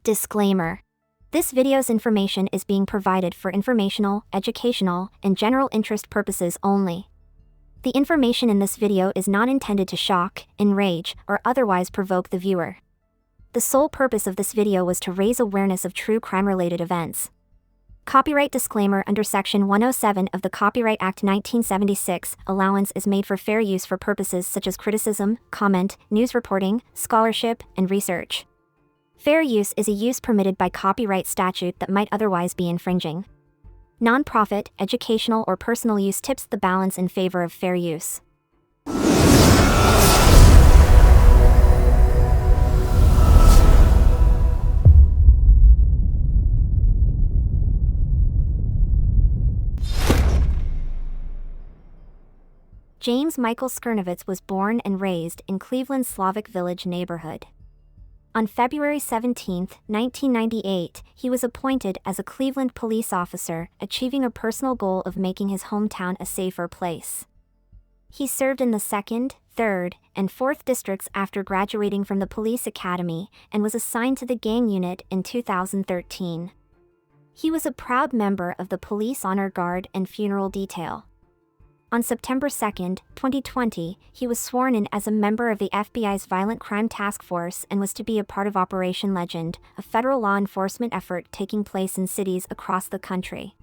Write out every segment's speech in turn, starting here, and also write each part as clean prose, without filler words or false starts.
Disclaimer. This video's information is being provided for informational, educational, and general interest purposes only. The information in this video is not intended to shock, enrage, or otherwise provoke the viewer. The sole purpose of this video was to raise awareness of true crime-related events. Copyright disclaimer: under Section 107 of the Copyright Act 1976, allowance is made for fair use for purposes such as criticism, comment, news reporting, scholarship, and research. Fair use is a use permitted by copyright statute that might otherwise be infringing. Non-profit, educational, or personal use tips the balance in favor of fair use. James Michael Skernivitz was born and raised in Cleveland's Slavic Village neighborhood. On February 17, 1998, he was appointed as a Cleveland police officer, achieving a personal goal of making his hometown a safer place. He served in the 2nd, 3rd, and 4th districts after graduating from the police academy, and was assigned to the gang unit in 2013. He was a proud member of the Police Honor Guard and funeral detail. On September 2, 2020, he was sworn in as a member of the FBI's Violent Crime Task Force and was to be a part of Operation Legend, a federal law enforcement effort taking place in cities across the country.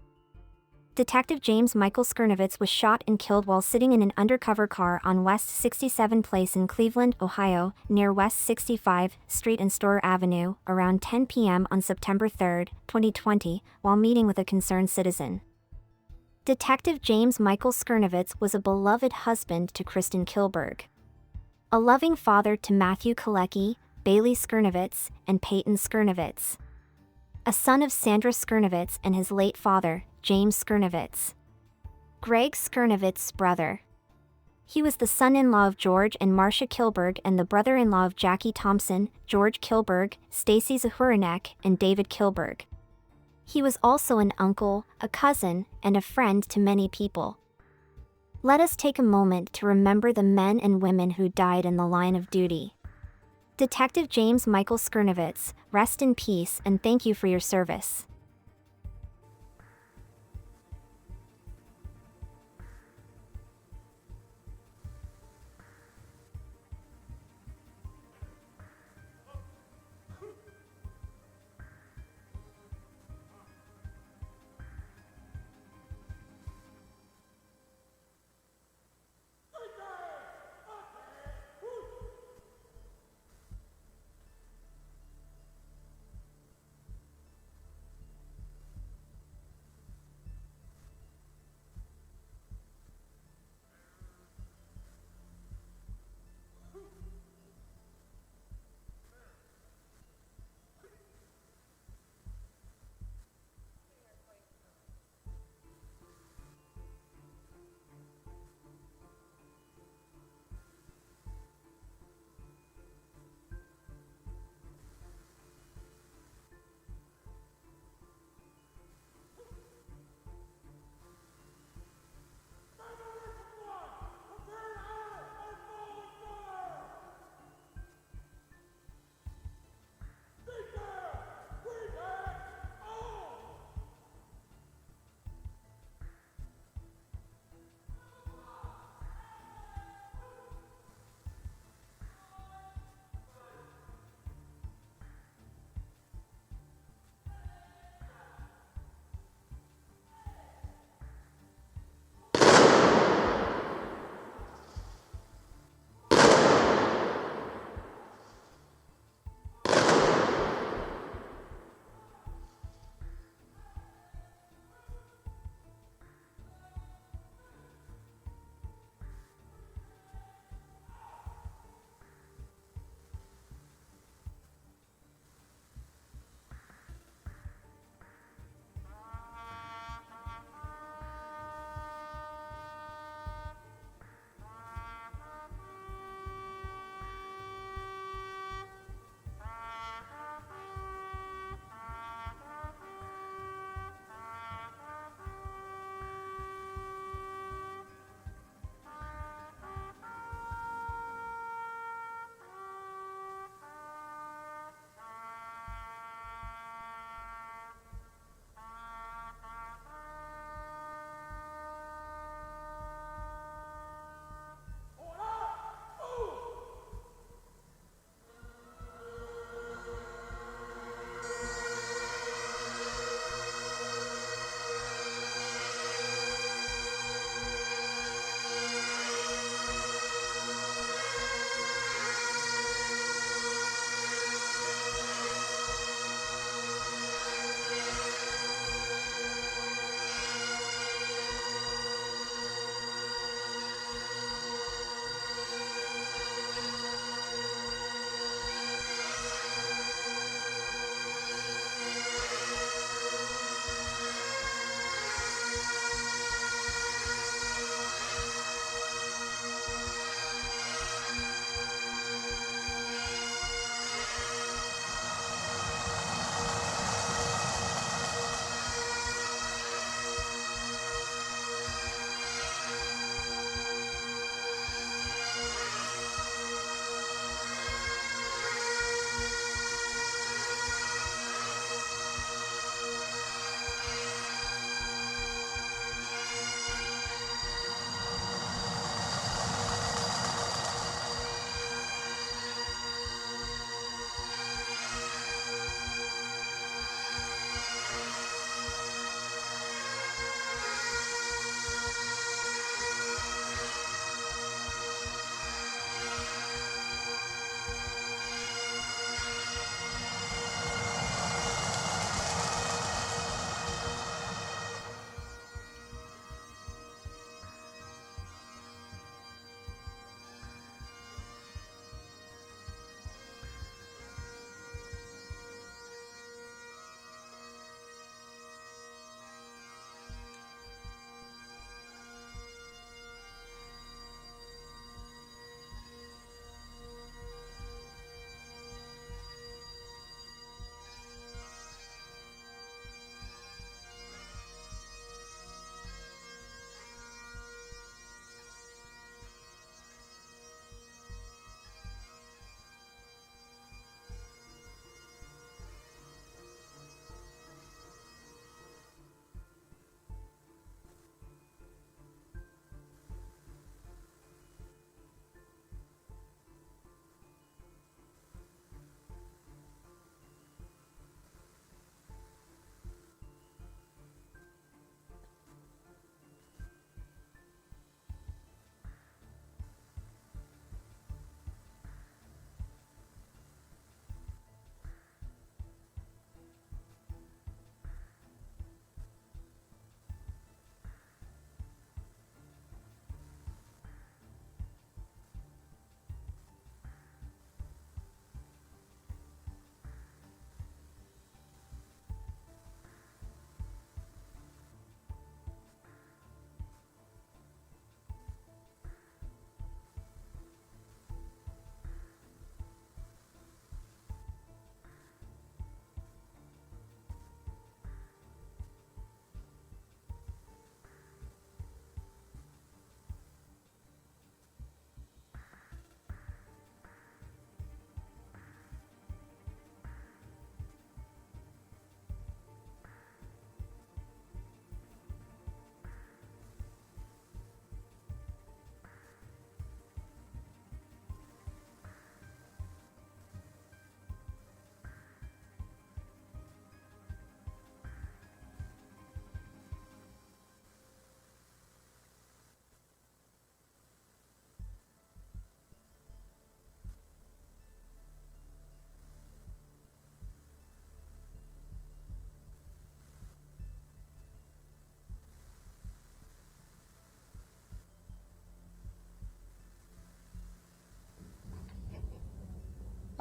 Detective James Michael Skernivitz was shot and killed while sitting in an undercover car on West 67 Place in Cleveland, Ohio, near West 65 Street and Store Avenue, around 10 p.m. on September 3, 2020, while meeting with a concerned citizen. Detective James Michael Skernivitz was a beloved husband to Kristen Kilberg, a loving father to Matthew Kalecki, Bailey Skernivitz, and Peyton Skernivitz, a son of Sandra Skernivitz and his late father, James Skernivitz, Greg Skernivitz's brother. He was the son-in-law of George and Marcia Kilberg and the brother-in-law of Jackie Thompson, George Kilberg, Stacy Zahuranek, and David Kilberg. He was also an uncle, a cousin, and a friend to many people. Let us take a moment to remember the men and women who died in the line of duty. Detective James Michael Skernivitz, rest in peace and thank you for your service.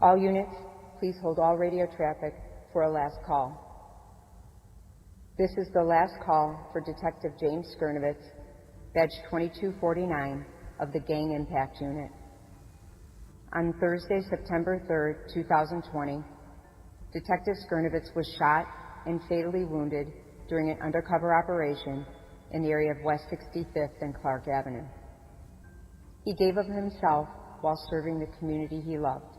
All units, please hold all radio traffic for a last call. This is the last call for Detective James Skernivitz, badge 2249 of the Gang Impact Unit. On Thursday, September 3rd, 2020, Detective Skernivitz was shot and fatally wounded during an undercover operation in the area of West 65th and Clark Avenue. He gave of himself while serving the community he loved.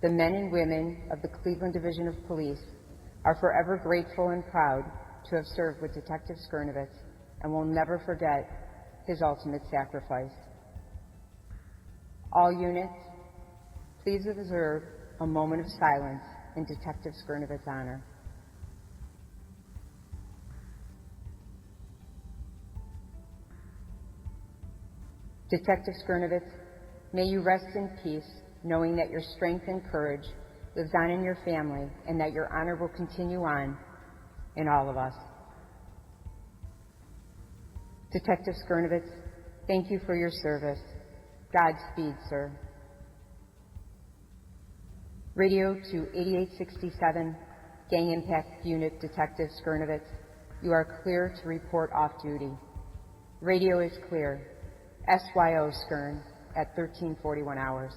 The men and women of the Cleveland Division of Police are forever grateful and proud to have served with Detective Skernivitz and will never forget his ultimate sacrifice. All units, please observe a moment of silence in Detective Skernivitz's honor. Detective Skernivitz, may you rest in peace, knowing that your strength and courage lives on in your family and that your honor will continue on in all of us. Detective Skernivitz, thank you for your service. Godspeed, sir. Radio to 8867, Gang Impact Unit Detective Skernivitz, you are clear to report off duty. Radio is clear. SYO Skern at 1341 hours.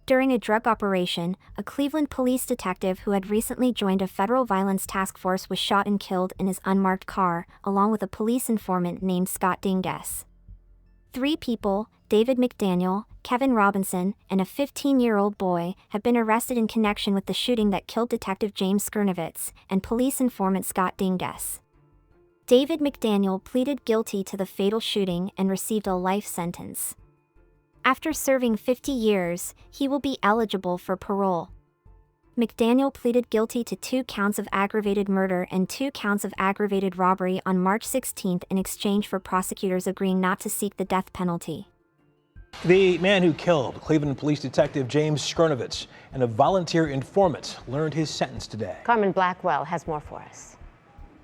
During a drug operation, a Cleveland police detective who had recently joined a federal violence task force was shot and killed in his unmarked car, along with a police informant named Scott Dinges. 3 people, David McDaniel, Kevin Robinson, and a 15-year-old boy, have been arrested in connection with the shooting that killed Detective James Skernivitz and police informant Scott Dinges. David McDaniel pleaded guilty to the fatal shooting and received a life sentence. After serving 50 years, he will be eligible for parole. McDaniel pleaded guilty to 2 counts of aggravated murder and 2 counts of aggravated robbery on March 16 in exchange for prosecutors agreeing not to seek the death penalty. The man who killed Cleveland Police Detective James Skernivitz and a volunteer informant learned his sentence today. Carmen Blackwell has more for us.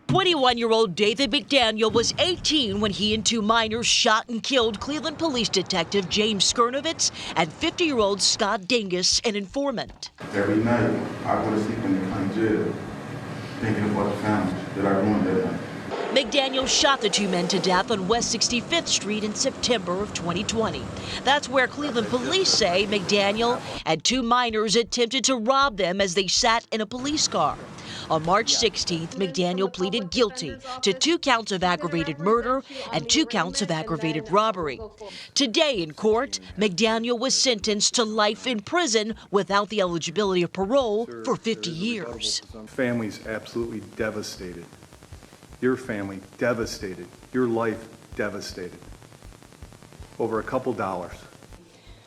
21-year-old David McDaniel was 18 when he and 2 minors shot and killed Cleveland Police Detective James Skernivitz and 50-year-old Scott Dinges, an informant. Every night, I go to sleep in the county jail. thinking about the family that I ruined that night. McDaniel shot the two men to death on West 65th Street in September of 2020. That's where Cleveland police say McDaniel and two minors attempted to rob them as they sat in a police car. On March 16th, McDaniel pleaded guilty to 2 counts of aggravated murder and 2 counts of aggravated robbery. Today in court, McDaniel was sentenced to life in prison without the eligibility of parole for 50 years. Family's absolutely devastated. Your family devastated. Your life devastated. Over a couple dollars.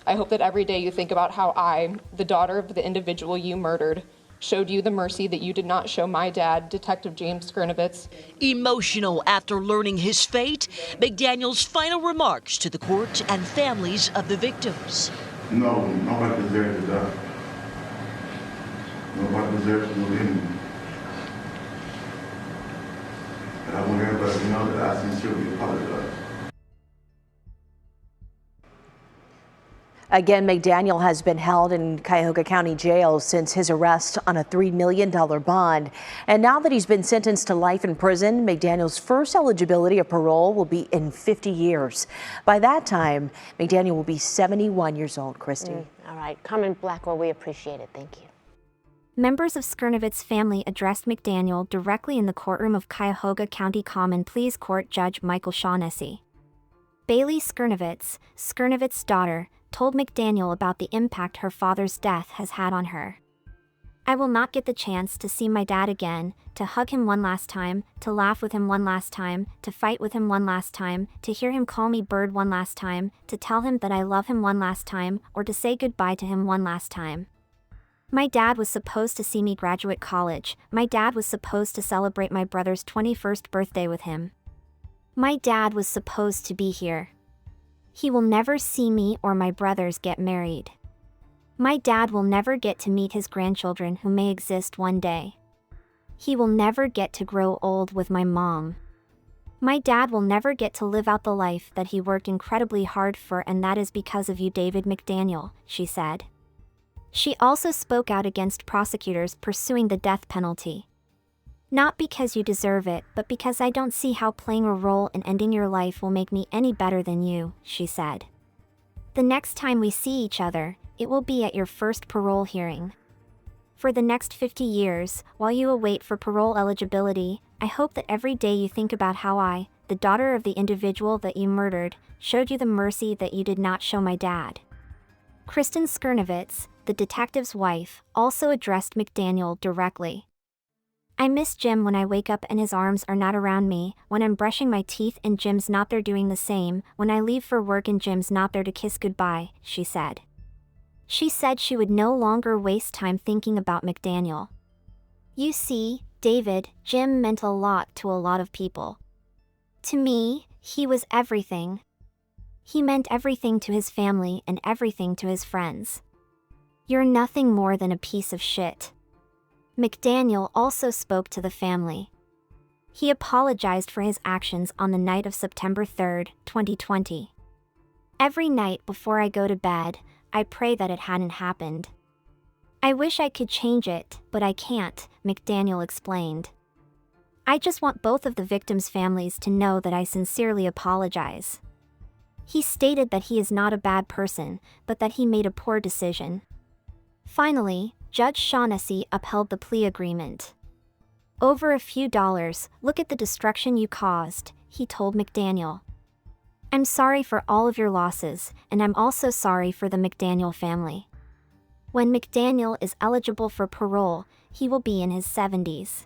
I hope that every day you think about how I, the daughter of the individual you murdered, showed you the mercy that you did not show my dad, Detective James Skernivitz. Emotional after learning his fate, McDaniel's final remarks to the court and families of the victims. No, nobody deserves to die. Nobody deserves to live anymore. But I want everybody to know that I sincerely apologize. Again, McDaniel has been held in Cuyahoga County Jail since his arrest on a $3 million bond. And now that he's been sentenced to life in prison, McDaniel's first eligibility of parole will be in 50 years. By that time, McDaniel will be 71 years old, Christy. All right, Carmen Blackwell, we appreciate it. Thank you. Members of Skernivitz family addressed McDaniel directly in the courtroom of Cuyahoga County Common Pleas Court Judge Michael Shaughnessy. Bailey Skernivitz, Skernivitz's daughter, told McDaniel about the impact her father's death has had on her. I will not get the chance to see my dad again, to hug him one last time, to laugh with him one last time, to fight with him one last time, to hear him call me Bird one last time, to tell him that I love him one last time, or to say goodbye to him one last time. My dad was supposed to see me graduate college. My dad was supposed to celebrate my brother's 21st birthday with him. My dad was supposed to be here. He will never see me or my brothers get married. My dad will never get to meet his grandchildren who may exist one day. He will never get to grow old with my mom. My dad will never get to live out the life that he worked incredibly hard for, and that is because of you, David McDaniel, she said. She also spoke out against prosecutors pursuing the death penalty. Not because you deserve it, but because I don't see how playing a role in ending your life will make me any better than you, she said. The next time we see each other, it will be at your first parole hearing. For the next 50 years, while you await for parole eligibility, I hope that every day you think about how I, the daughter of the individual that you murdered, showed you the mercy that you did not show my dad. Kristen Skernivitz, the detective's wife, also addressed McDaniel directly. I miss Jim when I wake up and his arms are not around me, when I'm brushing my teeth and Jim's not there doing the same, when I leave for work and Jim's not there to kiss goodbye, she said. She said she would no longer waste time thinking about McDaniel. You see, David, Jim meant a lot to a lot of people. To me, he was everything. He meant everything to his family and everything to his friends. You're nothing more than a piece of shit. McDaniel also spoke to the family. He apologized for his actions on the night of September 3, 2020. Every night before I go to bed, I pray that it hadn't happened. I wish I could change it, but I can't, McDaniel explained. I just want both of the victims' families to know that I sincerely apologize. He stated that he is not a bad person, but that he made a poor decision. Finally, Judge Shaughnessy upheld the plea agreement. Over a few dollars, look at the destruction you caused, he told McDaniel. I'm sorry for all of your losses, and I'm also sorry for the McDaniel family. When McDaniel is eligible for parole, he will be in his 70s.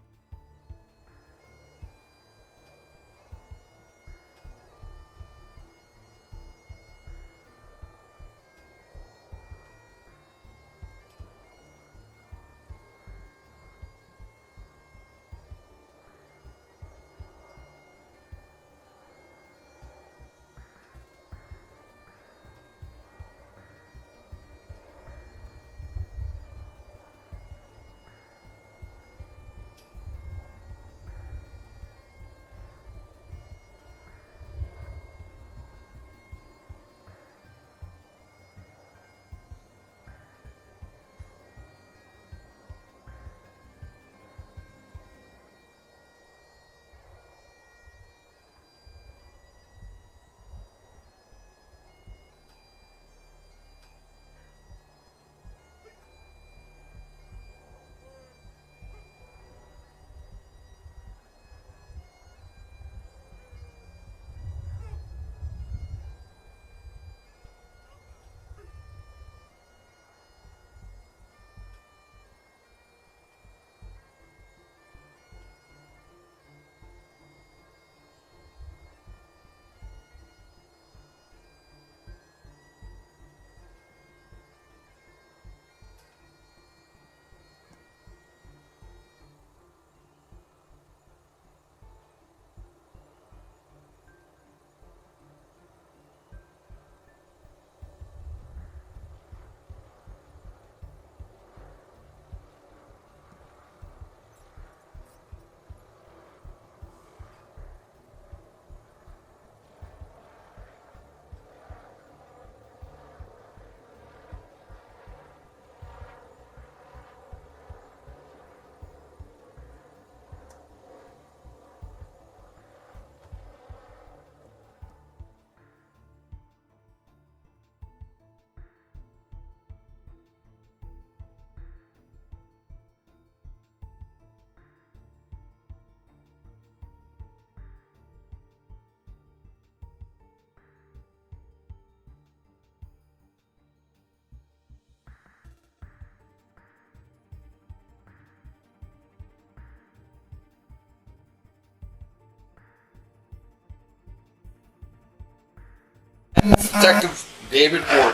Detective David Borden.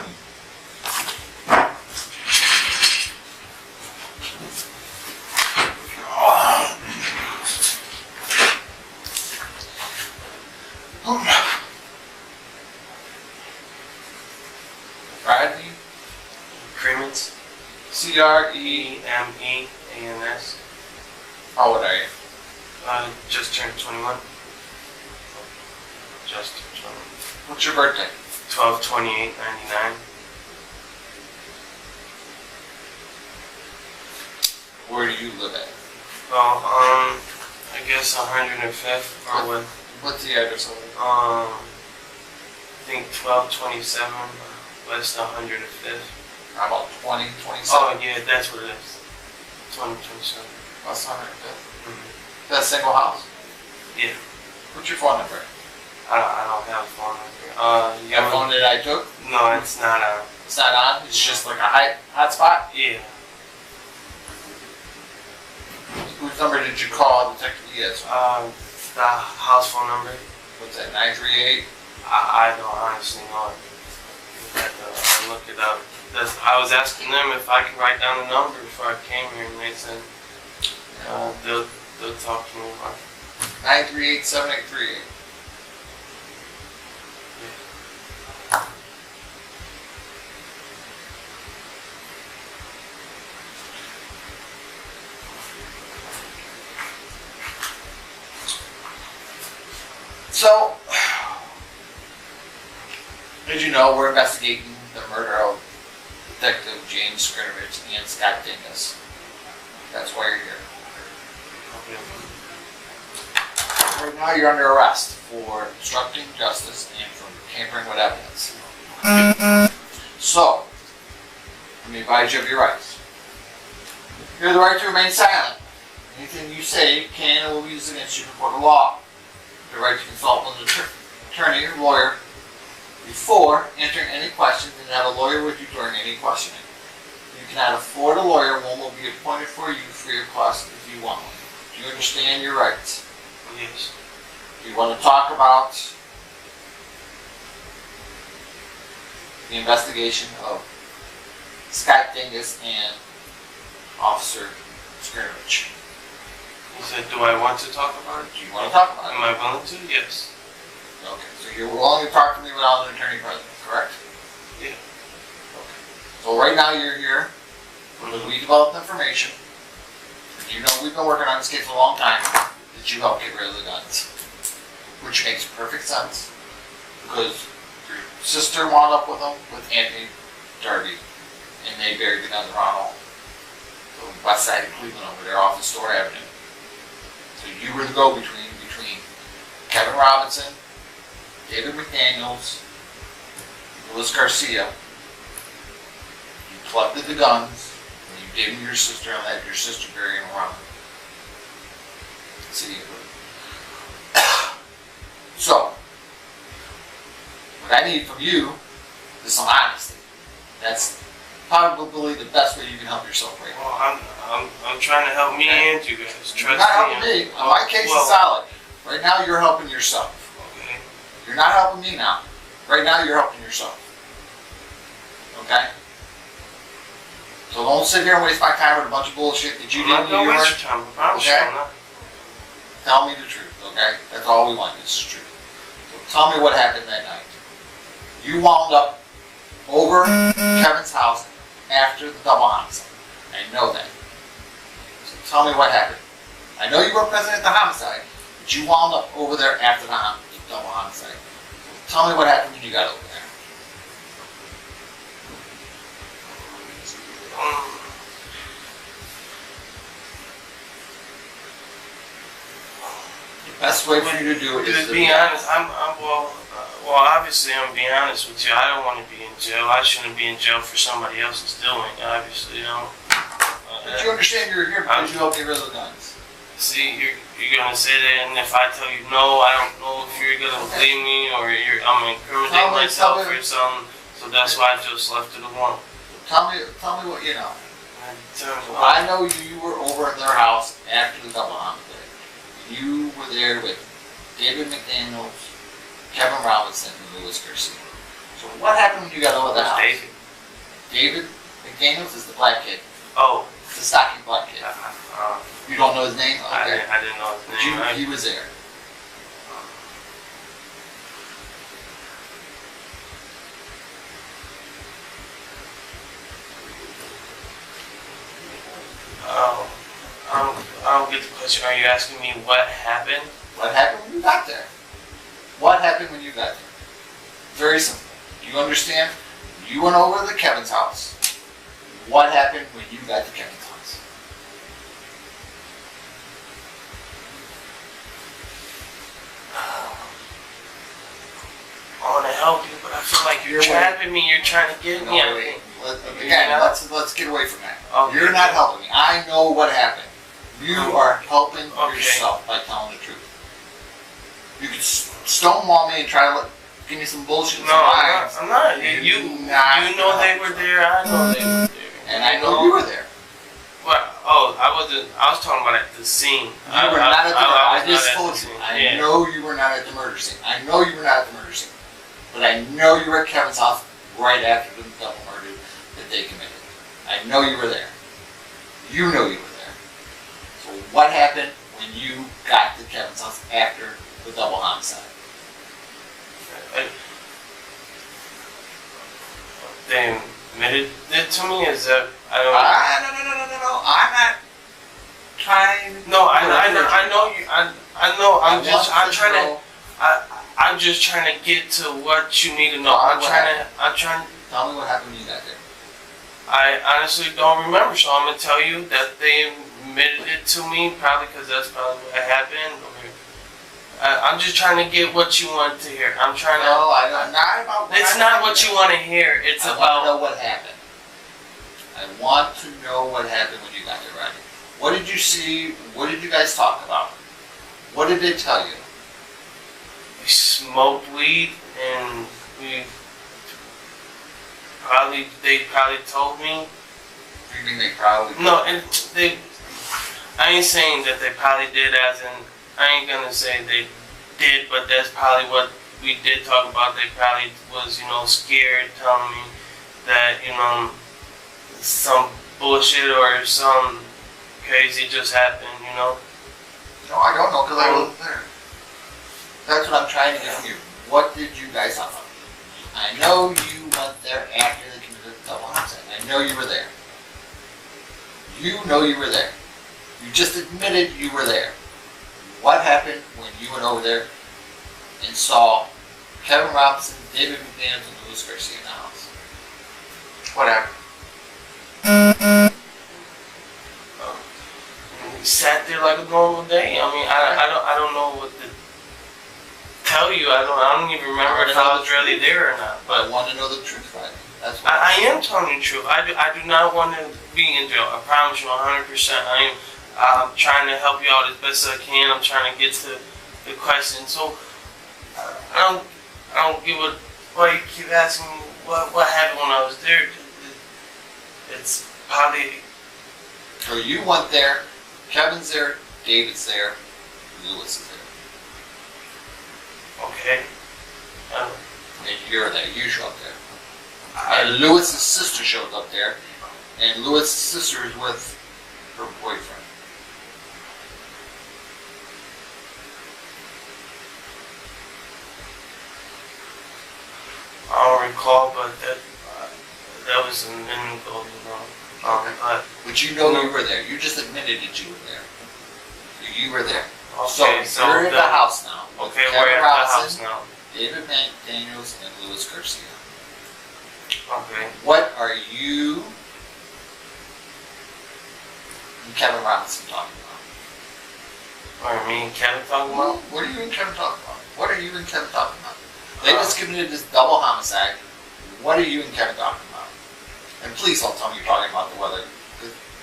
Bradley Cremens. Cremans. How old are you? Just turned 21. Just 21. What's your birthday? 12/28/99. Where do you live at? Well, I guess 105th or what? What's the address of it? I think 1227 West 105th. How about 2027? Oh yeah, that's what it is. 2027. West 105th? Mm-hmm. That single house? Yeah. What's your phone number? I don't have a phone number. You have a phone that I took? No, it's not on. It's not on? It's just like a hotspot? Yeah. Whose number did you call Detective Diaz? The house phone number. What's that, 938? I don't honestly know it. I have to look it up. I was asking them if I could write down the number before I came here, and they said they'll talk to me about it. 938-7838. So, as you know, we're investigating the murder of Detective James Skernivitz and Scott Dingus. That's why you're here. Right now you're under arrest for obstructing justice and for tampering with evidence. So, let me advise you of your rights. You have the right to remain silent. Anything you say can and will be used against you before the law. The right to consult with an attorney or lawyer before answering any questions and have a lawyer with you during any questioning. If you cannot afford a lawyer, one will be appointed for you free of cost if you want one. Do you understand your rights? Yes. Do you want to talk about the investigation of Scott Dingus and Officer Skernivitz? He said, do I want to talk about it? Do you want to talk about it? Am I willing to? Yes. Okay, so you're willing to talk to me without an attorney present, correct? Yeah. Okay. So right now you're here because we developed information. You know we've been working on this case a long time that you helped get rid of the guns. Which makes perfect sense because your sister wound up with them with Anthony Darby and they buried the guns around the west side of Cleveland over there off of Store Avenue. So you were the go-between between Kevin Robinson, David McDaniels, Louis Garcia. You collected the guns, and you gave them to your sister and let your sister bury them around the city of Cleveland. So, what I need from you is some honesty. That's probably the best way you can help yourself right now. Well, I'm trying to help me and you guys. Trust You're not helping me. My case is solid. Right now, you're helping yourself. Okay. You're not helping me now. Right now, you're helping yourself. Okay? So don't sit here and waste my time with a bunch of bullshit that you didn't do. I'm not gonna waste your time. I promise you I'm not. Tell me the truth, okay? That's all we want. This is truth. So tell me what happened that night. You wound up over Kevin's house after the double homicide. I know that. So tell me what happened. I know you were present at the homicide, but you wound up over there after the double homicide. So tell me what happened when you got over there. The best way for you to do it is to be honest. Well, obviously, I'm being honest with you. I don't want to be in jail. I shouldn't be in jail for somebody else's doing. Obviously, you know. But you understand you're here because you helped get rid of the guns. See, you're gonna say that, and if I tell you no, I don't know if you're gonna believe me or I'm incriminating myself or something. So that's why I just left it alone. Tell me what you know. I know you were over at their house after the double homicide. You were there with David McDaniels, Kevin Robinson, and Louis Garcia. So So what happened when you got over the house? David. David McDaniels is the black kid. Oh. The stocking black kid. You don't know his name? Okay. I didn't know his name. He was there. I don't get the question. Are you asking me what happened? What happened when you got there? What happened when you got there? Very simple. You understand? You went over to Kevin's house. What happened when you got to Kevin's house? I want to help you, but I feel like you're trapping me. You're trying to get me. Wait. Let's get away from that. Okay. You're not helping me. I know what happened. You are helping yourself by telling the truth. You can stonewall me and try to give me some bullshit. No, I'm not. You know they were there. I know they were there. And I know you were there. What? Oh, I wasn't. I was talking about at the scene. You were not at the murder. I just not told at the you. scene. I know you were not at the murder scene. I know you were not at the murder scene. But I know you were at Kevin's house right after the double murder that they committed. I know you were there. You know you were there. So what happened when you got to Kevin's house after the double homicide? They admitted it to me. Is that I don't? No. I'm not trying. No, I know you. I know. I'm just trying to get to what you need to know. I'm trying. Tell me what happened when you got there. I honestly don't remember, so I'm gonna tell you that they admitted it to me, probably because that's probably what happened. I'm just trying to get what you want to hear. I'm trying to. No, I'm not about. It's not what you want to hear. It's about. I want to know what happened. I want to know what happened when you got there, Rodney. What did you see? What did you guys talk about? What did they tell you? We smoked weed and they probably told me. You mean they probably? No, and I ain't saying that they probably did, as in, I ain't gonna say they did, but that's probably what we did talk about. They probably was, scared, telling me that, some bullshit or some crazy just happened, No, I don't know, because I wasn't there. That's what I'm trying to get from you. What did you guys talk about? I know you went there after they committed the double homicide. I know you were there. You know you were there. You just admitted you were there. What happened when you went over there and saw Kevin Robinson, David McDaniels, and Louis Garcia in the house? What happened? We sat there like a normal day. I mean, I don't know what to tell you. I don't even remember if I was really there or not. But I want to know the truth, right? That's what I am telling you the truth. I do not want to be in jail. I promise you 100%. I'm trying to help you out as best as I can. I'm trying to get to the question. So I don't give a. Why you keep asking me what happened when I was there? It's probably. So you went there. Kevin's there. David's there. Louis is there. Okay. And you're there. You show up there. And Louis's sister shows up there. And Louis's sister is with her boyfriend. I don't recall, but that was a minute ago, But you know you were there. You just admitted that you were there. You were there. Okay, so you're in the house now. Okay, we're at the house now. David McDaniels and Louis Garcia. Okay. What are you and Kevin Robinson talking about? What are me and Kevin talking about? What are you and Kevin talking about? What are you and Kevin talking about? They just committed this double homicide. What are you and Kevin talking about? And please don't tell me you're talking about the weather.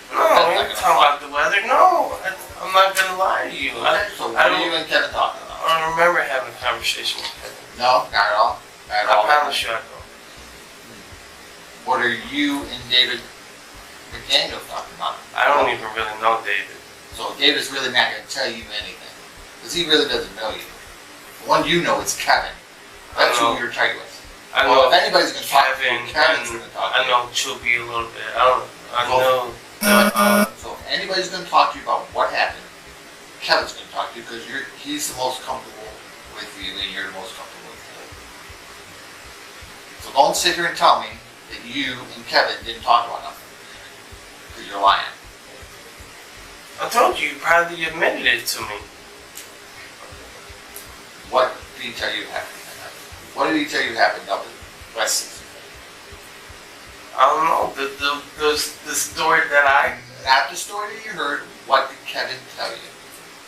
No, I'm not talking about the weather. No, I'm not going to lie to you. Okay, so what are you and Kevin talking about? I don't remember having a conversation with Kevin. No, not at all. Not at all. I promise you I don't. What are you and David McDaniels talking about? I don't even really know David. So David's really not going to tell you anything. Because he really doesn't know you. The one you know is Kevin. That's who you're tight with. I Well, know if anybody's gonna talk to you, Kevin, Kevin's and gonna talk to I you. know Chubby a little bit. I know. So if anybody's gonna talk to you about what happened, Kevin's gonna talk to you because he's the most comfortable with you and you're the most comfortable with him. So don't sit here and tell me that you and Kevin didn't talk about nothing. Because you're lying. I told you probably admitted it to me. What did he tell you happened? What did he tell you happened up in West 65th? I don't know. The story that Not the story that you heard, what did Kevin tell you?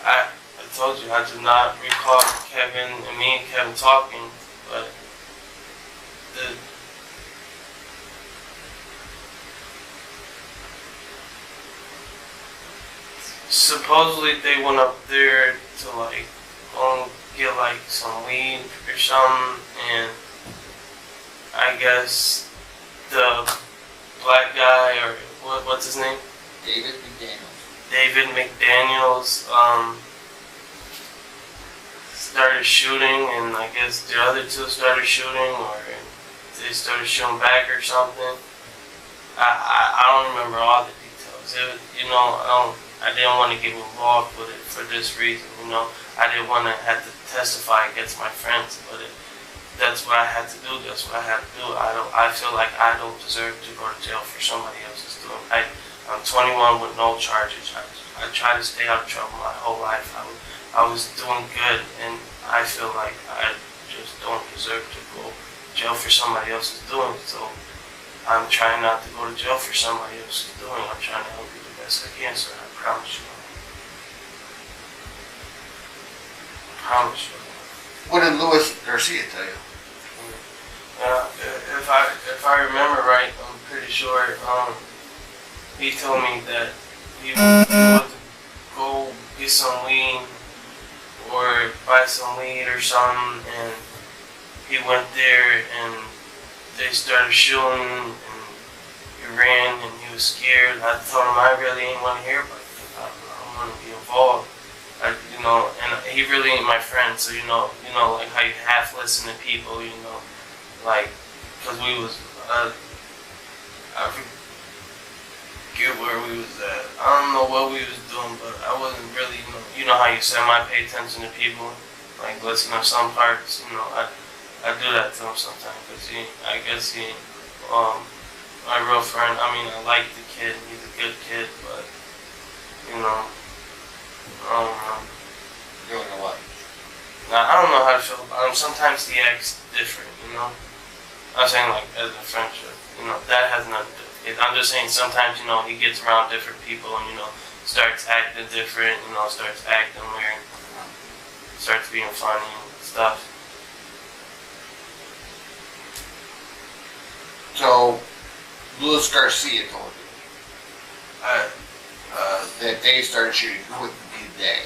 I told you I do not recall Kevin and me and Kevin talking, but supposedly they went up there to like go get like some weed or something, and I guess the black guy or what's his name? David McDaniels. David McDaniels started shooting, and I guess the other two started shooting, or they started shooting back or something. I don't remember all the details. I didn't want to get involved with it for this reason. I didn't want to have to testify against my friends, but that's what I had to do. That's what I had to do. I feel like I don't deserve to go to jail for somebody else's doing. I'm 21 with no charges. I try to stay out of trouble my whole life. I was doing good, and I feel like I just don't deserve to go to jail for somebody else's doing. So I'm trying not to go to jail for somebody else's doing. I'm trying to help you the best I can, sir. I promise you. I promise you. What did Louis Garcia tell you? If I remember right, I'm pretty sure he told me that he would go get some weed or buy some weed or something, and he went there and they started shooting, and he ran and he was scared. I told him I really ain't want to hear about it. I don't want to be involved. And he really ain't my friend, so like how you half listen to people, like, because we was, I forget where we was at. I don't know what we was doing, but I wasn't really, you know how you say I pay attention to people, like listen to some parts, I do that to him sometimes, because I guess my real friend, I like the kid, he's a good kid, but, I don't know. You don't know what? I don't know how to feel about him. Sometimes he acts different, I'm saying like as a friendship, that has nothing to do with it. I'm just saying sometimes, he gets around different people and, starts acting different, starts acting weird, starts being funny and stuff. So, Louis Garcia told you that they started shooting. Who would be they?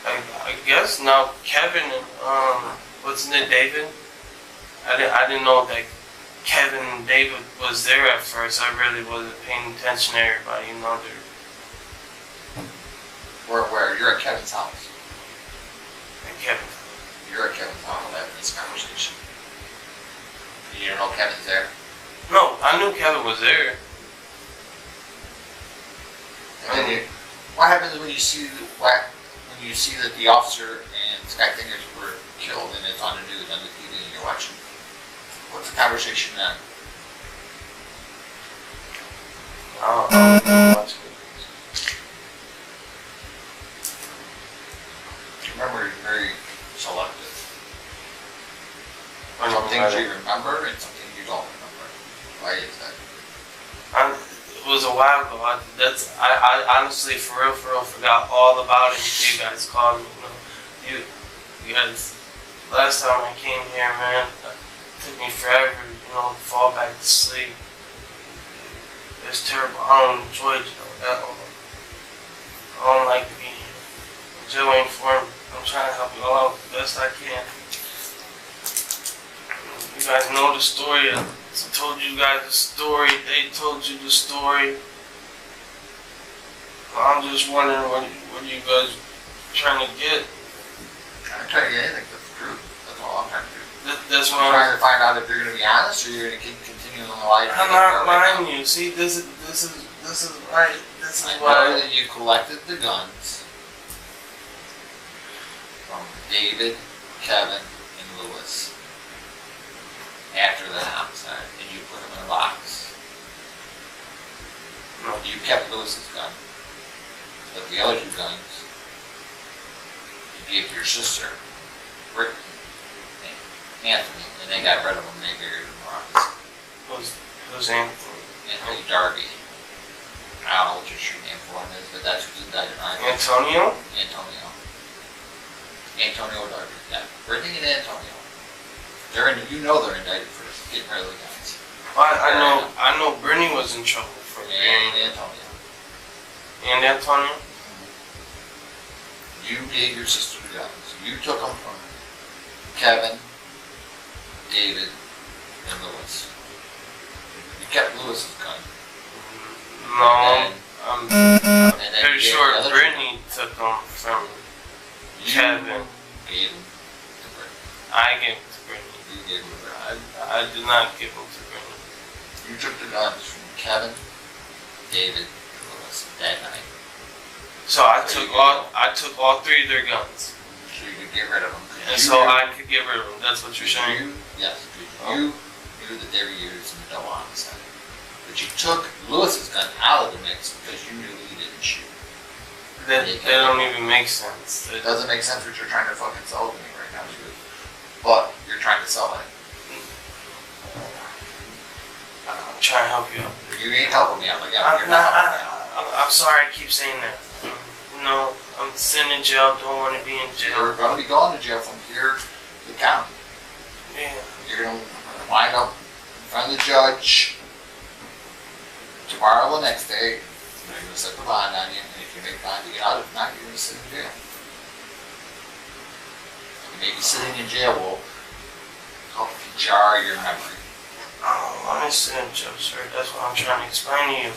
I guess now Kevin and what's his name, David? I didn't know that Kevin and David was there at first. I really wasn't paying attention to everybody, Where? You're at Kevin's house. At Kevin. You're at Kevin's house having this conversation. You don't know Kevin's there? No, I knew Kevin was there. And then what happens when you see that the officer and Sky Fingers were killed and it's on the news on the TV and you're watching? What's the conversation then? I don't watch it. Remember, you're very selective. I Some don't things know. you remember and some things you don't remember. Why is that? It was a while ago. I honestly, for real, forgot all about it until you guys called me. You guys, last time I came here, man, it took me forever, to fall back to sleep. It was terrible. I don't enjoy it at all. I don't like being here. I'm just waiting for him. I'm trying to help you all out the best I can. You guys know the story. I told you guys the story. They told you the story. I'm just wondering what you guys trying to get. I'm trying to get anything but the truth. That's I'm why trying to find out if you're going to be honest or you're going to keep continuing the life. I'm not lying to you. See, this is right. This is I why. know that you collected the guns from David, Kevin, and Lewis after the homicide, and you put them in a box. No. You kept Lewis's gun, but the other two guns you gave your sister, Brittany, and Anthony, and they got rid of them. They buried them in rocks. Who's Anthony? Anthony Darby. I don't know what your street name for him is, but that's who's indicted on it. Antonio? Antonio Darby. Yeah, Brittany and Antonio. They're indicted for getting rid of the guns. I know Brittany was in trouble for And being Antonio. And Antonio? You gave your sister the guns. You took them from Kevin, David, and Lewis. You kept Lewis's gun. No, I'm pretty sure the Brittany took them from Kevin. Gave them to Brittany. I gave them to Brittany. You gave them to Brittany. I did not give them to Brittany. You took the guns from Kevin, David, and Lewis that night. So I took all three of their guns. So you could get rid of them. And so I could get rid of them. That's what you're saying? Yes. You knew that they were used in the double homicide. But you took Lewis's gun out of the mix because you knew he didn't shoot. That don't even make sense. It doesn't make sense what you're trying to fucking sell to me right now, dude. But you're trying to sell it. I'm trying to help you out. You ain't helping me out like that. I'm sorry I keep saying that. No, I'm sitting in jail, don't want to be in jail. You're going to be going to jail from here to the county. Yeah. You're going to wind up in front of the judge tomorrow or the next day. They're going to set the bond on you, and if you make bond, you get out. If not, you're going to sit in jail. You may be sitting in jail will help jar your memory. Oh, I'm in sit in jail, sir. That's what I'm trying to explain to you.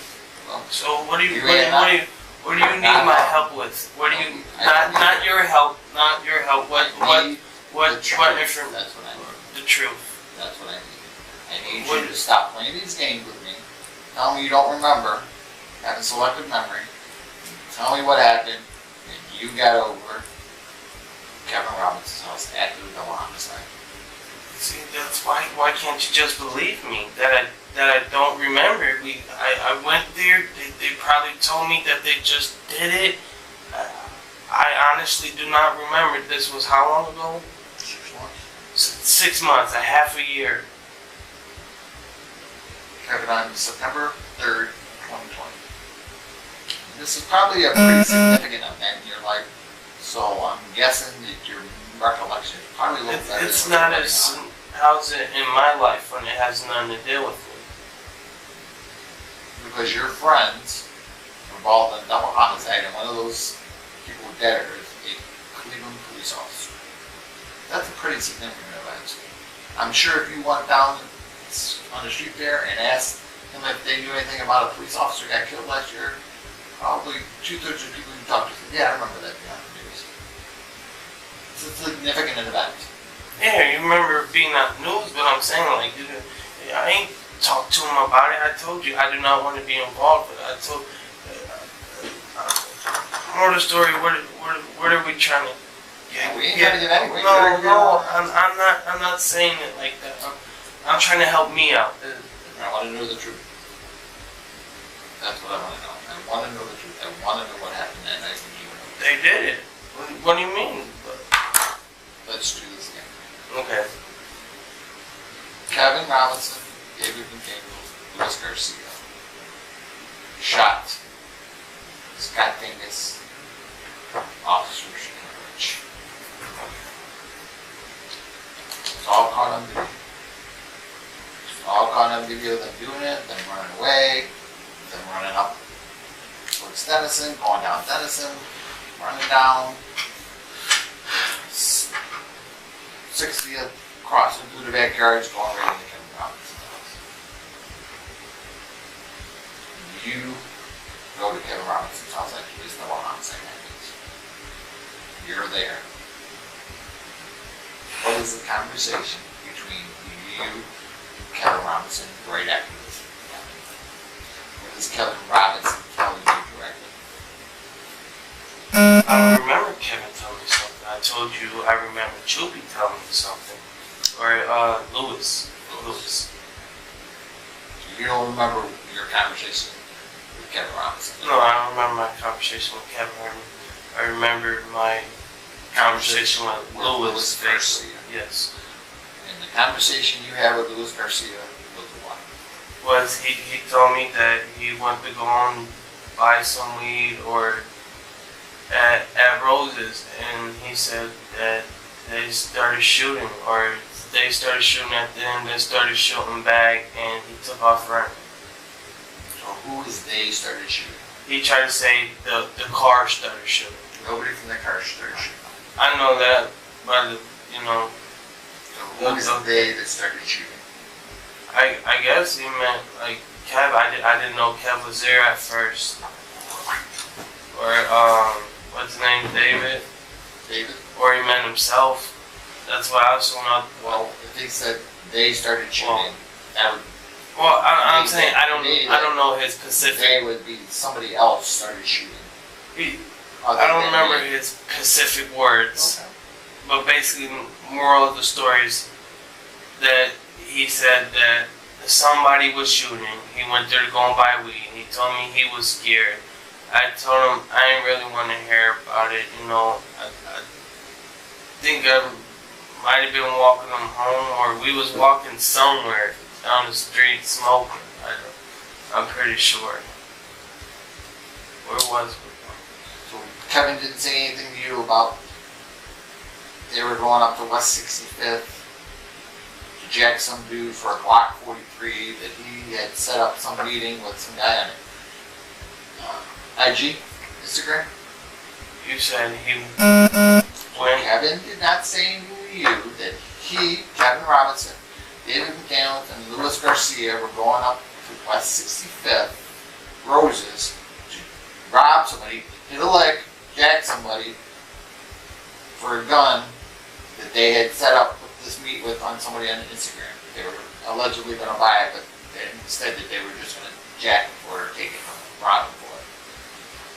Well, so what do you need my help with? What do you not your help, not your help. What information? That's what I need. The truth. That's what I need. I need you to stop playing these games with me. Tell me you don't remember. Have a selective memory. Tell me what happened. And you got over Kevin Robinson's house after the double homicide. See, that's why can't you just believe me that I don't remember? I went there. They probably told me that they just did it. I honestly do not remember. This was how long ago? 6 months. 6 months, a half a year. Kevin, on September 3rd, 2020. This is probably a pretty significant event in your life, so I'm guessing that your recollection is probably a little better. It's not as how's it in my life when it has nothing to do with me? Because your friends were involved in a double homicide, and one of those people dead is a Cleveland police officer. That's a pretty significant event. I'm sure if you went down on the street there and asked them if they knew anything about a police officer that got killed last year, probably 2/3 of the people you talked to said, yeah, I remember that being on the news. It's a significant event. Yeah, you remember being on the news, but I'm saying, like, I ain't talked to him about it. I told you I do not want to be involved with it. I told more of the story. What are we trying to? Yeah, we ain't gonna get anyway. No, I'm not saying it like that. I'm trying to help me out. I want to know the truth. That's what I want to know. I want to know the truth. I want to know what happened that night when you were. They did it. What do you mean? Let's do this again. Okay. Kevin Robinson, David McDaniel, Luis Garcia shot Scott Dingus, Officer Skernivitz. It's all caught on video. It's all caught on video, them doing it, them running away, them running up towards Denison, going down Denison, running down 60th, crossing through the backyards, going right into Kevin Robinson's house. You go to Kevin Robinson's house like he is the one on second happens. You're there. What is the conversation between between you, Kevin Robinson, right after this? Or does Kevin Robinson tell you directly? I remember Kevin telling me something. I told you I remember Chubby telling me something. Or Lewis. You don't remember your conversation with Kevin Robinson? No, I don't remember my conversation with Kevin. I remember my conversation with Lewis Garcia. Yes. And the conversation you had with Lewis Garcia was what? Was he told me that he wanted to go and buy some weed or at Rose's, and he said that they started shooting, or they started shooting at them, they started shooting back, and he took off running. So who is they started shooting? He tried to say the car started shooting. Nobody from the car started shooting. I know that, but you know. So who is they that started shooting? I guess he meant like Kev. I didn't know Kev was there at first. Or what's his name, David? David? Or he meant himself. That's why I was not. Well, if he said they started shooting, that would. Well, I'm saying I don't know his specific. They would be somebody else started shooting. I don't remember his specific words, okay. But basically, moral of the story is that he said that somebody was shooting. He went there to go and buy weed. He told me he was scared. I told him I didn't really want to hear about it. You know, I think I might have been walking him home, or we was walking somewhere down the street smoking. I'm pretty sure. Where was we? So Kevin didn't say anything to you about they were going up to West 65th to jack some dude for a Glock 43 that he had set up some meeting with some guy on IG, Instagram? You said he When Kevin did not say to you that he, Kevin Robinson, David McDaniel, and Lewis Garcia were going up to West 65th Roses to rob somebody, hit a lick, jack somebody for a gun that they had set up with this meet with on somebody on Instagram. They were allegedly going to buy it, but instead that they were just going to jack it for it or take it from him, rob him for it.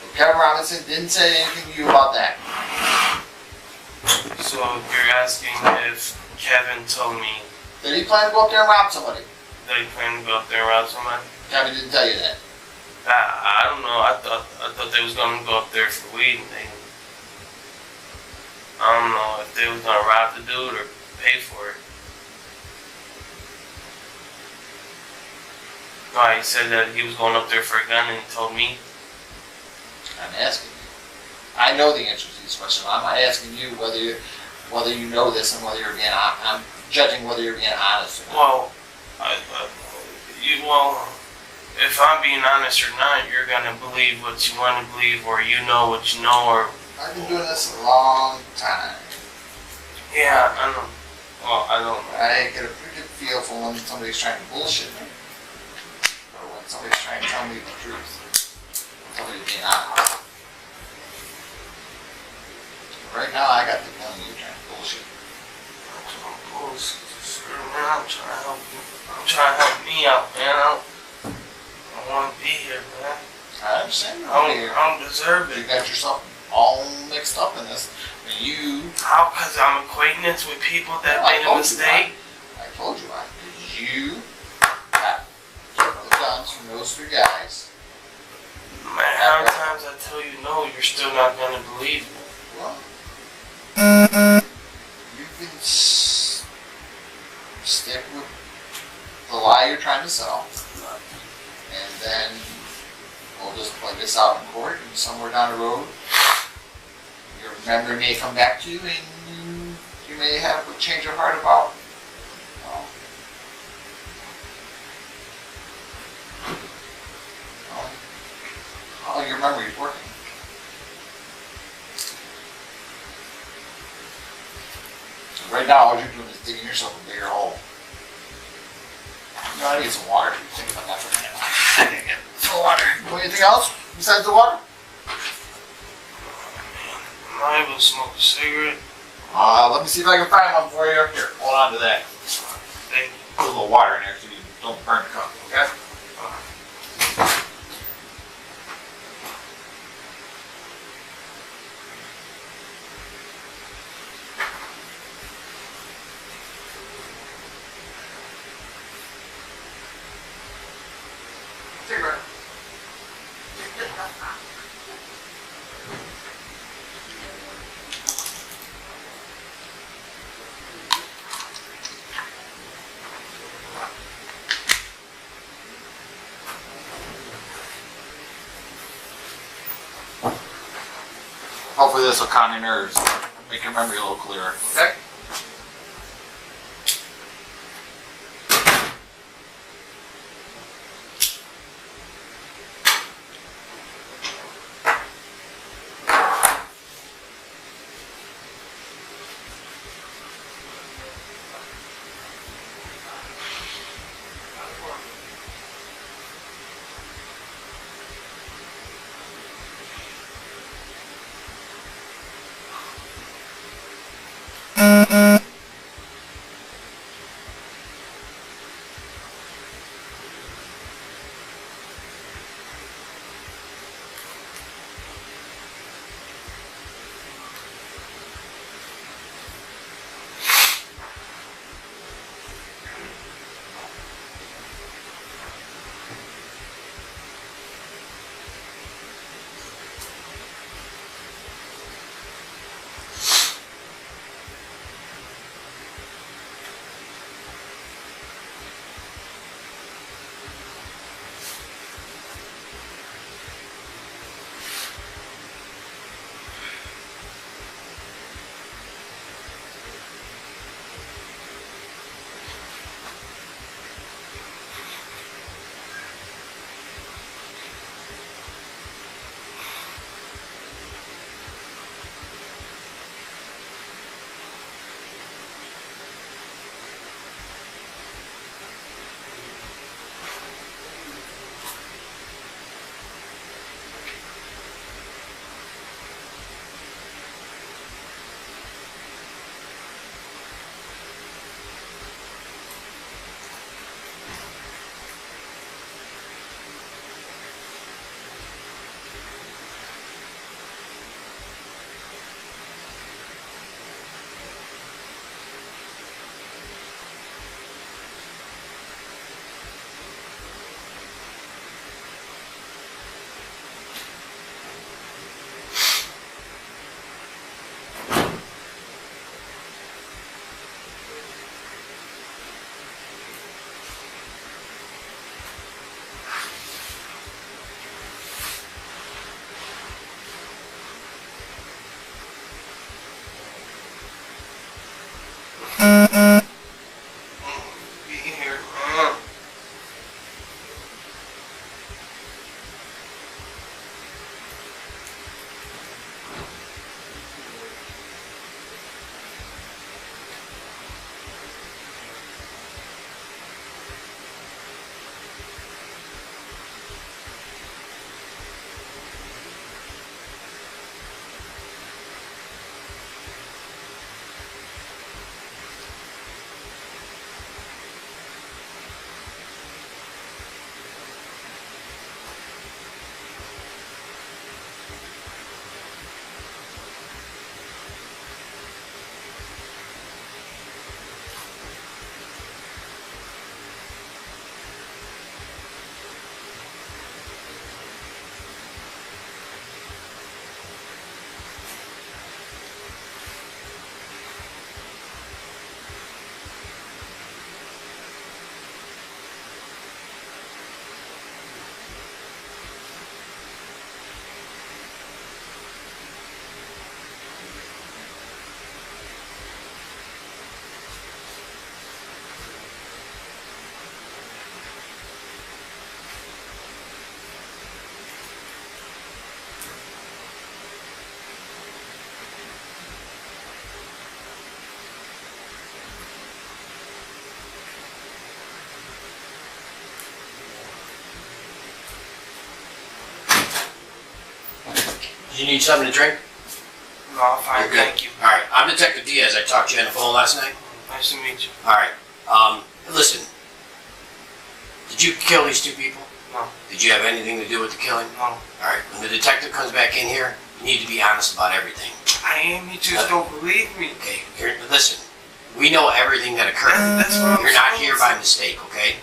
So Kevin Robinson didn't say anything to you about that. So you're asking if Kevin told me that he planned to go up there and rob somebody? That he planned to go up there and rob somebody? Kevin didn't tell you that. I don't know. I thought they was gonna go up there for weed. I don't know if they was gonna rob the dude or pay for it. No, he said that he was going up there for a gun, and he told me. I'm asking you. I know the answers to these questions. I'm not asking you whether you know this and whether you're being. I'm judging whether you're being honest or not. Well, if I'm being honest or not, you're gonna believe what you want to believe, or you know what you know, or. I've been doing this a long time. Yeah, I know. Well, I don't know. I get a pretty good feel for when somebody's trying to bullshit me, or when somebody's trying to tell me the truth. Somebody's being honest. Right now, I got the feeling you're trying to bullshit. Man, I'm trying to help you. I'm trying to help me out, man. I want to be here, man. I understand. I don't deserve it. You got yourself all mixed up in this. How? Because I'm acquaintance with people that made a mistake? I told you why. Because you got the guns from those three guys. Man, how many times I tell you no, you're still not going to believe me? Well, you can stick with the lie you're trying to sell, and then we'll just play this out in court, and somewhere down the road, your memory may come back to you, and you may have a change of heart about how your memory is working. Right now, all you're doing is digging yourself a bigger hole. You know, I need some water. Think about that for a minute. I need to get some water. You want anything else besides the water? I'm not able to smoke a cigarette. Let me see if I can find one for you. Here, hold on to that. put a little water in there so you don't burn the cup, okay? Cigarette. Hopefully this will calm your nerves, make your memory a little clearer, okay? Do you need something to drink? No, I'm fine, You're good. thank you. All right, I'm Detective Diaz. I talked to you on the phone last night. Nice to meet you. All right. Listen, did you kill these 2 people? No. Did you have anything to do with the killing? No. All right, when the detective comes back in here, you need to be honest about everything. I am, you just don't believe me. Okay, listen, we know everything that occurred. That's what You're not here by mistake, okay?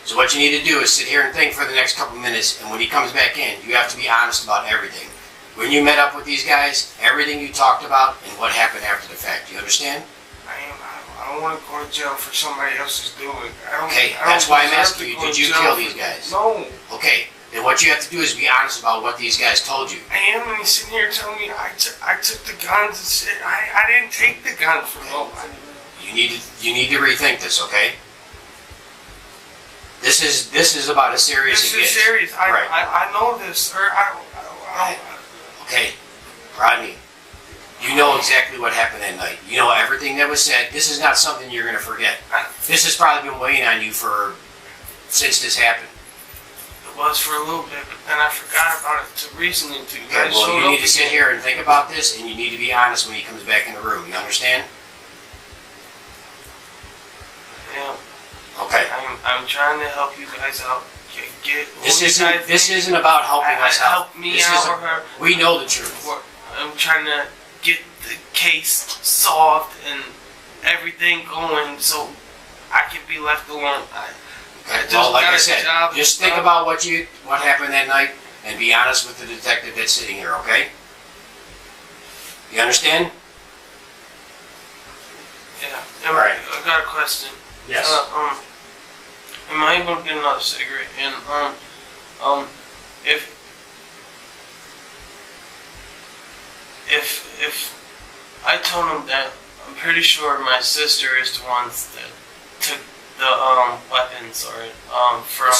So what you need to do is sit here and think for the next couple minutes, and when he comes back in, you have to be honest about everything. When you met up with these guys, everything you talked about, and what happened after the fact. You understand? I don't want to go to jail for somebody else's doing. Okay, that's why I'm asking you, did you kill these guys? No. Okay, then what you have to do is be honest about what these guys told you. I am, and he's sitting here telling me I took the guns and shit. I didn't take the guns from nobody. You need to rethink this, okay? This is about as serious as it gets. This is serious. I know this, sir. Okay, Rodney, you know exactly what happened that night. You know everything that was said. This is not something you're going to forget. This has probably been weighing on you since this happened. It was for a little bit, but then I forgot about it to recently. Okay, well, you need to sit here and think about this, and you need to be honest when he comes back in the room. You understand? Yeah. Okay. I'm trying to help you guys out. This isn't about helping us out. Help me out or her. We know the truth. I'm trying to get the case solved and everything going so I can be left alone. Like I said, just think about what happened that night and be honest with the detective that's sitting here, okay? You understand? Yeah. All right. I got a question. Yes. Am I able to get another cigarette? And if I told him that I'm pretty sure my sister is the ones that took the weapons or from.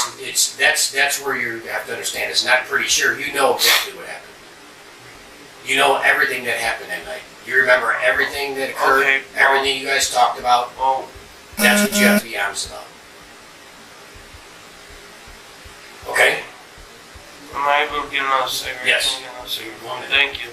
That's where you have to understand. It's not pretty sure. You know exactly what happened. You know everything that happened that night. You remember everything that occurred. Okay, everything you guys talked about. That's what you have to be honest about. Okay? Am I able to get another cigarette? Yes. Thank you.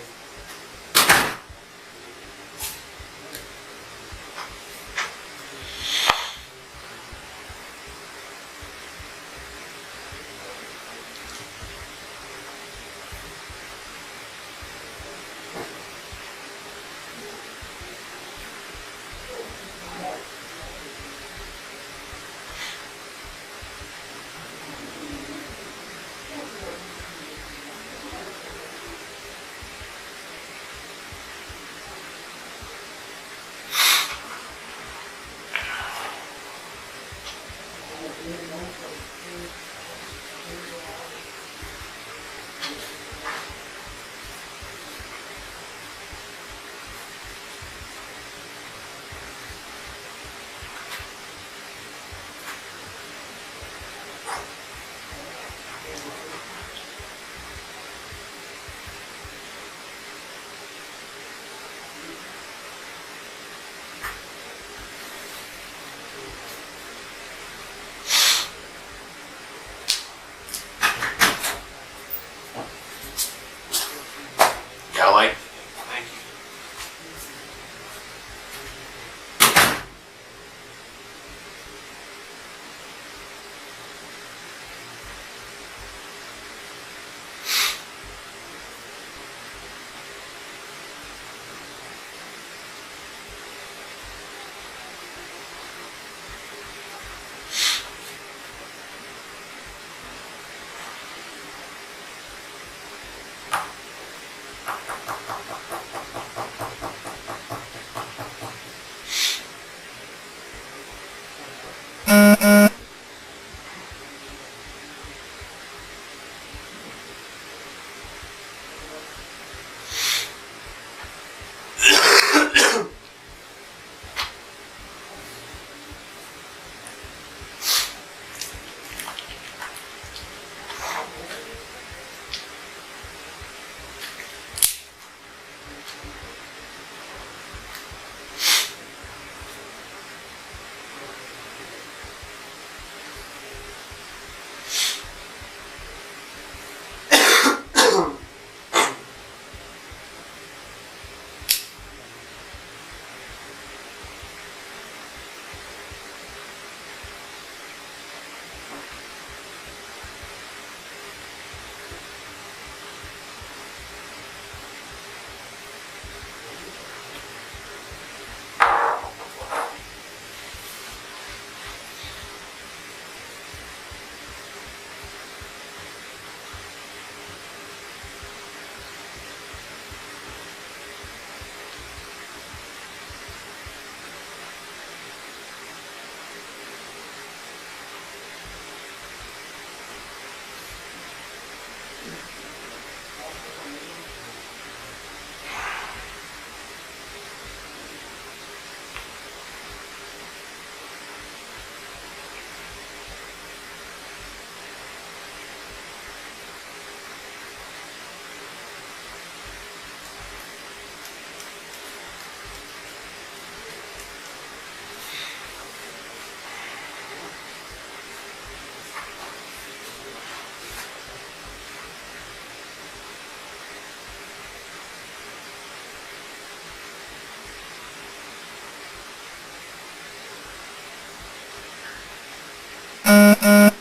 Bullshit,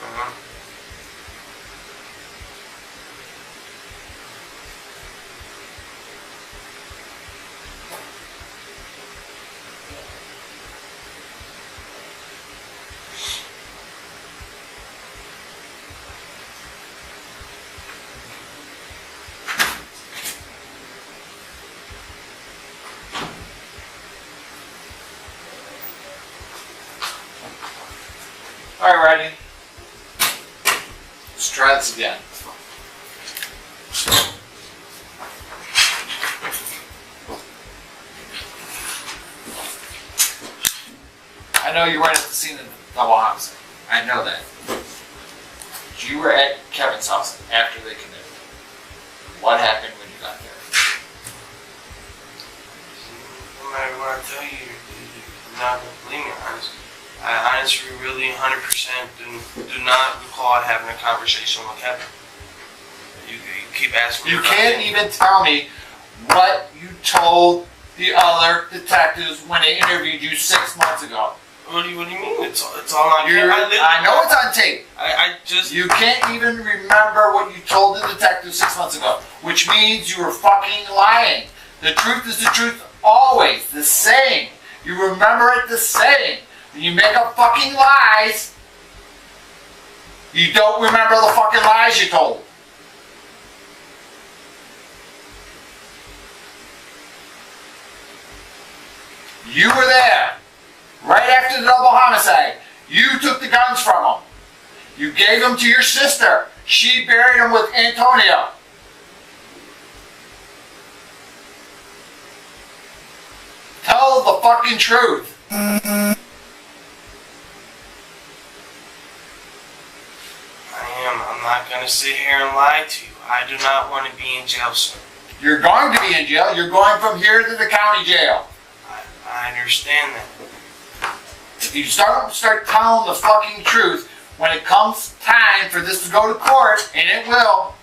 man. All right, ready? Let's try this again. I know you weren't at the scene of the double homicide. I know that. You were at Kevin's house after they committed. What happened when you got there? No matter what I tell you, you're not gonna believe me. I honestly, really, 100% do not recall having a conversation with Kevin. You keep asking me. You can't even tell me what you told the other detectives when they interviewed you 6 months ago. What do you mean? It's all on tape. I know it's on tape. I just... You can't even remember what you told the detectives 6 months ago, which means you were fucking lying. The truth is the truth always, the same. You remember it the same. When you make up fucking lies, you don't remember the fucking lies you told. You were there. Right after the double homicide, you took the guns from them. You gave them to your sister. She buried them with Antonio. Tell the fucking truth. I'm not going to sit here and lie to you. I do not want to be in jail, sir. You're going to be in jail. You're going from here to the county jail. I understand that. If you start telling the fucking truth when it comes time for this to go to court, and it will,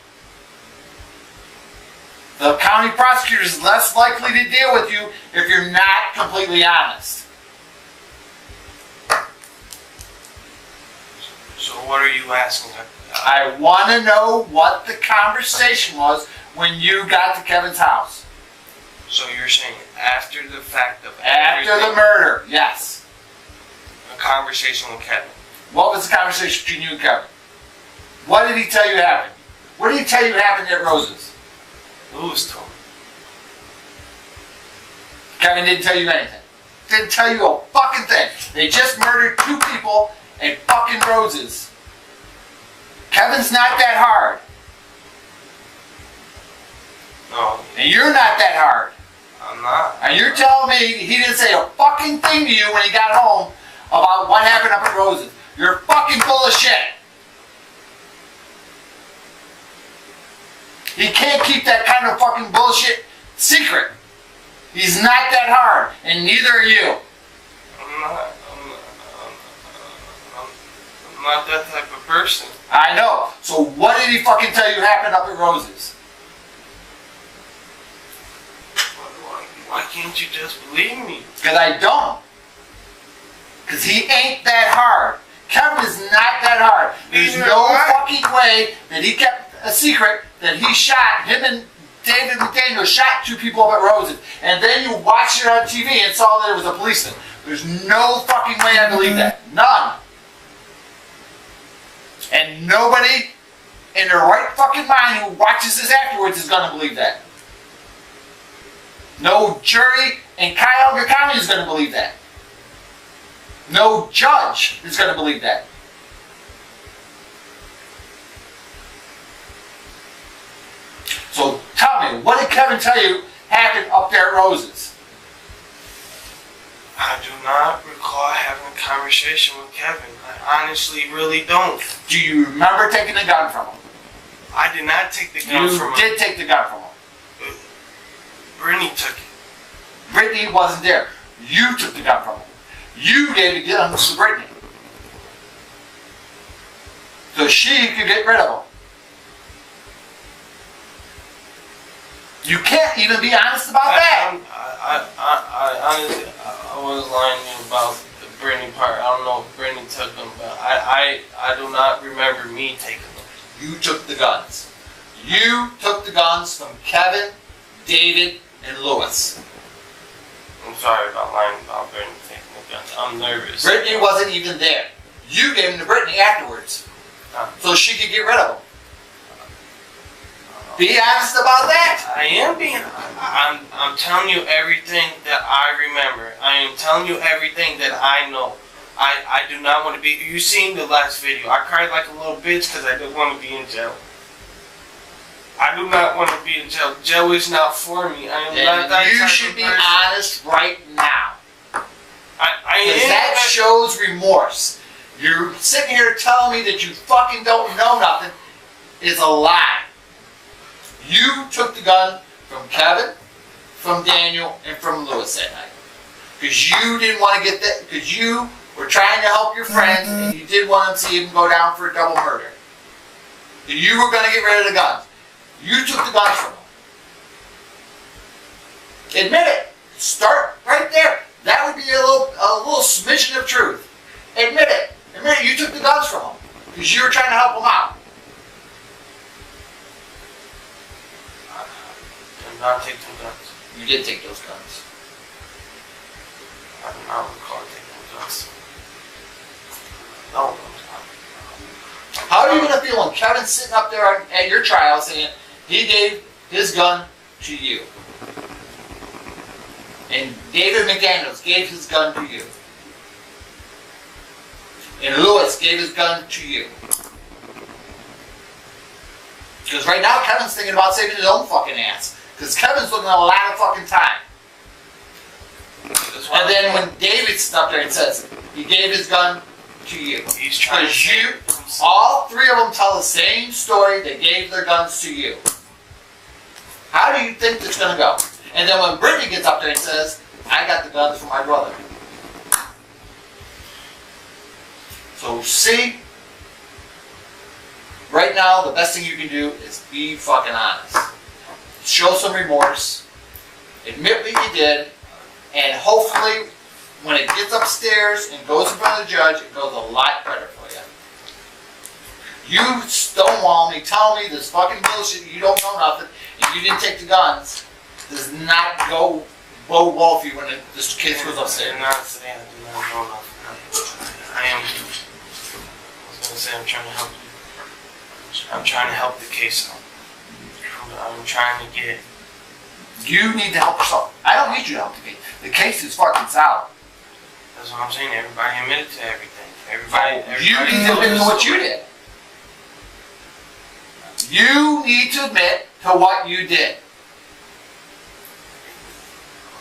the county prosecutor is less likely to deal with you if you're not completely honest. So what are you asking? I want to know what the conversation was when you got to Kevin's house. So you're saying after the fact of After the murder, yes. A conversation with Kevin. What was the conversation between you and Kevin? What did he tell you happened? What did he tell you happened at Rose's? Lewis told me. Kevin didn't tell you anything. Didn't tell you a fucking thing. They just murdered 2 people at fucking Rose's. Kevin's not that hard. No. And you're not that hard. I'm not. And you're telling me he didn't say a fucking thing to you when he got home about what happened up at Rose's. You're fucking full of shit. He can't keep that kind of fucking bullshit secret. He's not that hard, and neither are you. I'm not that type of person. I know. So what did he fucking tell you happened up at Rose's? Why can't you just believe me? Because I don't. Because he ain't that hard. Kevin is not that hard. There's no fucking way that he kept a secret that he shot, him and David McDaniel shot 2 people up at Rose's. And then you watched it on TV and saw that it was a policeman. There's no fucking way I believe that. None. And nobody in their right fucking mind who watches this afterwards is going to believe that. No jury in Cuyahoga County is going to believe that. No judge is going to believe that. So tell me, what did Kevin tell you happened up there at Rose's? I do not recall having a conversation with Kevin. I honestly really don't. Do you remember taking the gun from him? I did not take the gun from him. You did take the gun from him. Brittany took it. Brittany wasn't there. You took the gun from him. You gave the gun to Brittany. So she could get rid of him. You can't even be honest about that. I honestly, was lying to you about the Brittany part. I don't know if Brittany took them, but I do not remember me taking them. You took the guns. You took the guns from Kevin, David, and Lewis. I'm sorry about lying about Brittany taking the guns. I'm nervous. Brittany wasn't even there. You gave them to Brittany afterwards, so she could get rid of them. Be honest about that. I am being. I'm telling you everything that I remember. I am telling you everything that I know. I do not want to be. You seen the last video? I cried like a little bitch because I didn't want to be in jail. I do not want to be in jail. Jail is not for me. I am not that You type should of be person. honest right now. I Because am. that shows remorse. You're sitting here telling me that you fucking don't know nothing is a lie. You took the gun from Kevin, from Daniel, and from Lewis that night. Because you didn't want to get that, because you were trying to help your friends and you didn't want them to see him go down for a double murder. You were going to get rid of the guns. You took the guns from them. Admit it. Start right there. That would be a little smidgen of truth. Admit it. Admit it. You took the guns from them because you were trying to help them out. I did not take the guns. You did take those guns. I do not recall taking the guns. No. How are you going to feel when Kevin's sitting up there at your trial saying he gave his gun to you? And David McDaniels gave his gun to you. And Lewis gave his gun to you. Because right now Kevin's thinking about saving his own fucking ass. Because Kevin's looking at a lot of fucking time. And then when David sits up there and says he gave his gun to you. He's trying to you, all three of them tell the same story. They gave their guns to you. How do you think it's going to go? And then when Brittany gets up there and says, I got the guns from my brother. So see, right now the best thing you can do is be fucking honest. Show some remorse. Admit what you did. And hopefully when it gets upstairs and goes in front of the judge, it goes a lot better for you. You stonewall me, tell me this fucking bullshit, you don't know nothing, and you didn't take the guns, does not go bode well for you when this case goes upstairs. I'm not saying I do not know nothing. I am. I was gonna say I'm trying to help you. I'm trying to help the case out. I'm trying to get. You need to help yourself. I don't need you to help the case. The case is fucking solid. That's what I'm saying. Everybody admitted to everything. Everybody you need to admit to what you did. You need to admit to what you did.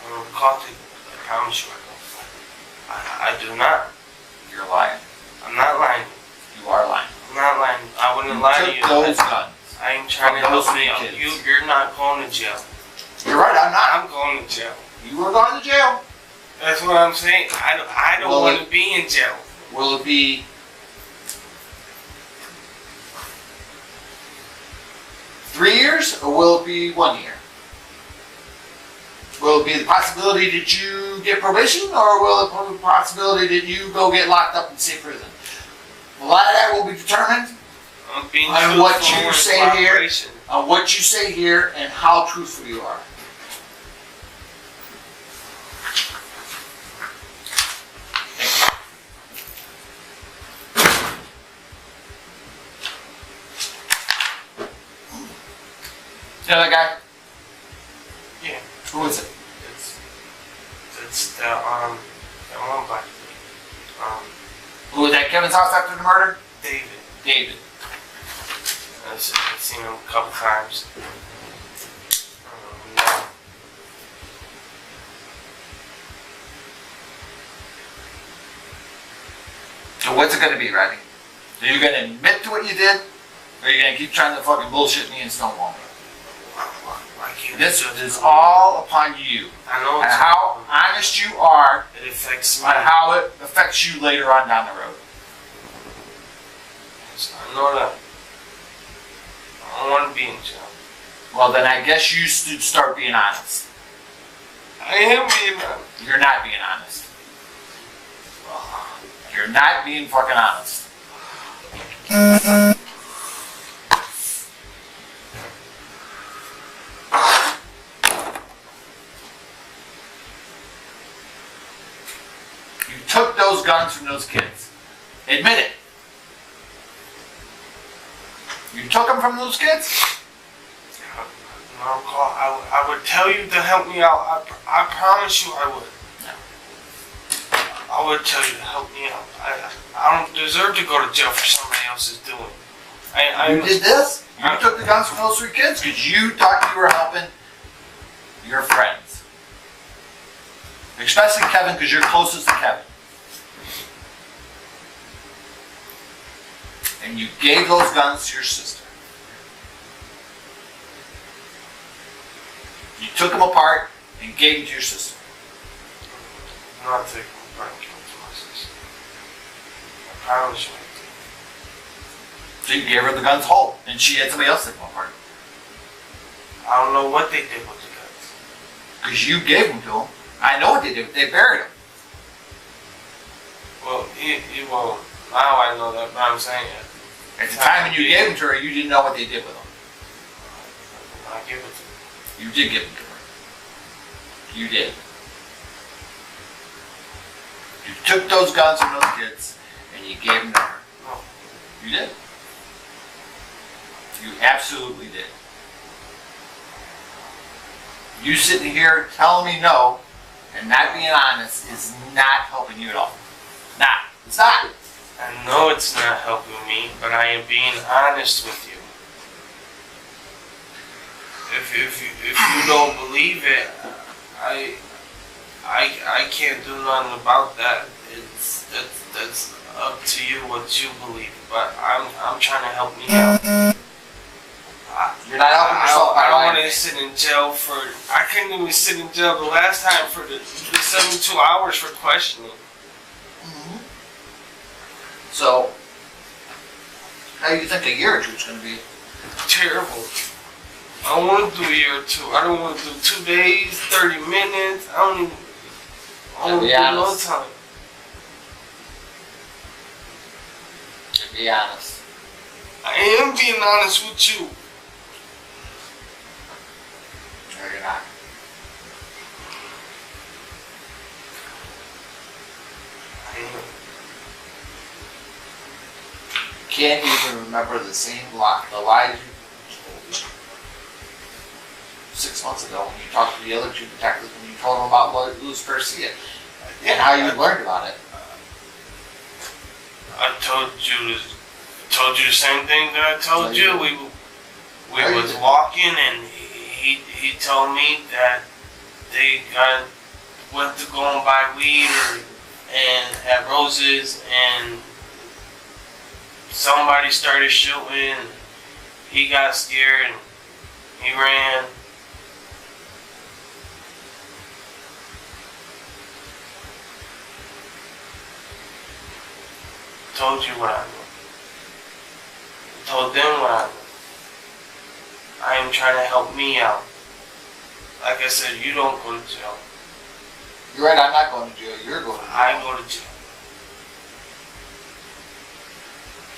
I don't recall it. I promise you I do not. You're lying. I'm not lying. You are lying. I'm not lying. I wouldn't lie to you. Those guns. I ain't trying to help you out. You're not going to jail. You're right, I'm not. I'm going to jail. You are going to jail. That's what I'm saying. I don't want to be in jail. Will it be 3 years or will it be 1 year? Will it be the possibility that you get probation or will it be the possibility that you go get locked up in state prison? A lot of that will be determined on what you say here, and how truthful you are. You know that guy? Yeah. Who is it? It's the one black dude. Who was at Kevin's house after the murder? David. David. I've seen him a couple times. So what's it going to be, Rodney? Are you going to admit to what you did? Or are you going to keep trying to fucking bullshit me and stonewall me? This is all upon you. I know and how honest you are. It affects me. And how it affects you later on down the road. I know that. I don't want to be in jail. Well, then I guess you should start being honest. I am being honest. You're not being honest. You're not being fucking honest. You took those guns from those kids. Admit it. You took them from those kids? No, Carl, I would tell you to help me out. I promise you I would. I would tell you to help me out. I don't deserve to go to jail for somebody else's doing. You did this? You took the guns from those three kids because you thought you were helping your friends. Especially Kevin, because you're closest to Kevin. And you gave those guns to your sister. You took them apart and gave them to your sister. I'm not taking them apart and giving them to my sister. I promise you. So you gave her the guns whole, and she had somebody else take them apart. I don't know what they did with the guns. Because you gave them to them. I know what they did. They buried them. Well, well, now I know that, but I'm saying it. At the time when you gave them to her, you didn't know what they did with them. I give it to her. You did give them to her. You did. You took those guns from those kids and you gave them to her. No. You did. You absolutely did. You sitting here telling me no and not being honest is not helping you at all. Nah, it's not. I know it's not helping me, but I am being honest with you. If you don't believe it, I can't do nothing about that. That's up to you what you believe. But I'm trying to help me out. You're not helping yourself. I don't want to sit in jail for. I couldn't even sit in jail the last time for the 72 hours for questioning. Mm-hmm. So, how do you think a year or two is going to be? Terrible. I don't want to do a year or two. I don't want to do 2 days, 30 minutes. I don't want to do no time. To be honest. I am being honest with you. No, you're not. I am. Can't even remember the same lie, the lies you told me 6 months ago when you talked to the other two detectives when you told them about Luis Garcia and how you learned about it. I told you the same thing that I told you. We was walking and he told me that they went to go and buy weed and had roses and somebody started shooting. He got scared and he ran. Told you what I knew. Told them what I knew. I am trying to help me out. Like I said, you don't go to jail. You're right, I'm not going to jail. You're going to jail. I go to jail.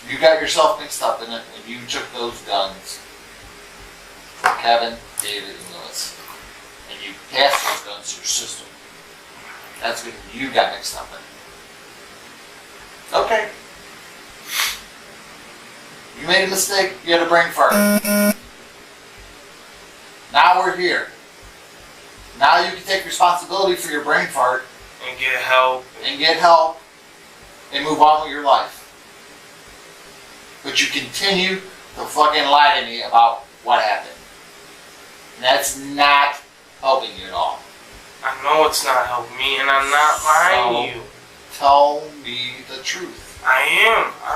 You got yourself mixed up in it when you took those guns from Kevin, David, and Lewis. And you passed those guns to your sister. That's when you got mixed up in it. Okay. You made a mistake, you had a brain fart. Now we're here. Now you can take responsibility for your brain fart. And get help. And move on with your life. But you continue to fucking lie to me about what happened. And that's not helping you at all. I know it's not helping me, and I'm not lying to you. Tell me the truth. I am. I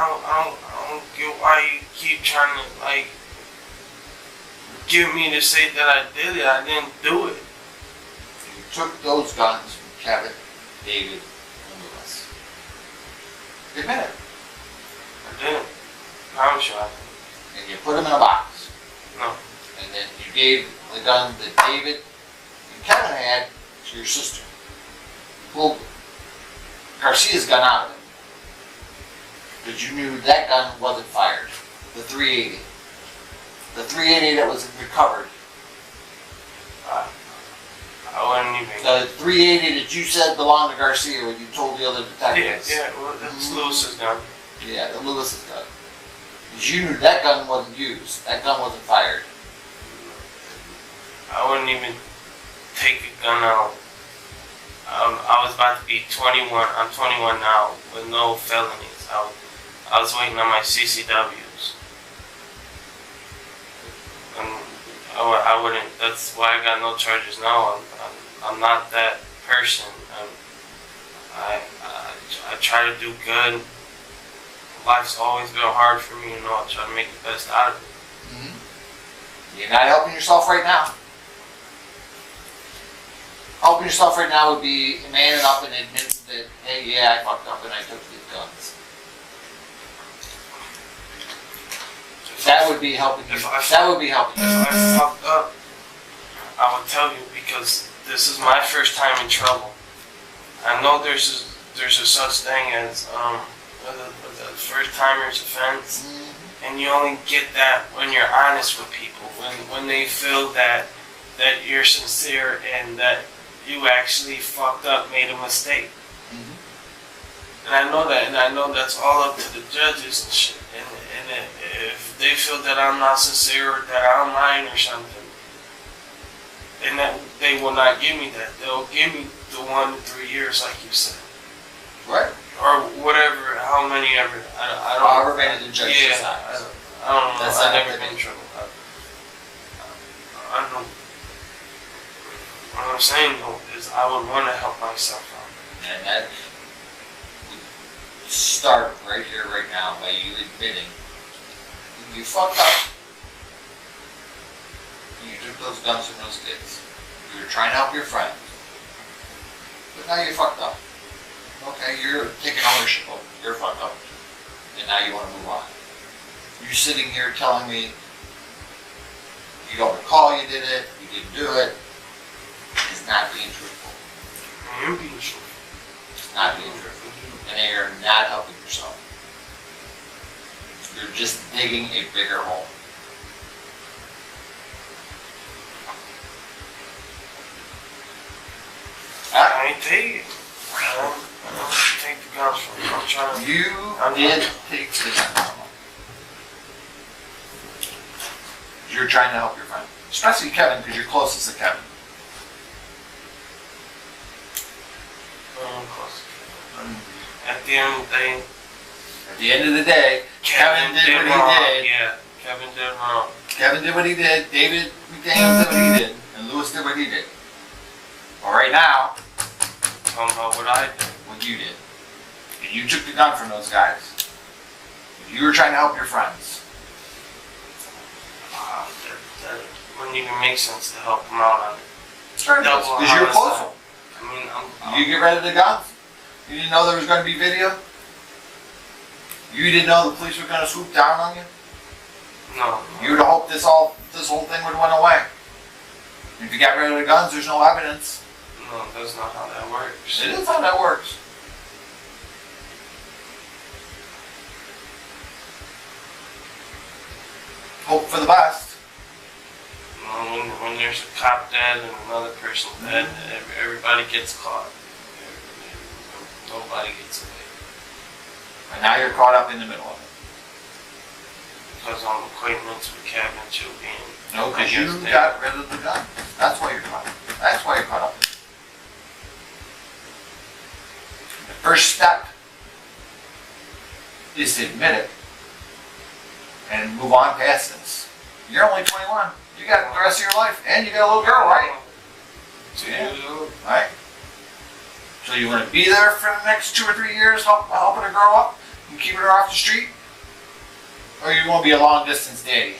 don't get why you keep trying to like get me to say that I did it. I didn't do it. You took those guns from Kevin, David, and Lewis. Admit it. I didn't. I'm sure I didn't. And you put them in a box. No. And then you gave the gun that David and Kevin had to your sister. Pulled them. Garcia's gun out of it. But you knew that gun wasn't fired. The 380. The 380 that was recovered. I wouldn't even. The 380 that you said belonged to Garcia when you told the other detectives. Yeah, well, that's Lewis's gun. Yeah, the Lewis's gun. Because you knew that gun wasn't used. That gun wasn't fired. I wouldn't even take a gun out. I was about to be 21. I'm 21 now with no felonies. I was waiting on my CCWs. And I wouldn't. That's why I got no charges now. I'm not that person. I try to do good. Life's always been hard for me, you know. I try to make the best out of it. Mm-hmm. You're not helping yourself right now. Helping yourself right now would be manning up and admitting that, hey, yeah, I fucked up and I took these guns. That would be helping you. That would be helping you. If I fucked up, I would tell you because this is my first time in trouble. I know there's a such thing as the first timer's offense, and you only get that when you're honest with people, when they feel that you're sincere and that you actually fucked up, made a mistake. And I know that, and I know that's all up to the judges and shit. And if they feel that I'm not sincere or that I'm lying or something, then that they will not give me that. They'll give me the 1 to 3 years, like you said. Right. Or whatever, how many ever. I don't. However many the judge decides. I don't know. I've never been in trouble. I don't. What I'm saying though is I would want to help myself out. And that would start right here, right now, by you admitting you fucked up. You took those guns from those kids. You were trying to help your friend. But now you fucked up. Okay, you're taking ownership of it. You're fucked up. And now you want to move on. You're sitting here telling me you don't recall you did it, you didn't do it. It's not being truthful. I am being truthful. It's not being truthful. And you're not helping yourself. You're just digging a bigger hole. I ain't take it. I don't take the guns from you. I'm trying to. You did take the guns from them. You're trying to help your friend. Especially Kevin, because you're closest to Kevin. At the end of the day. At the end of the day, Kevin did what wrong. he did. Yeah, Kevin did wrong. Kevin did what he did. David McDaniel did what he did. And Lewis did what he did. But right now, Talking about what I did. what you did. And you took the gun from those guys. You were trying to help your friends. That wouldn't even make sense to help them out on it. Sure it does, because you were close to them. I mean, You get rid of the guns? You didn't know there was going to be video? You didn't know the police were going to swoop down on you? No. You would have hoped this whole thing would have went away. If you got rid of the guns, there's no evidence. No, that's not how that works. It is how that works. Hope for the best. When there's a cop dead and another person dead, everybody gets caught. Nobody gets away. And now you're caught up in the middle of it. Because I'm acquaintances with Kevin too being. No, because you got rid of the gun. That's why you're caught up. That's why you're caught up. The first step is to admit it and move on past this. You're only 21. You got the rest of your life, and you got a little girl, right? Yeah. Right? So you want to be there for the next 2 or 3 years, helping her grow up and keeping her off the street? Or you want to be a long-distance daddy?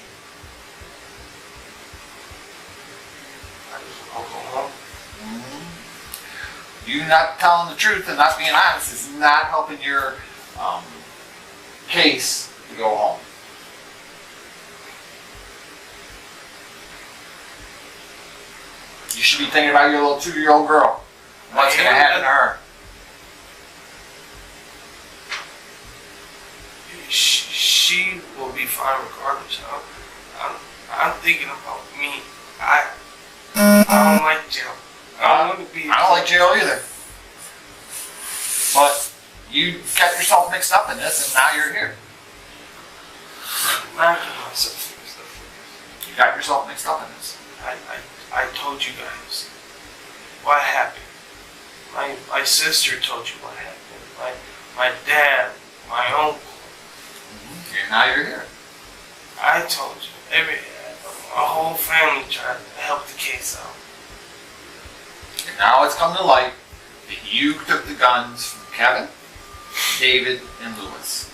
You not telling the truth and not being honest is not helping your case to go home. You should be thinking about your little 2-year-old girl. What's going to happen to her? she will be fine regardless. I'm thinking about me. I don't like jail. I don't want to be. I don't like jail either. But you got yourself mixed up in this, and now you're here. Not get myself mixed up. You got yourself mixed up in this. I told you guys what happened. My sister told you what happened. My dad, my uncle. And now you're here. I told you. My whole family tried to help the case out. And now it's come to light that you took the guns from Kevin, David, and Lewis.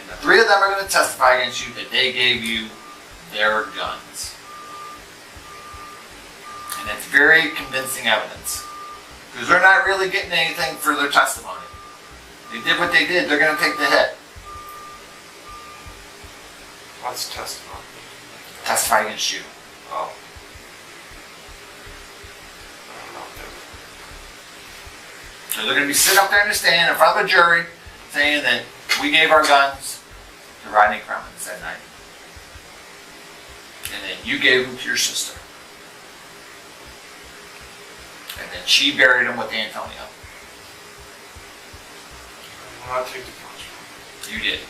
And the three of them are going to testify against you that they gave you their guns. And it's very convincing evidence. Because they're not really getting anything for their testimony. They did what they did, they're going to take the hit. What's testimony? Testify against you. Oh. So they're going to be sitting up there in the stand in front of a jury saying that we gave our guns to Rodney Cremens that night. And then you gave them to your sister. And then she buried them with Antonio. I'll take the punch. You did.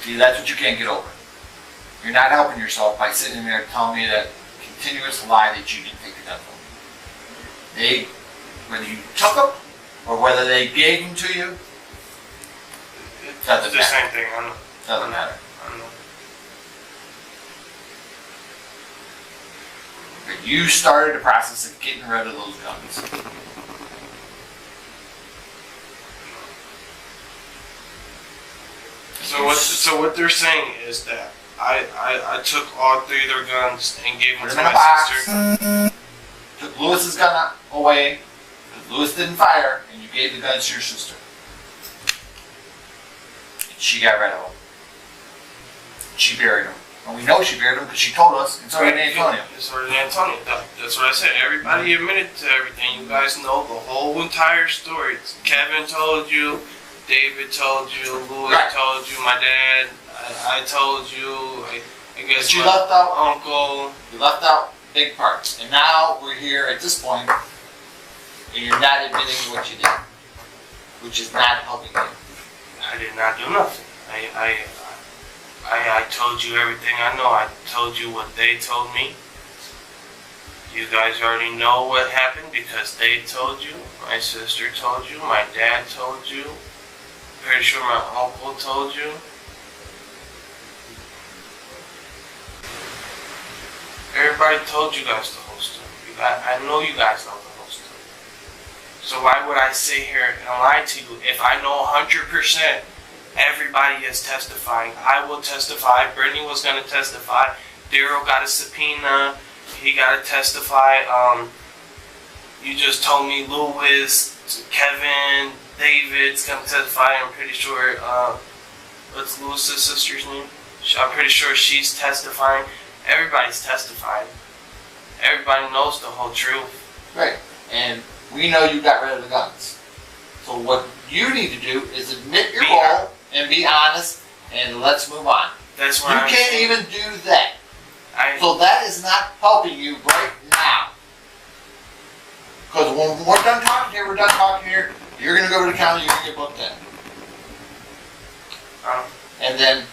See, that's what you can't get over. You're not helping yourself by sitting there telling me that continuous lie that you didn't take the gun from me. They, whether you took them or whether they gave them to you, doesn't It's the matter. same thing. I know. Doesn't matter. I know. But you started the process of getting rid of those guns. So what they're saying is that I took all three of their guns and gave them Put to them in a my box. sister. Took Lewis's gun away. Because Lewis didn't fire, and you gave the guns to your sister. And she got rid of them. She buried them. And we know she buried them because she told us, and so did Antonio. So did Antonio. That's what I said. Everybody admitted to everything. You guys know the whole entire story. Kevin told you, David told you, Louis told you, my dad, I told you, I guess But you my left out uncle. You left out big parts. And now we're here at this point, and you're not admitting what you did, which is not helping you. I did not do nothing. I told you everything I know. I told you what they told me. You guys already know what happened because they told you. My sister told you. My dad told you. Pretty sure my uncle told you. Everybody told you guys the whole story. I know you guys know the whole story. So why would I sit here and lie to you if I know 100% everybody is testifying? I will testify. Brittany was going to testify. Daryl got a subpoena. He got to testify. You just told me Louis, Kevin, David's going to testify. I'm pretty sure, what's Louis's sister's name? I'm pretty sure she's testifying. Everybody's testifying. Everybody knows the whole truth. Right. And we know you got rid of the guns. So what you need to do is admit your role and be honest, and let's move on. That's what you can't even do that. So that is not helping you right now. Because when we're done talking here, you're going to go to the county, you're going to get booked in. And then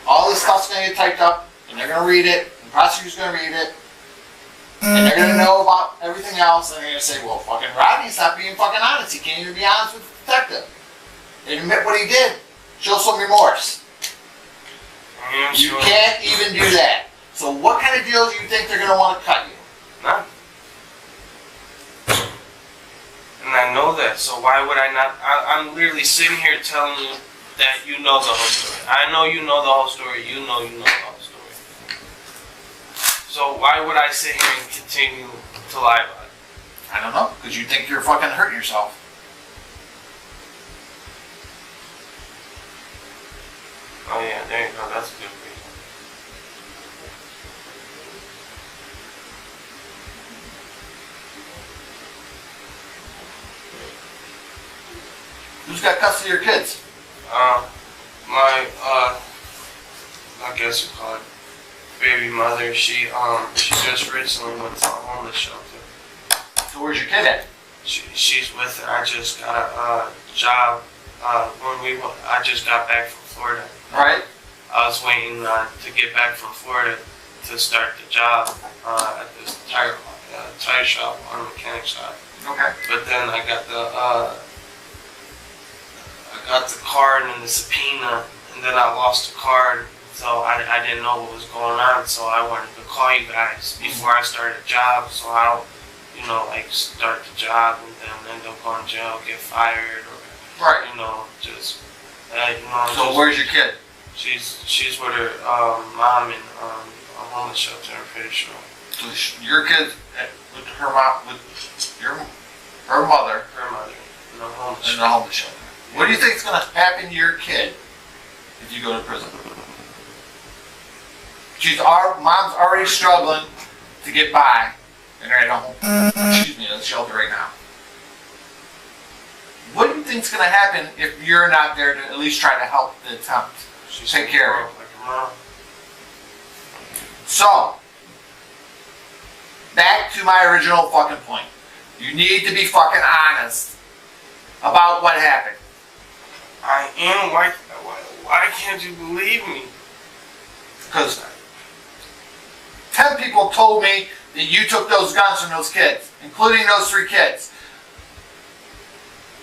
all this stuff's going to get typed up, and they're going to read it, and the prosecutor's going to read it, and they're going to know about everything else, and they're going to say, well, fucking Rodney's not being fucking honest. He can't even be honest with the detective. And admit what he did. Show some remorse. You can't even do that. So what kind of deals do you think they're going to want to cut you? None. And I know that, so why would I not? I'm literally sitting here telling you that you know the whole story. I know you know the whole story. You know the whole story. So why would I sit here and continue to lie about it? I don't know, because you think you're fucking hurting yourself. Oh yeah, there you go. That's a good reason. Who's got custody of your kids? My I guess you call it baby mother. She just recently went to a homeless shelter. So where's your kid at? She's with her. I just got a job I just got back from Florida. Right. I was waiting to get back from Florida to start the job at this tire shop, auto mechanic shop. Okay. But then I got the card and the subpoena, and then I lost the card, so I didn't know what was going on. So I wanted to call you guys before I started the job, so I don't, start the job and then end up going to jail, get fired, or right. Just So where's your kid? She's with her mom in a homeless shelter. I'm pretty sure. So your kid with her mom, with her mother in a homeless shelter. What do you think is going to happen to your kid if you go to prison? Mom's already struggling to get by, and they're at the shelter right now. What do you think is going to happen if you're not there to at least try to help the attempt? Take care of it. Like her mom. So, back to my original fucking point. You need to be fucking honest about what happened. I am. Why can't you believe me? Because 10 people told me that you took those guns from those kids, including those 3 kids.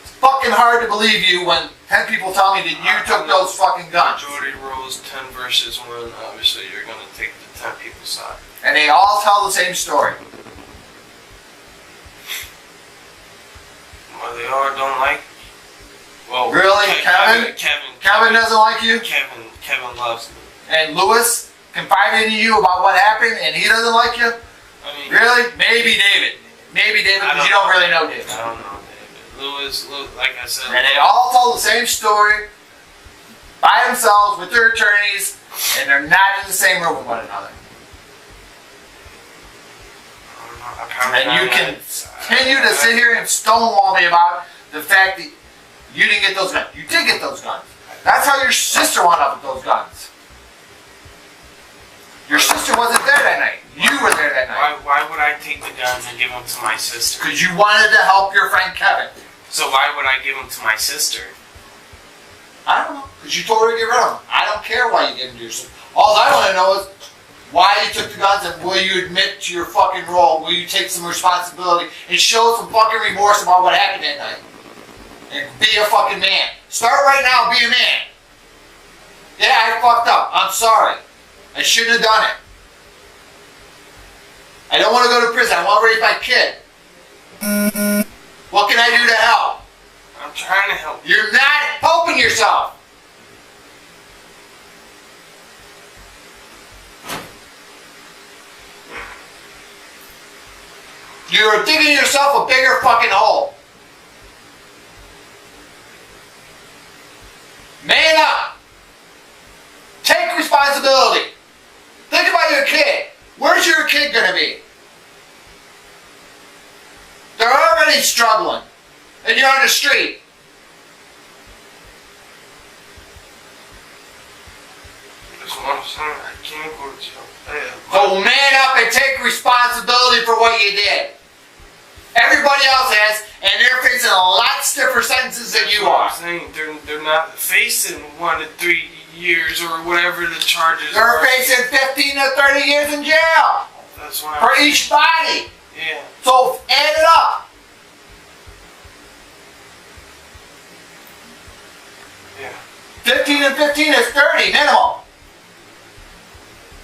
It's fucking hard to believe you when 10 people tell me that you took those fucking guns. Majority rules 10 versus 1. Obviously, you're going to take the 10 people's side. And they all tell the same story. Well, they all don't like. Well, really, Kevin? Kevin doesn't like you. Kevin loves me. And Lewis confided in you about what happened, and he doesn't like you. I mean, really? Maybe David, because you don't really know David. I don't know David. Lewis, like I said. And they all tell the same story by themselves with their attorneys, and they're not in the same room with one another. And you can continue to sit here and stonewall me about the fact that you didn't get those guns. You did get those guns. That's how your sister wound up with those guns. Your sister wasn't there that night. You were there that night. Why would I take the guns and give them to my sister? Because you wanted to help your friend Kevin. So why would I give them to my sister? I don't know. Because you told her to get rid of them. I don't care why you gave them to your sister. All I want to know is why you took the guns, and will you admit to your fucking role? Will you take some responsibility and show some fucking remorse about what happened that night? And be a fucking man. Start right now, be a man. Yeah, I fucked up. I'm sorry. I shouldn't have done it. I don't want to go to prison. I want to raise my kid. What can I do to help? I'm trying to help. You're not helping yourself. You're digging yourself a bigger fucking hole. Man up. Take responsibility. Think about your kid. Where's your kid going to be? They're already struggling. And you're on the street. That's what I'm saying. I can't go to jail. So man up and take responsibility for what you did. Everybody else has, and they're facing a lot stiffer sentences than you are. I'm saying they're not facing 1 to 3 years or whatever the charges are. They're facing 15 to 30 years in jail. That's what for each body. Yeah. So add it up. Yeah. 15 and 15 is 30 minimum.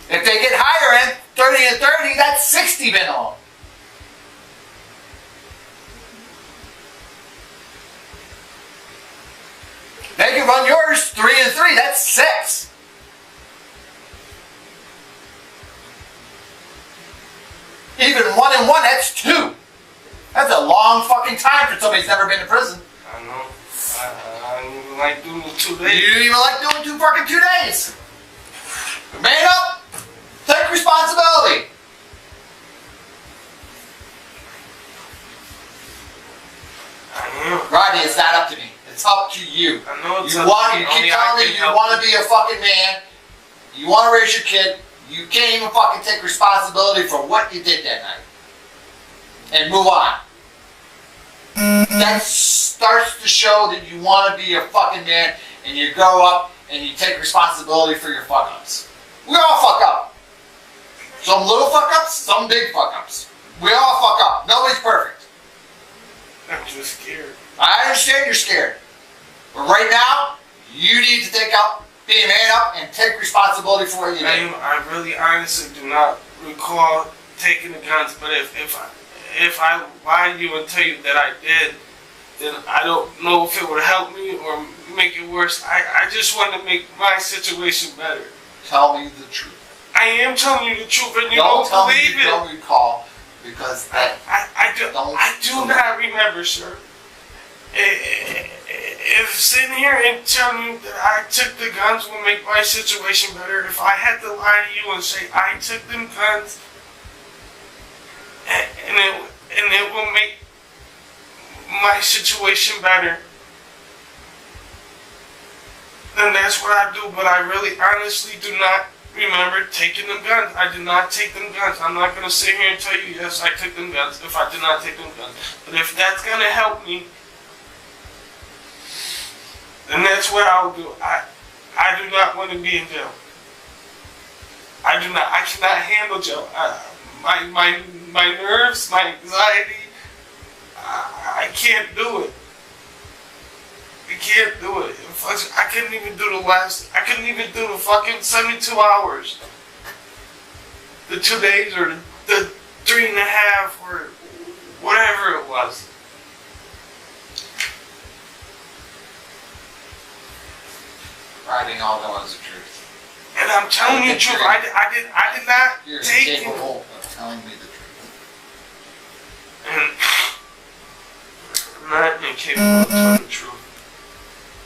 If they get higher end, 30 and 30, that's 60 minimum. They can run yours 3 and 3, that's 6. Even 1 and 1, that's 2. That's a long fucking time for somebody who's never been to prison. I know. I don't even like doing 2 days. You don't even like doing 2 days. Man up. Take responsibility. I know. Rodney, it's not up to me. It's up to you. I know it's You up to me. keep Only telling I me can you help want to be a fucking man. You want to raise your kid. You can't even fucking take responsibility for what you did that night. And move on. That starts to show that you want to be a fucking man and you grow up and you take responsibility for your fuck ups. We all fuck up. Some little fuck ups, some big fuck ups. We all fuck up. Nobody's perfect. I'm just scared. I understand you're scared. But right now, you need to be a man up and take responsibility for what you did. I really honestly do not recall taking the guns, but if I lie to you and tell you that I did, then I don't know if it would help me or make it worse. I just want to make my situation better. Tell me the truth. I am telling you the truth, and you Don't don't tell me believe you it. don't recall, because that I do not remember, sir. If sitting here and telling you that I took the guns will make my situation better, if I had to lie to you and say I took them guns and it will make my situation better, then that's what I do. But I really honestly do not remember taking them guns. I did not take them guns. I'm not going to sit here and tell you, yes, I took them guns if I did not take them guns. But if that's going to help me, then that's what I'll do. I do not want to be in jail. I cannot handle jail. My nerves, my anxiety, I can't do it. I can't do it. I couldn't even do I couldn't even do the fucking 72 hours. The 2 days or the 3.5 or whatever it was. I think all that was the truth. And I'm telling you the truth. I did not You're take it. incapable of telling me the truth. And I'm not incapable of telling the truth.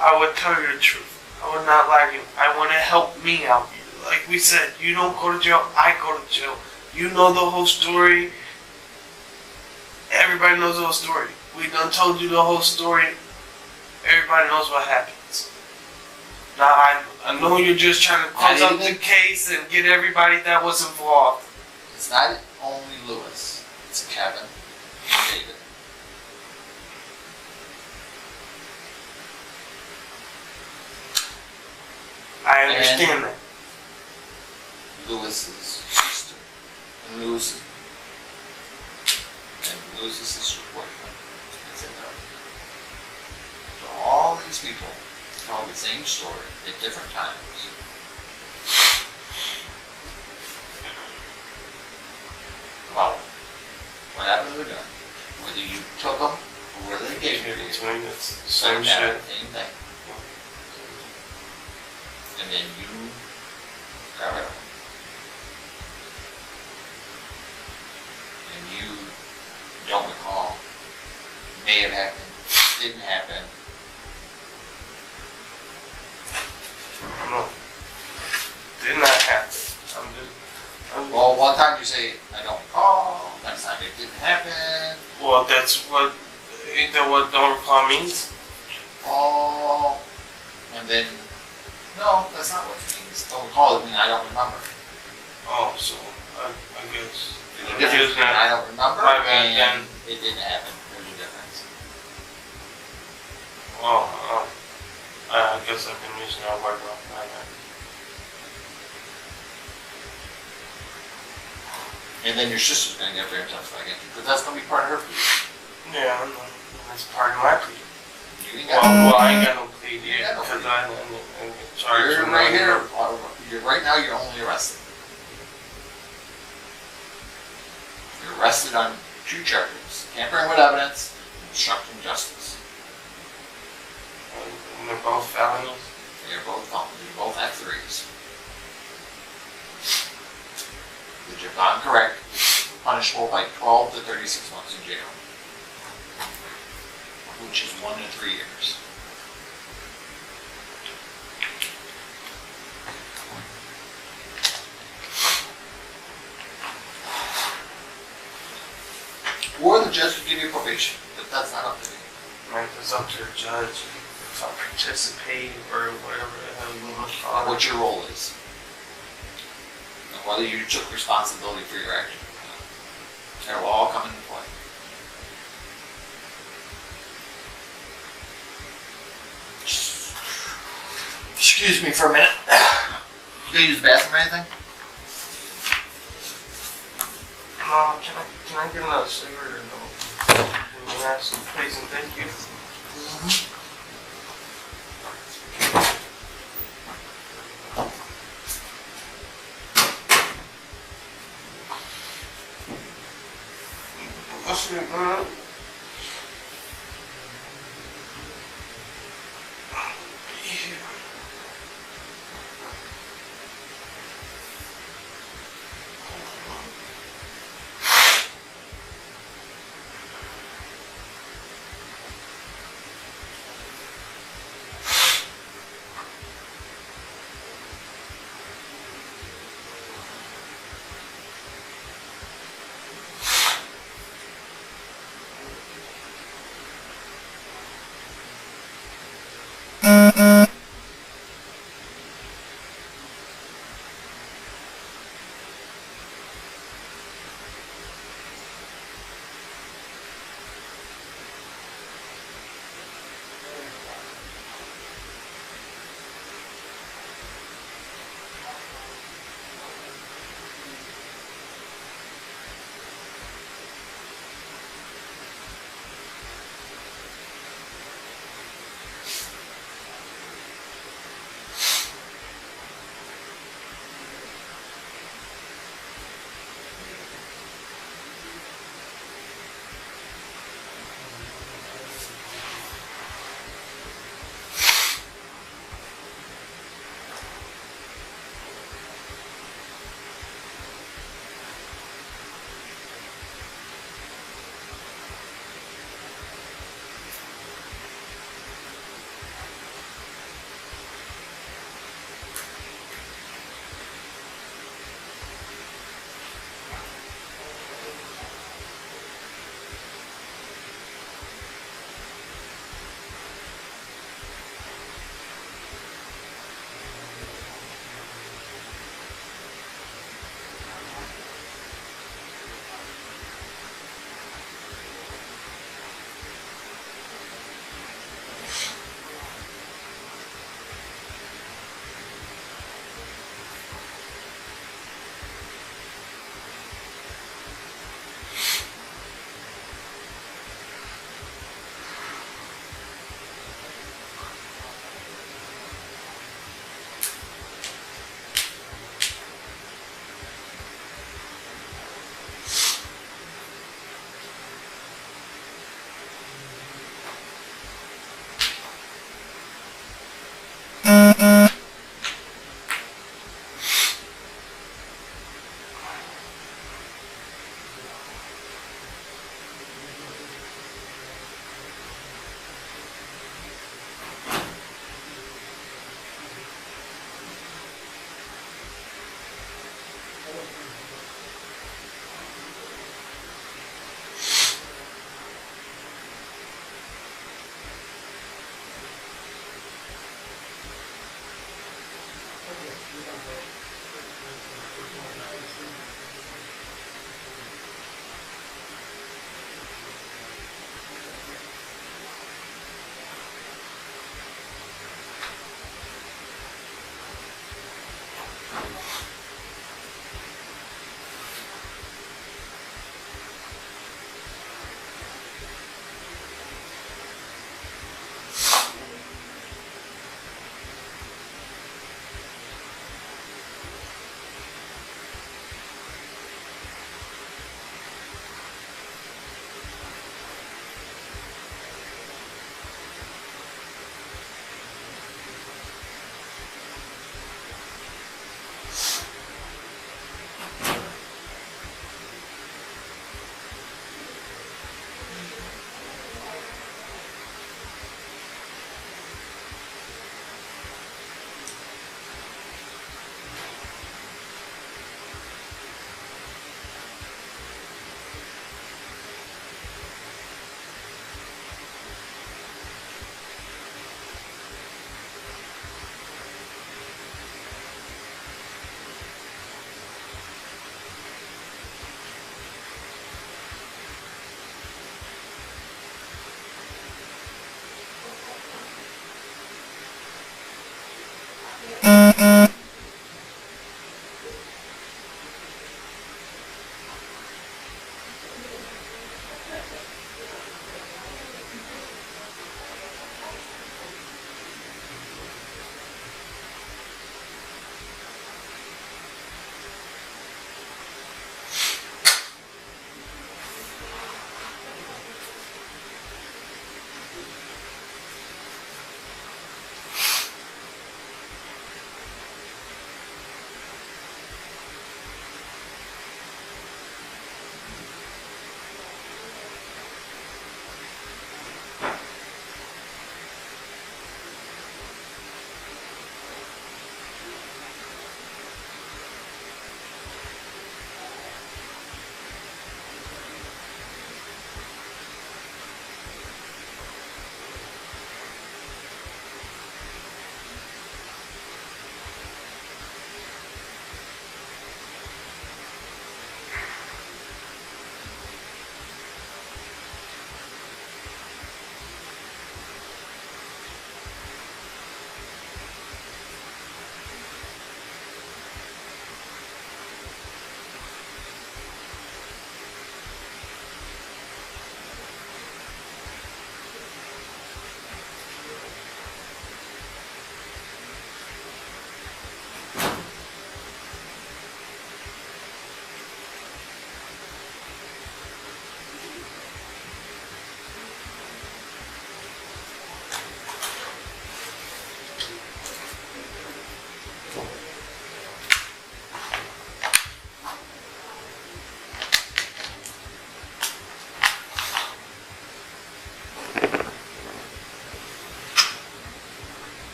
I would tell you the truth. I would not lie to you. I want to help me out. Like we said, you don't go to jail, I go to jail. You know the whole story. Everybody knows the whole story. We done told you the whole story. Everybody knows what happens. Now I know you're just trying to close up the case and get everybody that was involved. It's not only Lewis. It's Kevin and David. I understand that. Lewis's sister. And Lewis's sister's boyfriend. It's in there. So all these people tell the same story at different times. About what happened to the gun. Whether you took them or whether they gave it to you. It's the same shit. Same thing. And then you got rid of them. And you don't recall. May have happened. Didn't happen. No. Did not happen. Well, one time you say, I don't recall. Next time it didn't happen. Well, that's what, ain't that what don't recall means? Oh. And then, no, that's not what it means. Don't recall it means I don't remember. Oh, so, I guess. There's a difference between I don't remember My bad, and then. it didn't happen. There's a difference. Well, I guess I've been using that word wrong. My bad. And then your sister's going to get very tough against you, because that's going to be part of her plea. Yeah, I know. That's part of my plea. You ain't got I ain't got no plea yet, because I didn't get charged. You're right here. Right now, you're only arrested. You're arrested on 2 charges: tampering with evidence and obstructing justice. And they're both felonies? They're both felonies. You both have 3s. That you've gotten correct, punishable by 12 to 36 months in jail, which is 1 to 3 years. Or the judge could give you probation, but that's not up to me. Right, it's up to the judge. if I participate or whatever the hell you want to call it. What your role is. And whether you took responsibility for your action. It will all come into play. Excuse me for a minute. You gonna use the bathroom or anything? Mom, can I get another cigarette or no? Yes, please and thank you.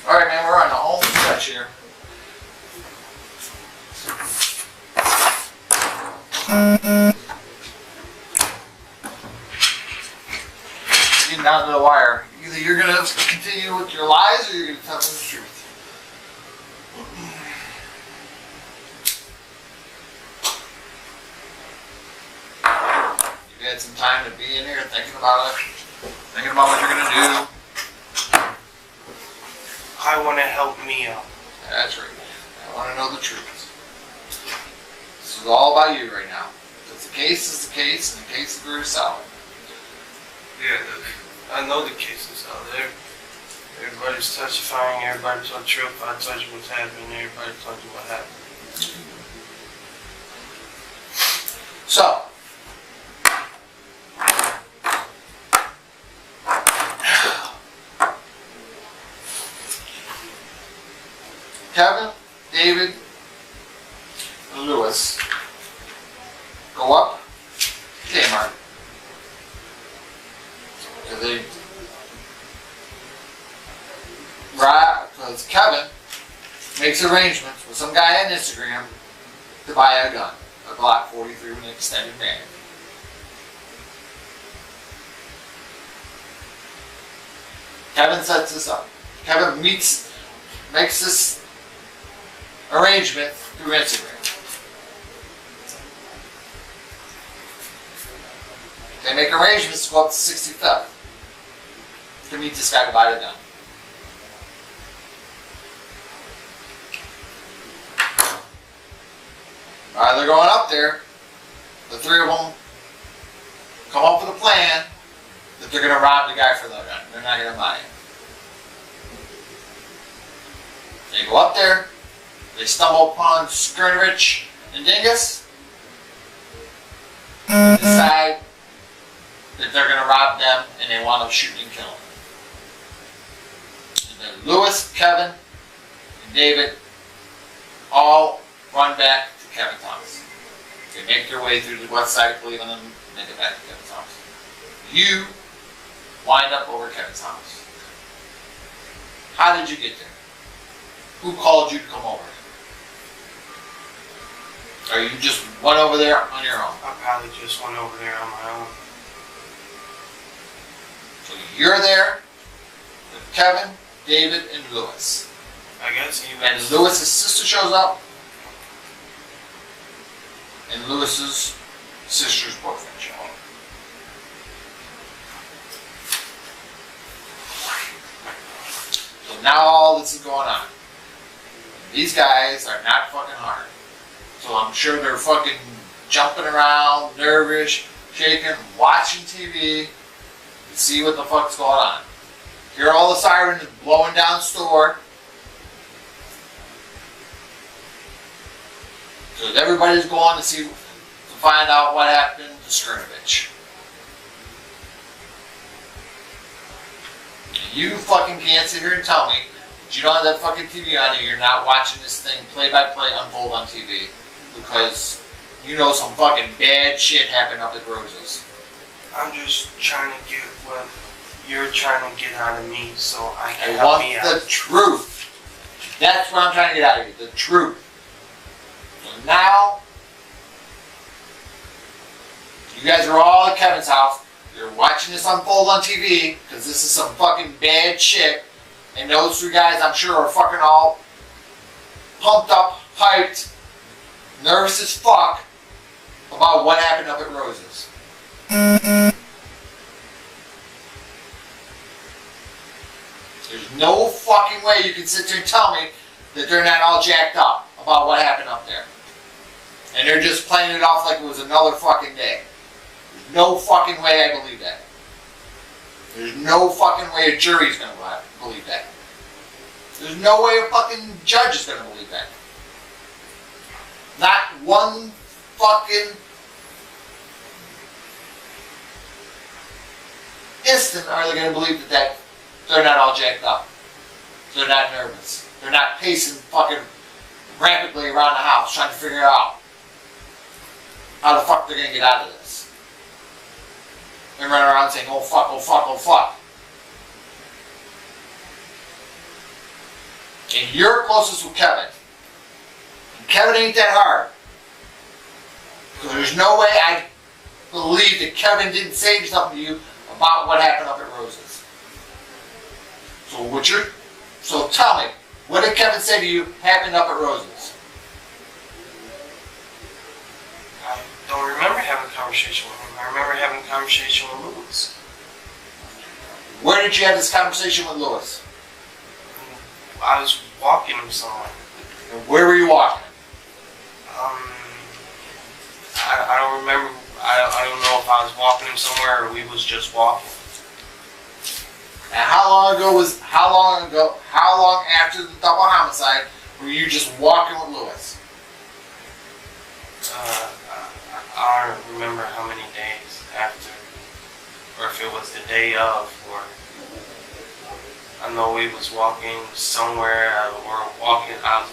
Alright, man, we're on the home stretch here. Getting down to the wire. Either you're gonna continue with your lies or you're gonna tell them the truth. You had some time to be in here thinking about it, thinking about what you're gonna do. I want to help me out. That's right. I want to know the truth. This is all about you right now. Because the case is the case, and the case is very solid. Yeah, I know the case is out there. Everybody's testifying, everybody told the truth. I told you what's happening, everybody told you what happened. So, Kevin, David, and Lewis go up to Kmart. Because Kevin makes arrangements with some guy on Instagram to buy a gun, a Glock 43 with an extended mag. Kevin sets this up. Kevin makes this arrangement through Instagram. They make arrangements to go up to 65th to meet this guy to buy the gun. They're going up there. The three of them come up with a plan that they're going to rob the guy for the gun. They're not going to buy it. They go up there. They stumble upon Skernivitz and Dingus. They decide that they're going to rob them and they want to shoot and kill them. And then Lewis, Kevin, and David all run back to Kevin's house. They make their way through the west side of Cleveland and make it back to Kevin's house. You wind up over Kevin's house. How did you get there? Who called you to come over? Or you just went over there on your own? I probably just went over there on my own. So you're there with Kevin, David, and Lewis. I guess even. And Lewis's sister shows up. And Lewis's sister's boyfriend shows up. So now all this is going on. These guys are not fucking hard. So I'm sure they're fucking jumping around, nervous, shaking, watching TV to see what the fuck's going on. Hear all the sirens blowing down the store. So everybody's going to find out what happened to Skernivitz. You fucking can't sit here and tell me that you don't have that fucking TV on and you're not watching this thing play by play unfold on TV because you know some fucking bad shit happened up at Rose's. I'm just trying to get what you're trying to get out of me so I can help me out. I want the truth. That's what I'm trying to get out of you, the truth. So now, you guys are all at Kevin's house. You're watching this unfold on TV because this is some fucking bad shit. And those three guys, I'm sure, are fucking all pumped up, hyped, nervous as fuck about what happened up at Rose's. There's no fucking way you can sit there and tell me that they're not all jacked up about what happened up there. And they're just playing it off like it was another fucking day. no fucking way I believe that. There's no fucking way a jury's gonna believe that. There's no way a fucking judge is gonna believe that. Not one fucking instant are they gonna believe that they're not all jacked up. They're not nervous. They're not pacing fucking rapidly around the house trying to figure out how the fuck they're gonna get out of this. They're running around saying, oh fuck, oh fuck, oh fuck. And you're closest with Kevin. And Kevin ain't that hard. So there's no way I believe that Kevin didn't say something to you about what happened up at Rose's. So tell me, what did Kevin say to you happened up at Rose's? I don't remember having a conversation with him. I remember having a conversation with Lewis. Where did you have this conversation with Lewis? I was walking him somewhere. And where were you walking? I don't remember. I don't know if I was walking him somewhere or we was just walking. And how long after the double homicide were you just walking with Lewis? I don't remember how many days after, or if it was the day of, or I know we was walking somewhere, I was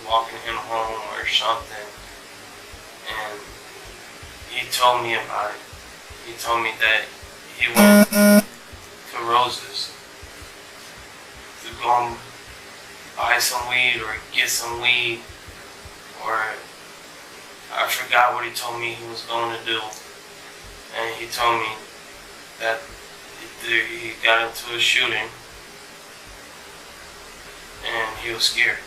walking him home or something, and he told me about it. He told me that he went to Rose's to go and buy some weed or get some weed, or I forgot what he told me he was going to do. And he told me that he got into a shooting and he was scared.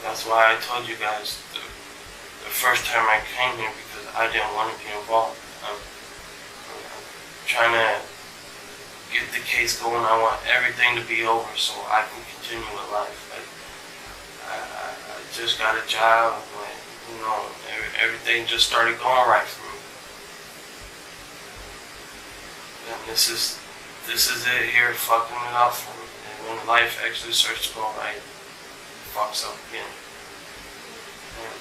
That's why I told you guys the first time I came here, because I didn't want to be involved. I'm trying to get the case going. I want everything to be over so I can continue with life. I just got a job, everything just started going right for me. And this is it here, fucking it up for me. And when life actually starts to go right, it fucks up again. And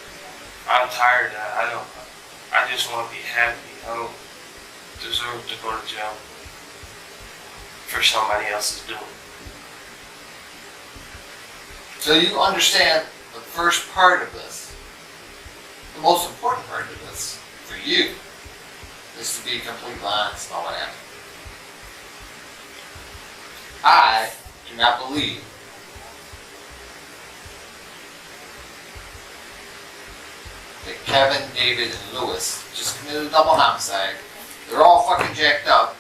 I'm tired of that. I just want to be happy. I don't deserve to go to jail for somebody else's doing. So you understand the first part of this, the most important part of this for you, is to be completely honest about what happened. I do not believe that Kevin, David, and Lewis just committed a double homicide. They're all fucking jacked up.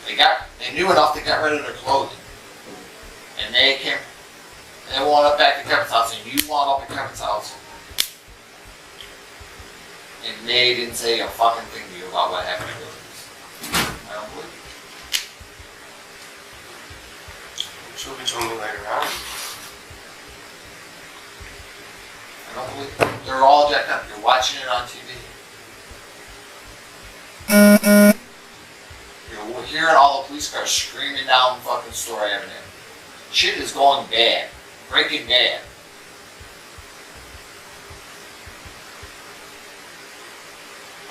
They knew enough to get rid of their clothing. And they wound up back at Kevin's house, and you wound up at Kevin's house. And they didn't say a fucking thing to you about what happened to Lewis. I don't believe it. She'll be told me later on. I don't believe it. They're all jacked up. You're watching it on TV. You're hearing all the police cars screaming down fucking Story Avenue. Shit is going bad. Breaking bad.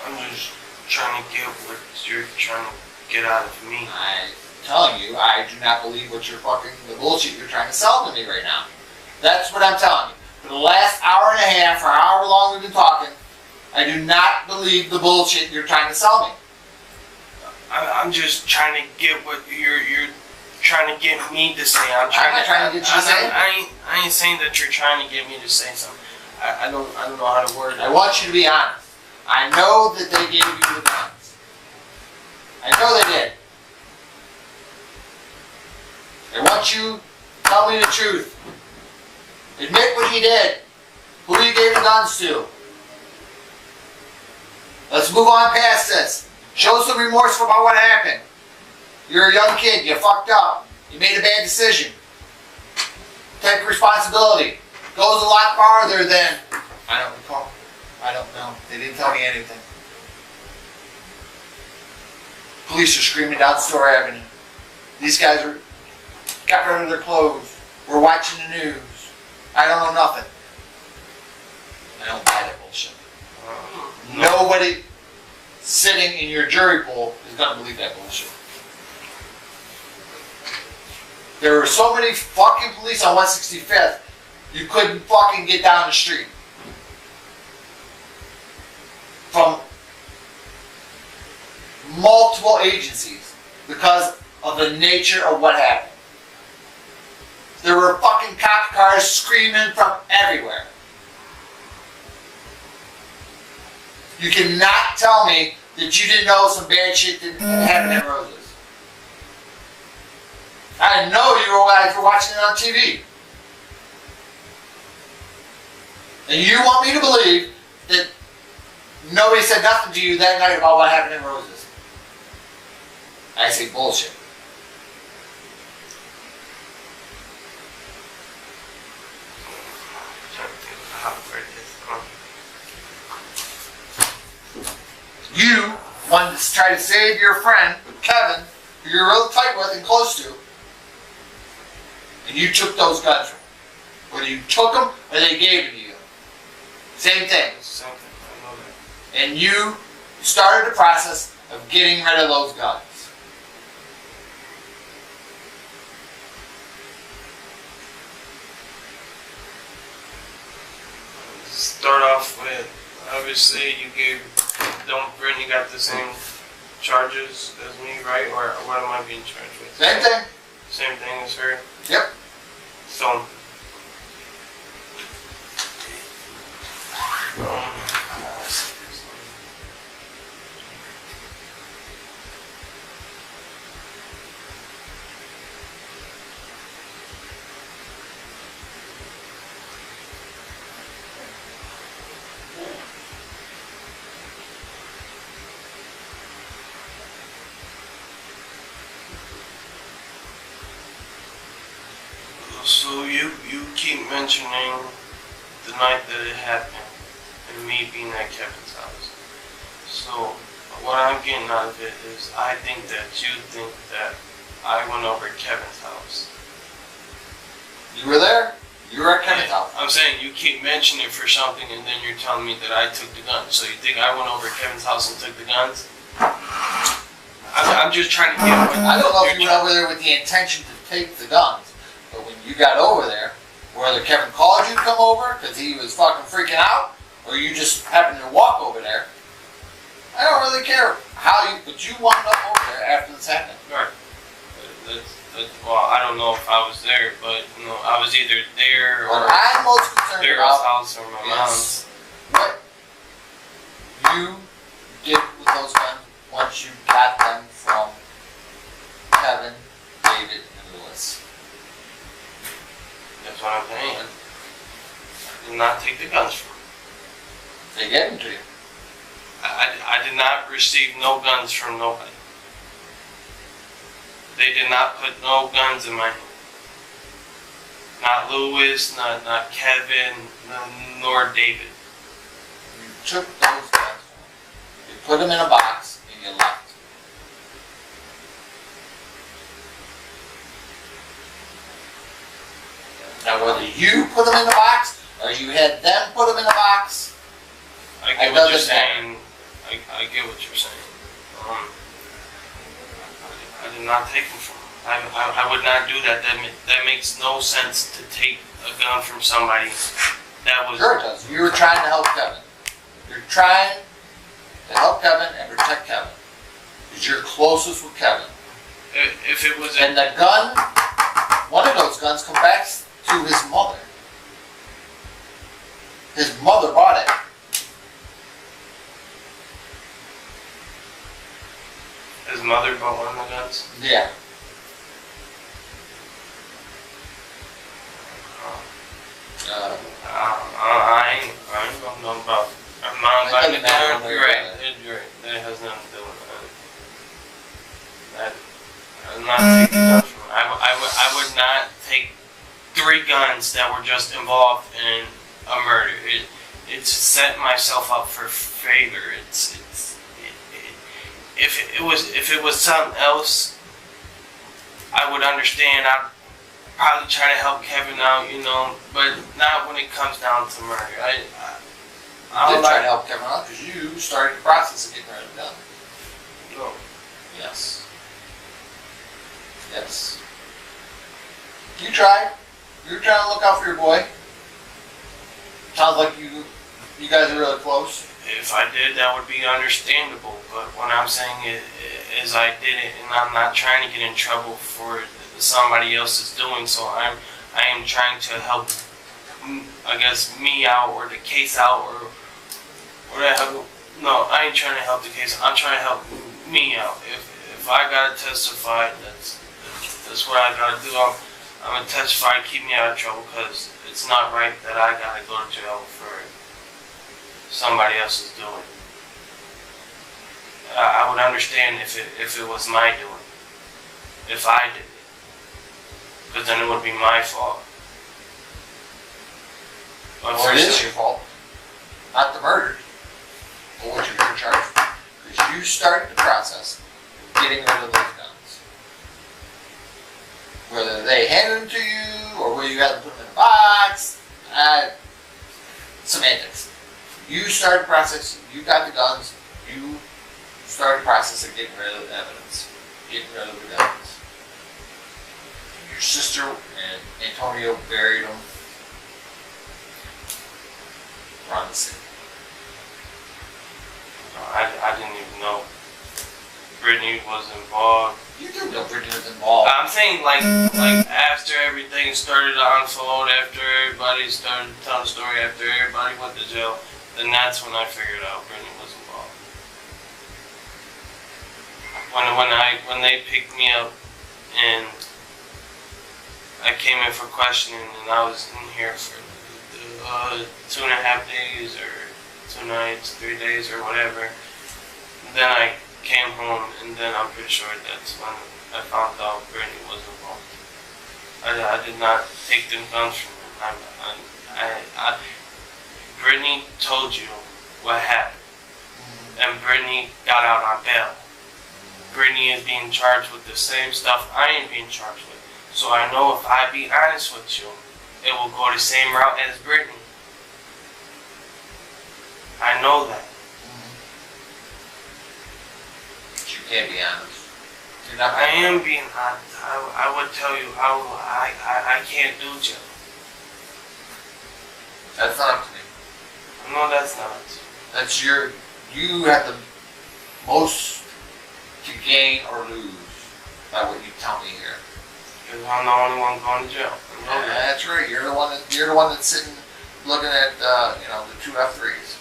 I'm just trying to get what you're trying to get out of me. I'm telling you, I do not believe the bullshit you're trying to sell to me right now. That's what I'm telling you. For the last hour and a half, or however long we've been talking, I do not believe the bullshit you're trying to sell me. I'm just trying to get what you're trying to get me to say. I'm not trying to get you to say it. I ain't saying that you're trying to get me to say something. I don't know how to word it. I want you to be honest. I know that they gave you the guns. I know they did. I want you to tell me the truth. Admit what you did. Who you gave the guns to. Let's move on past this. Show some remorse for about what happened. You're a young kid. You fucked up. You made a bad decision. Take responsibility. Goes a lot farther than I don't recall. I don't No, they didn't tell me anything. Police are screaming down Store Avenue. These guys got rid of their clothes. We're watching the news. I don't know nothing. I don't buy that bullshit. Nobody sitting in your jury pool is going to believe that bullshit. There were so many fucking police on 165th, you couldn't fucking get down the street. From multiple agencies because of the nature of what happened. There were fucking cop cars screaming from everywhere. You cannot tell me that you didn't know some bad shit didn't happen at Rose's. I know you guys were watching it on TV. And you want me to believe that nobody said nothing to you that night about what happened in Rose's. I say bullshit. You wanted to try to save your friend, Kevin, who you're real tight with and close to, and you took those guns from him. Whether you took them or they gave them to you. Same thing. I know that. And you started the process of getting rid of those guns. Start off with, obviously Brittany got the same charges as me, right? Or what am I being charged with? Same thing. Same thing as her? Yep. So, So you keep mentioning the night that it happened and me being at Kevin's house. So what I'm getting out of it is I think that you think that I went over to Kevin's house. You were there? You were at Kevin's house. I'm saying you keep mentioning it for something and then you're telling me that I took the guns. So you think I went over to Kevin's house and took the guns? I'm just trying to get I don't know if you went over there with the intention to take the guns. But when you got over there, whether Kevin called you to come over because he was fucking freaking out, or you just happened to walk over there, I don't really care how you, but you wound up over there after this happened. Right. Well, I don't know if I was there, but you know, I was either there or what I'm most concerned Daryl's about house or my mom's. What you did with those guns once you got them from Kevin, David, and Lewis. That's what I'm saying. I did not take the guns from them. They gave them to you. I did not receive no guns from nobody. They did not put no guns in my hand. Not Lewis, not Kevin, nor David. You took those guns from them. You put them in a box and you left. Now, whether you put them in the box or you had them put them in the box, I get what you're saying. I get what you're saying. I did not take them from them. I would not do that. That makes no sense to take a gun from somebody. That was. Sure it does. You were trying to help Kevin. You're trying to help Kevin and protect Kevin. Because you're closest with Kevin. If it was. And the gun, one of those guns, come back to his mother. His mother bought it. His mother bought one of the guns? Yeah. I ain't gonna know about mom buying the gun. You're right. That has nothing to do with that. I'm not taking guns from him. I would not take 3 guns that were just involved in a murder. it's setting myself up for failure. If it was something else, I would understand. I'd probably try to help Kevin out, you know, but not when it comes down to murder. I did try to help Kevin out because you started the process of getting rid of the gun. No. Yes. Yes. You tried. You were trying to look out for your boy. Sounds like you guys are really close. If I did, that would be understandable. But what I'm saying is I did it, and I'm not trying to get in trouble for somebody else's doing so. I am trying to help, I guess, me out or the case out or whatever. No, I ain't trying to help the case. I'm trying to help me out. If I gotta testify, that's what I gotta do. I'm gonna testify, keep me out of trouble, because it's not right that I gotta go to jail for somebody else's doing. I would understand if it was my doing, if I did it, because then it would be my fault. Well, it is your fault, not the murder, but what you're charged for. Because you started the process of getting rid of those guns. Whether they handed them to you or whether you had to put them in a box, semantics. You started the process, you got the guns, you started the process of getting rid of the evidence, getting rid of the guns. Your sister and Antonio buried them around the city. I didn't even know Brittany was involved. You do know Brittany was involved. I'm saying like after everything started to unfold, after everybody started telling the story, after everybody went to jail, then that's when I figured out Brittany was involved. When they picked me up and I came in for questioning and I was in here for 2.5 days or 2 nights, 3 days or whatever. Then I came home and then I'm pretty sure that's when I found out Brittany was involved. I did not take them guns from him. Brittany told you what happened, and Brittany got out on bail. Brittany is being charged with the same stuff I ain't being charged with. So I know if I be honest with you, it will go the same route as Brittany. I know that. But you can't be honest. You're not I am being honest. I would tell you I can't do jail. That's not up to me. No, that's not. That's you have the most to gain or lose by what you tell me here. Because I'm the only one going to jail. That's right. You're the one that's sitting looking at the 2 F3s.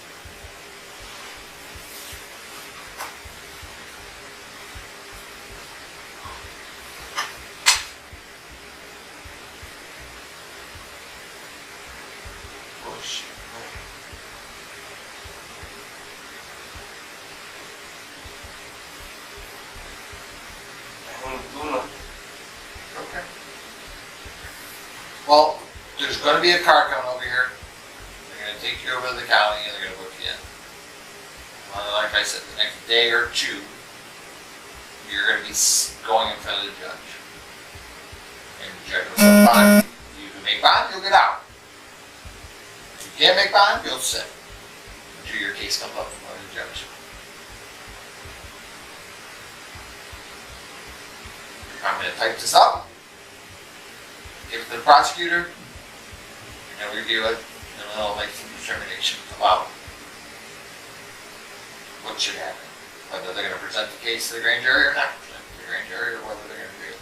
Okay. Well, there's going to be a car coming over here. They're going to take you over to the county and they're going to book you in. Like I said, the next day or two, you're going to be going in front of the judge. And the judge will set bond. If you can make bond, you'll get out. If you can't make bond, you'll sit until your case comes up in front of the judge. I'm going to type this up, give it to the prosecutor, and they'll review it, and they'll make some determination about what should happen. Whether they're going to present the case to the grand jury or not present it to the grand jury, or whether they're going to do it.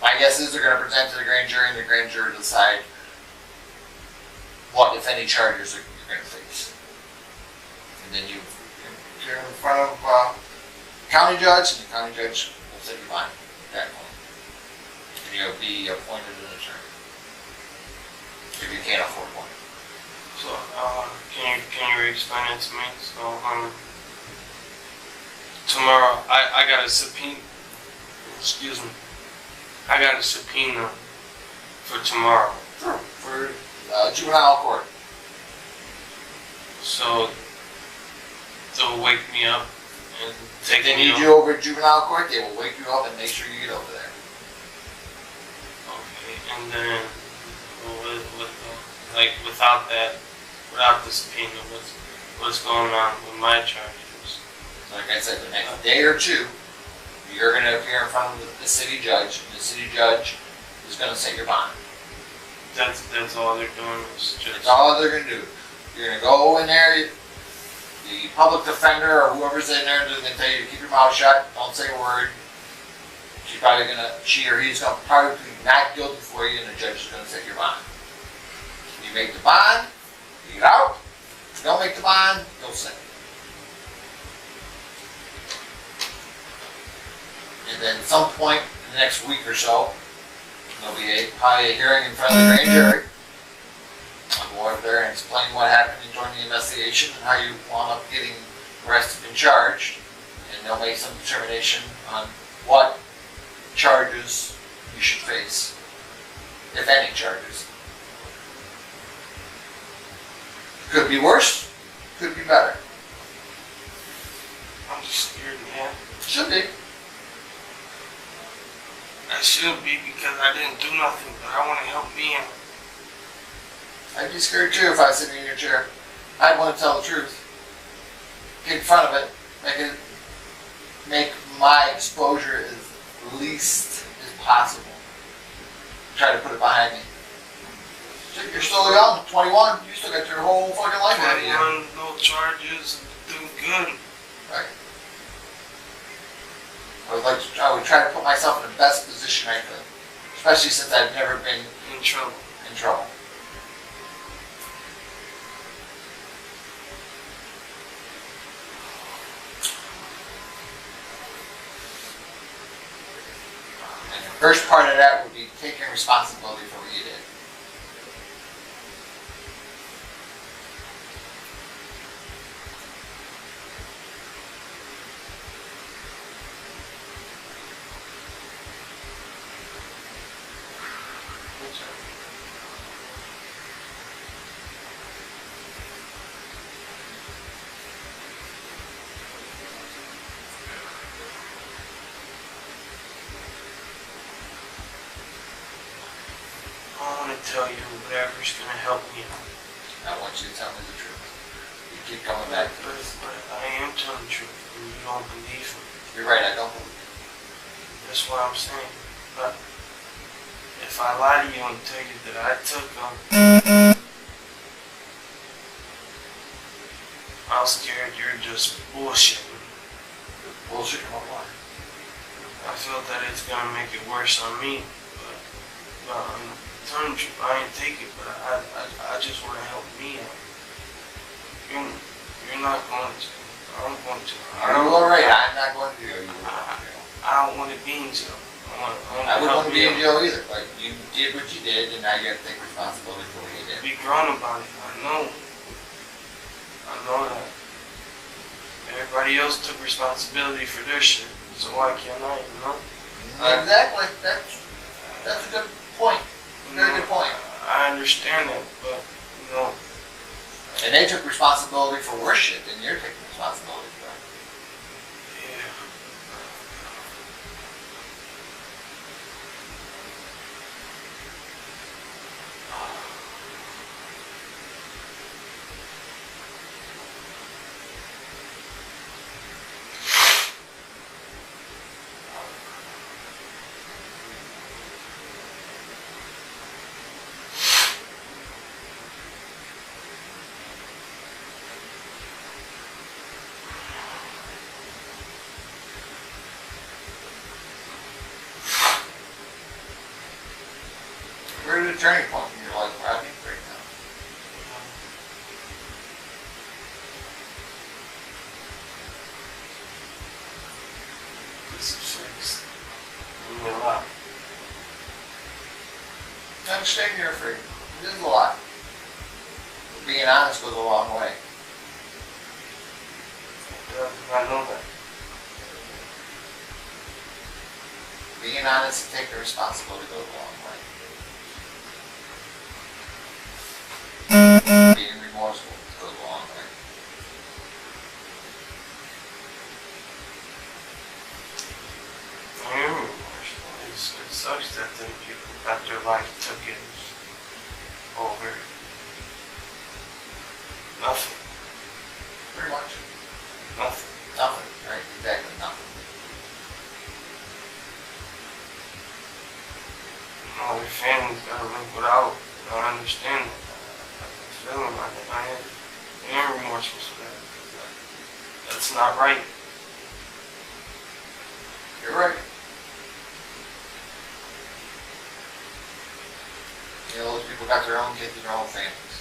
My guess is they're going to present to the grand jury, and the grand jury will decide what, if any, charges you're going to face. And then you're in front of county judge, and the county judge will say you're fine. That point. And you'll be appointed an attorney. If you can't afford one. So, can you explain it to me? So, tomorrow, I got a subpoena. Excuse me. I got a subpoena for tomorrow. For juvenile court. So they'll wake me up and take If they me need you over at juvenile court, they will wake you up and make sure you get over there. Okay, and then like without the subpoena, what's going on with my charges? Like I said, the next day or two, you're going to appear in front of the city judge, and the city judge is going to set your bond. That's all they're doing is just. That's all they're going to do. You're going to go in there, the public defender or whoever's in there is going to tell you to keep your mouth shut, don't say a word. She or he's going to probably be not guilty for you, and the judge is going to set your bond. You make the bond, you get out. If you don't make the bond, you'll sit. And then at some point in the next week or so, there'll be probably a hearing in front of the grand jury. I'll go over there and explain what happened during the investigation and how you wound up getting arrested and charged. And they'll make some determination on what charges you should face, if any charges. Could be worse, could be better. I'm just scared, man. Should be. I should be because I didn't do nothing, but I want to help me out. I'd be scared too if I was sitting in your chair. I'd want to tell the truth. Get in front of it, make my exposure as least as possible. Try to put it behind me. You're still young, 21. You still got your whole fucking life ahead of you. 21, no charges, doing good. Right. I would try to put myself in the best position I could, especially since I've never been In trouble. in trouble. And the first part of that would be taking responsibility for what you did. I want to tell you whatever's going to help me out. I want you to tell me the truth. You keep coming back to But this. I am telling the truth, and you don't believe me. You're right, I don't believe you. That's what I'm saying. But if I lie to you and tell you that I took them, I'm scared you're just bullshitting. Bullshit on what? I feel that it's going to make it worse on me. But I'm telling you, I ain't take it, but I just want to help me out. You're not going to. I'm going to. All right, I'm not going to jail. I don't want to be in jail. I wouldn't want to be in jail either, but you did what you did, and now you got to take responsibility for what you did. Be grown about it. I know that. Everybody else took responsibility for their shit, so why can't I, you know? Exactly. That's a good point. Very good point. I understand that, but, you know. And they took responsibility for worse shit than you're taking responsibility for. Yeah. We're at a turning point in your life, Rodney, right now. This is fixed. You mean a lot. I understand you're afraid. It is a lot. But being honest goes a long way. I know that. Being honest and taking responsibility goes a long way. Being remorseful goes a long way. them people got their life taken over nothing. Pretty much. Nothing. Nothing, right? Exactly nothing. All their families gotta live without. I understand that. I feel them. I am remorseful for that. That's not right. You're right. You know, those people got their own kids and their own families.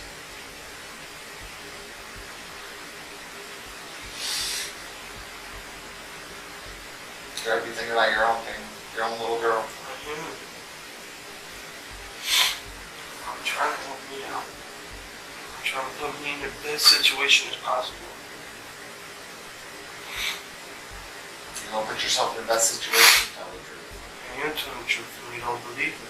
You gotta be thinking about your own thing, your own little girl. I'm trying to help me out. I'm trying to put me in the best situation as possible. You don't put yourself in the best situation, tell the truth. I am telling the truth and you don't believe me.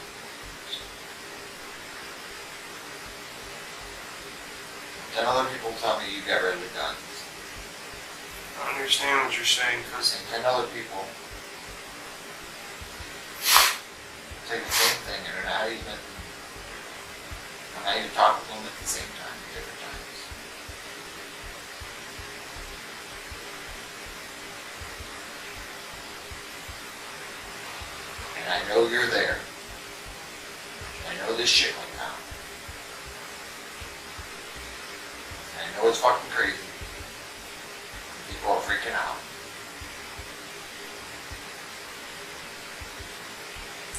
Then other people tell me you got rid of the guns. I understand what you're saying, because And 10 other people say the same thing and are not even talking to them at the same time at different times. And I know you're there. I know this shit went down. And I know it's fucking crazy. People are freaking out.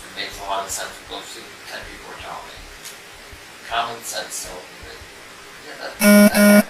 It makes a lot of sense what those 10 people are telling me. Common sense tells me that, yeah, that happened.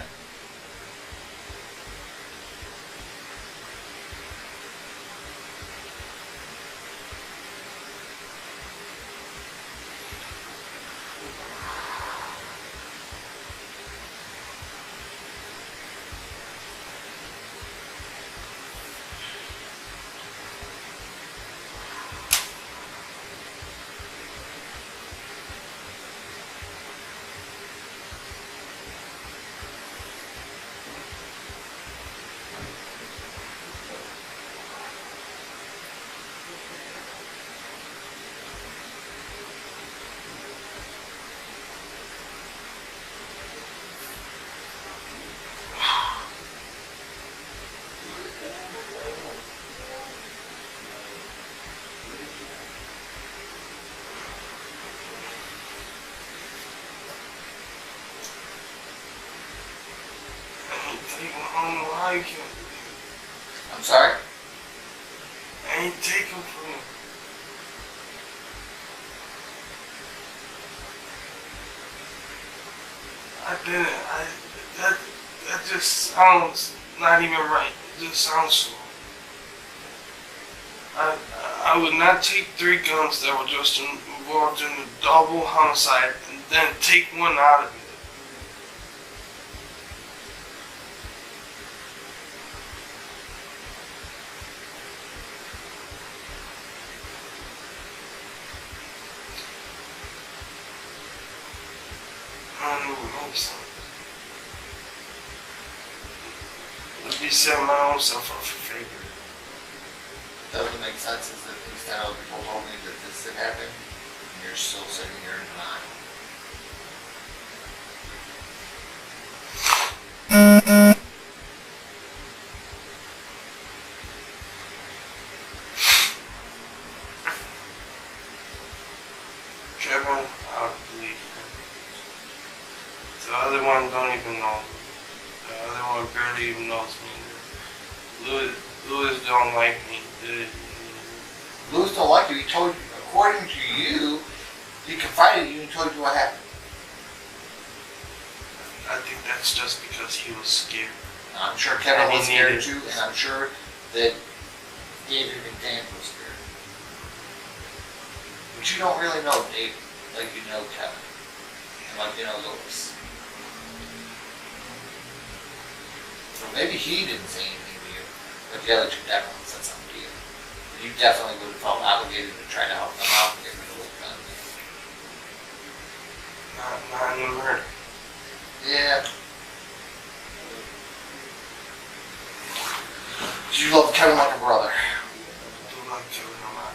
I'm sorry? I ain't taking from you. That just sounds not even right. It just sounds so. I would not take 3 guns that were just involved in a double homicide and then take one out of it. Let me set my own self up for failure. Doesn't make sense is that these 10 other people told me that this had happened, and you're still sitting here in denial. Trevor, I believe him. The other one don't even know me. The other one barely even knows me. Louis don't like me. Louis don't like you. He told you, according to you, he confided in you and told you what happened. I think that's just because he was scared. I'm sure Kevin was scared too, and I'm sure that David McDaniel was scared. But you don't really know David like you know Kevin, and like you know Louis. So maybe he didn't say anything to you, but the other two definitely said something to you. You definitely would have felt obligated to try to help them out and get rid of those guns. Not in the murder. Yeah. You love Kevin like a brother. I do like Kevin a lot.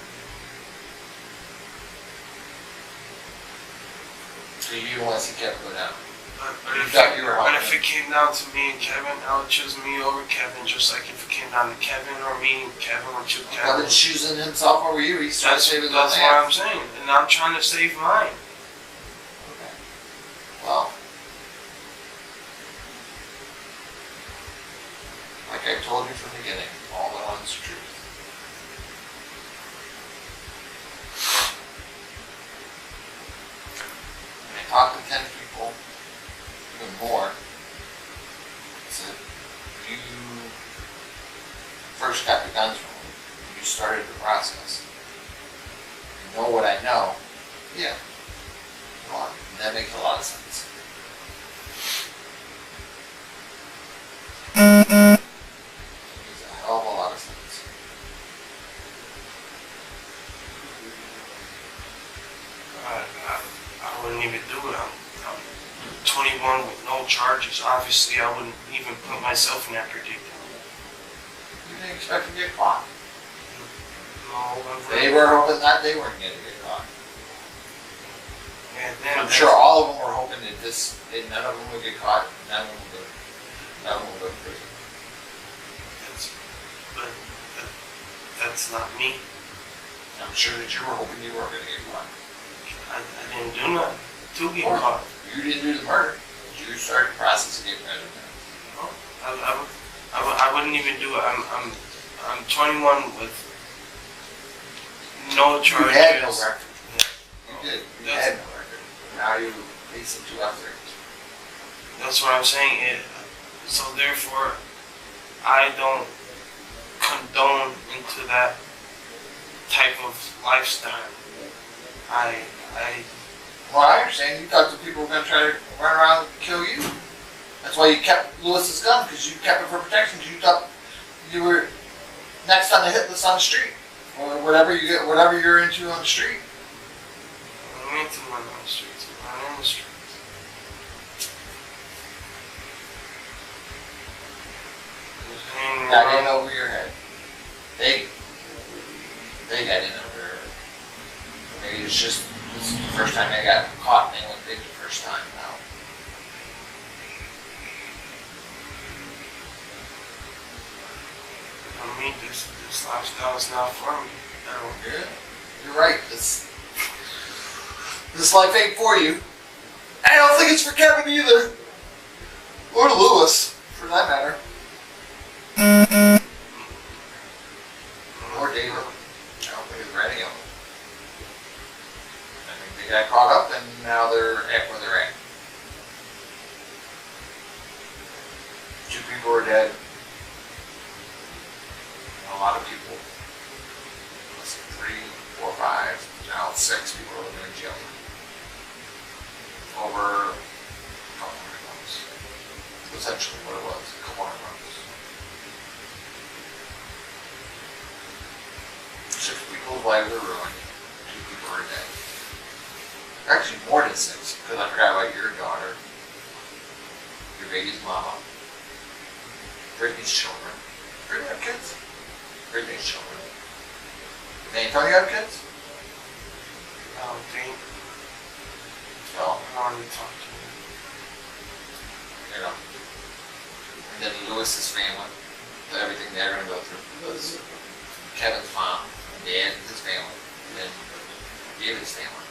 So you don't want to see Kevin go down. But You if, thought you were but helping. if it came down to me and Kevin, I would choose me over Kevin, just like if it came down to Kevin or me, Kevin would choose But Kevin. it's choosing himself over you. He's trying to save his own That's what ass. I'm saying, and I'm trying to save mine. Okay. Well, like I told you from the beginning, all I want is the truth. When I talked to 10 people, even more, I said, you first got the guns from me. You started the process. You know what I know? Yeah. Well, that makes a lot of sense. It makes a hell of a lot of sense. I wouldn't even do it. I'm 21 with no charges. Obviously, I wouldn't even put myself in that predicament. You didn't expect to get caught. No, They were hoping that they weren't going to get caught. And then I'm sure all of them were hoping that none of them would get caught, none of them would go to prison. But that's not me. I'm sure that you were hoping you weren't going to get caught. I didn't do nothing to get caught. You didn't do the murder. You started the process of getting rid of them. No, I wouldn't even do it. I'm 21 with no charges. You had no record. You did. You That's- had no record. Now you facing 2 officers. That's what I'm saying. So therefore, I don't condone into that type of lifestyle. Well, I understand. You thought the people were going to try to run around and kill you. That's why you kept Lewis's gun, because you kept it for protection. Because you thought you were next on the hit list on the street, or whatever you're into on the street. I'm into one on the streets. I'm in the streets. Got in over your head. They got in over your head. Maybe it's just this is the first time they got caught and they went big the first time now. I mean, this lifestyle is not for me. Yeah, you're right. This life ain't for you. I don't think it's for Kevin either. Or Lewis, for that matter. Or David. I don't think it's for any of them. I think they got caught up and now they're at where they're at. 2 people are dead. A lot of people. Let's see, 3, 4, 5, now 6 people are living in jail. Over a couple hundred months. Essentially what it was, a couple hundred months. 6 people's lives are ruined, 2 people are dead. Actually more than 6, because I forgot about your daughter, your baby's mama, Brittany's children. Brittany have kids? Brittany's children. Did Antonio have kids? I don't think. No. I don't even talk to him. You know. And then Lewis's family, everything they're going to go through. Was Kevin's mom, Dad, his family, and then David's family.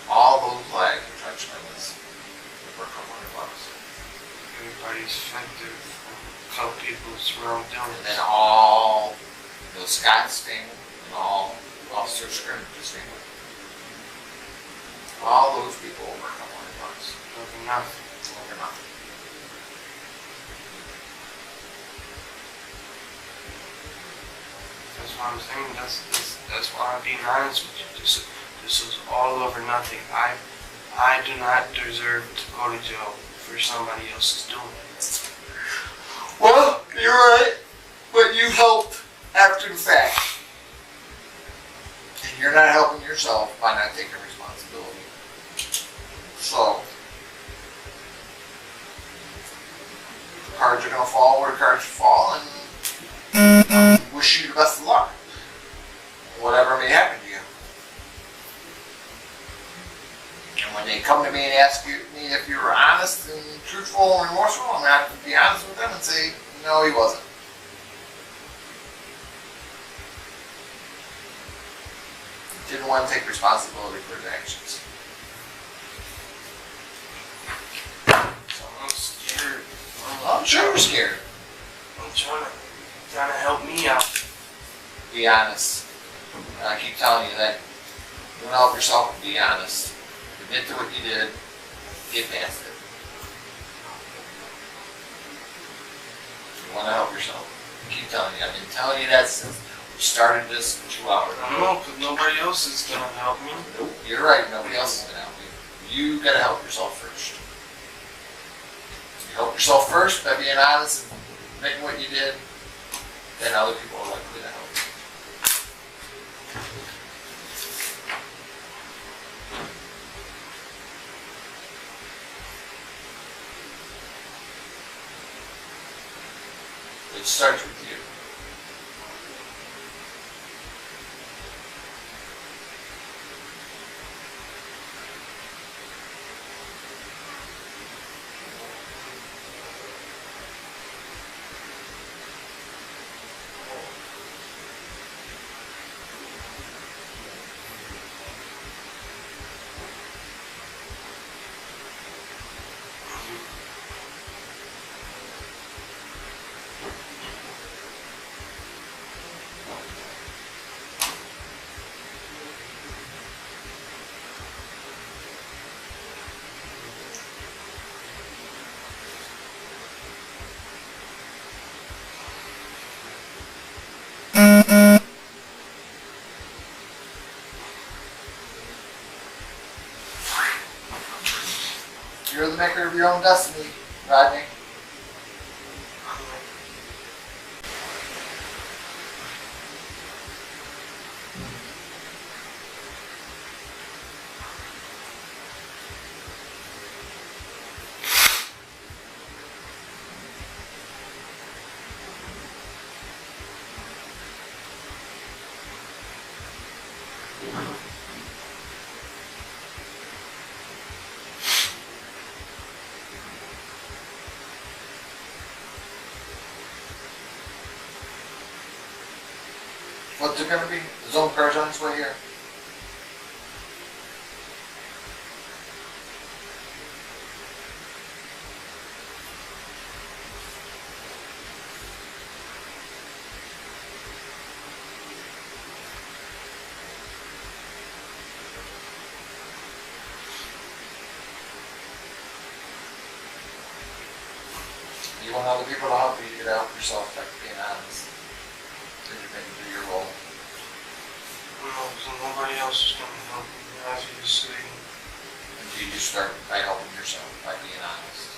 All those lives are touched by this for a couple hundred bucks. Everybody's affected. A couple people's wrongdoing. And then all Scott's family and all Officer Skirnivitz's family. All those people over a couple hundred bucks. Over nothing. Over nothing. That's what I'm saying. That's why I'm being honest with you. This is all over nothing. I do not deserve to go to jail for somebody else's doing it. Well, you're right, but you helped after the fact. And you're not helping yourself by not taking responsibility. So, the cards are going to fall where the cards fall, and I wish you the best of luck. Whatever may happen to you. And when they come to me ask me if you were honest and truthful and remorseful, I'm going to have to be honest with them and say, no, he wasn't. He didn't want to take responsibility for his actions. So I'm scared. I'm sure you're scared. I'm trying to help me out. Be honest. And I keep telling you that you want to help yourself, be honest. Admit to what you did. Get past it. You want to help yourself. I keep telling you. I've been telling you that since we started this 2 hours ago. No, because nobody else is going to help me. Nope, you're right. Nobody else is going to help you. You got to help yourself first. You help yourself first by being honest and admitting what you did. Then other people are likely to help you. It starts with you. You're the maker of your own destiny, Rodney. What's it gonna be? The zone car's on its way here. You want other people to help you, you gotta help yourself by being honest. Then you make it do your role. No, because nobody else is going to help me, as you see. And you just start by helping yourself, by being honest.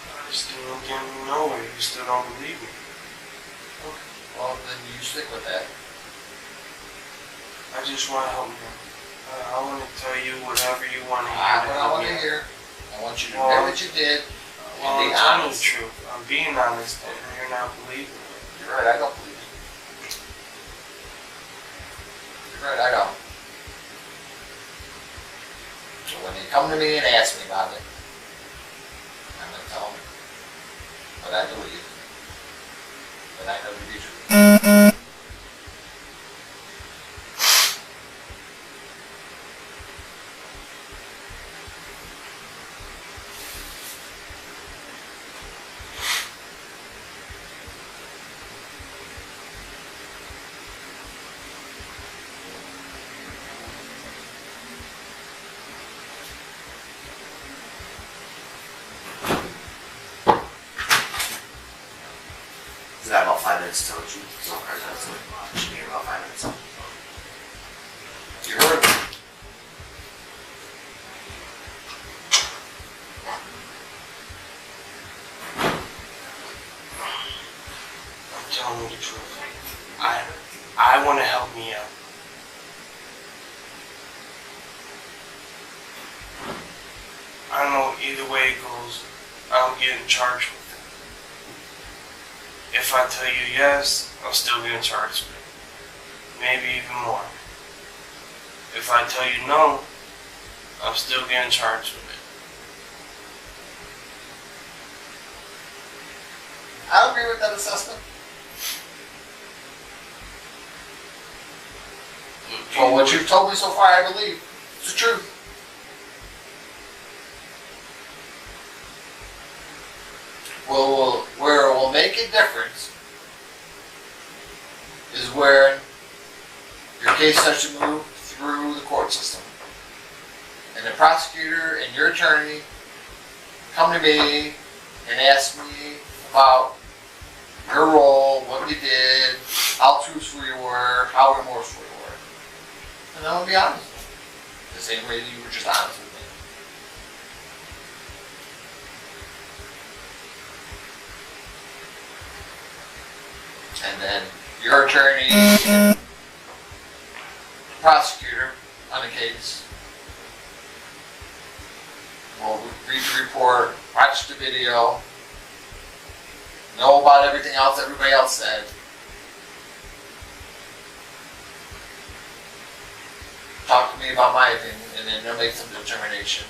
I still don't get nowhere. You still don't believe me. Okay. Well, then you stick with that. I just want to help you. I want to tell you whatever you want to hear. Not what I want to hear. I want you to admit what you did and be I'm telling honest. the truth. I'm being honest, and you're not believing me. You're right, I don't believe you. You're right, I don't. So when they come to me and ask me about it, I'm going to tell them what I believe. But I know to be true. Is that about 5 minutes till you don't cars out? So it should be here about 5 minutes. You heard me. I'm telling you the truth. I want to help me out. I know either way it goes, I'm getting charged with it. If I tell you yes, I'm still getting charged with it. Maybe even more. If I tell you no, I'm still getting charged with it. I agree with that assessment. For what you've told me so far, I believe it's the truth. Well, where it will make a difference is where your case starts to move through the court system. And the prosecutor and your attorney come to me and ask me about your role, what you did, how truthful you were, how remorseful you were. And I'm going to be honest with you. The same way that you were just honest with me. And then your attorney and prosecutor on the case will read the report, watch the video, know about everything else everybody else said. Talk to me about my opinion, and then they'll make some determination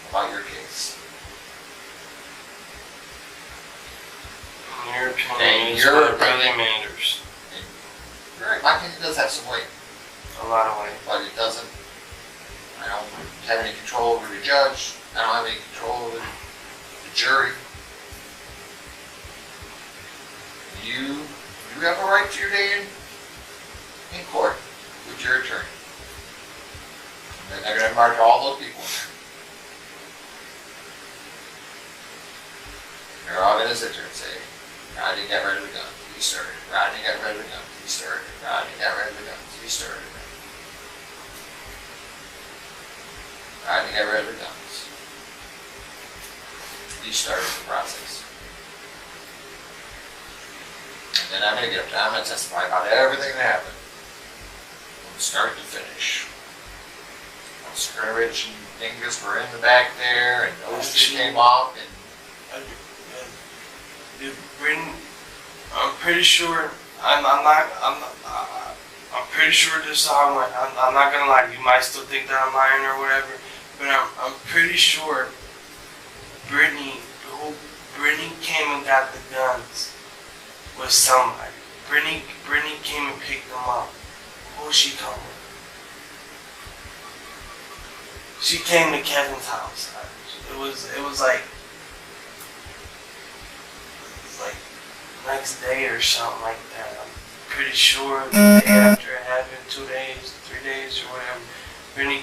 about your case. Your opinion is what really matters. Right, my opinion does have some weight. A lot of weight. But it doesn't, I don't have any control over the judge. I don't have any control over the jury. You have a right to your day in court with your attorney. And they're going to mark all those people in there. They're all going to sit there and say, Rodney got rid of the gun, he started. Rodney got rid of the gun, he started. Rodney got rid of the gun, he started. Rodney got rid of the guns. He started the process. And then I'm going to get up there, I'm going to testify about everything that happened. From start to finish. When Skernivitz and Dingus were in the back there, and those two came off, and I'm pretty sure. I'm pretty sure this is how I went. I'm not gonna lie. You might still think that I'm lying or whatever, but I'm pretty sure Brittany came and got the guns with somebody. Brittany came and picked them up. Who was she coming? She came to Kevin's house. It was like next day or something like that. I'm pretty sure the day after it happened, 2 days, 3 days or whatever, Brittany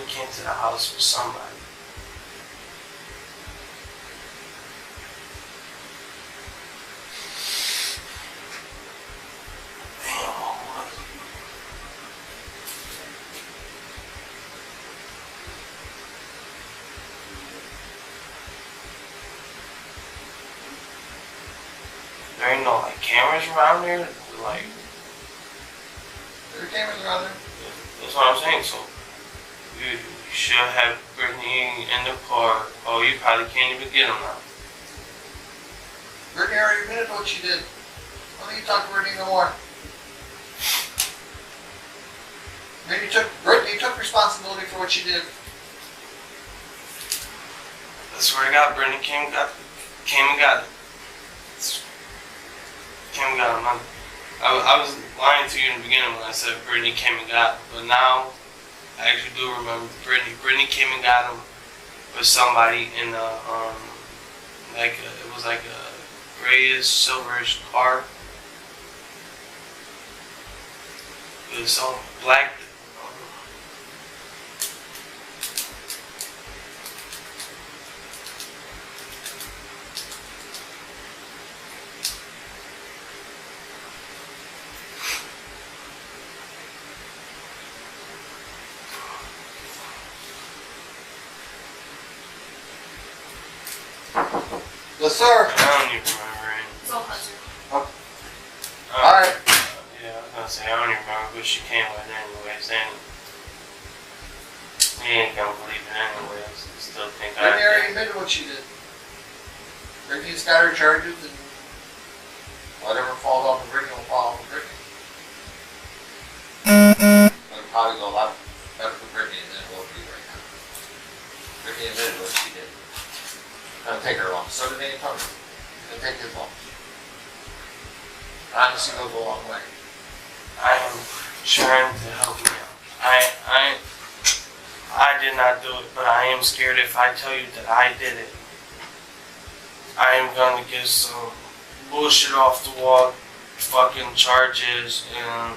came to the house with somebody. There ain't no like cameras around there, like. there are cameras around there. That's what I'm saying. So you should have Brittany in the car. Oh, you probably can't even get them now. Brittany already admitted to what she did. Why don't you talk to Brittany no more? Brittany took responsibility for what she did. I swear to God, Brittany came and got it. Came and got them. I was lying to you in the beginning when I said Brittany came and got them, but now I actually do remember Brittany came and got them with somebody in a it was like a grayish, silverish car. It was all black. Yes, sir. I don't even remember it. It's all Hudson. Alright. Yeah, I was gonna say, I don't even remember who she came with anyways, and he ain't gonna believe it anyways. I still think Brittany already admitted what she did. Brittany's got her charges, and whatever falls off of Brittany will fall off of Brittany. It'll probably go a lot better for Brittany than it will for you. It'll take her long. So did Nate Tony. It'll take his long. Honesty goes a long way. I am trying to help you out. I did not do it, but I am scared if I tell you that I did it. I am going to get some bullshit off the wall fucking charges, and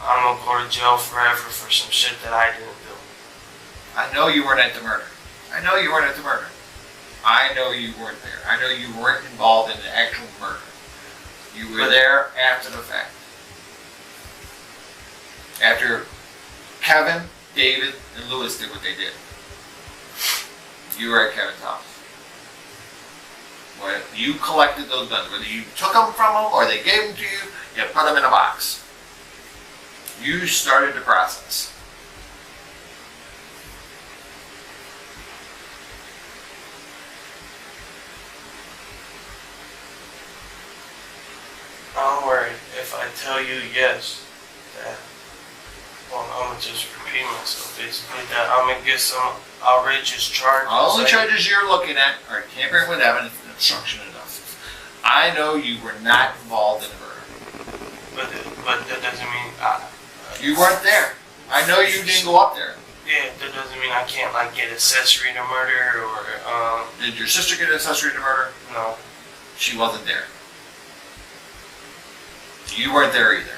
I'm going to go to jail forever for some shit that I didn't do. I know you weren't at the murder. I know you weren't at the murder. I know you weren't there. I know you weren't involved in the actual murder. You were there after the fact. After Kevin, David, and Lewis did what they did. You were at Kevin's house. Where you collected those guns. Whether you took them from them or they gave them to you, you put them in a box. You started the process. I'm worried if I tell you yes, that, well, I'm going to just repeat myself, basically, that I'm going to get some outrageous charges. All the charges you're looking at are tampering with evidence and obstruction of justice. I know you were not involved in the murder. But that doesn't mean you weren't there. I know you didn't go up there. Yeah, that doesn't mean I can't like get accessory to murder or Did your sister get accessory to murder? No. She wasn't there. You weren't there either.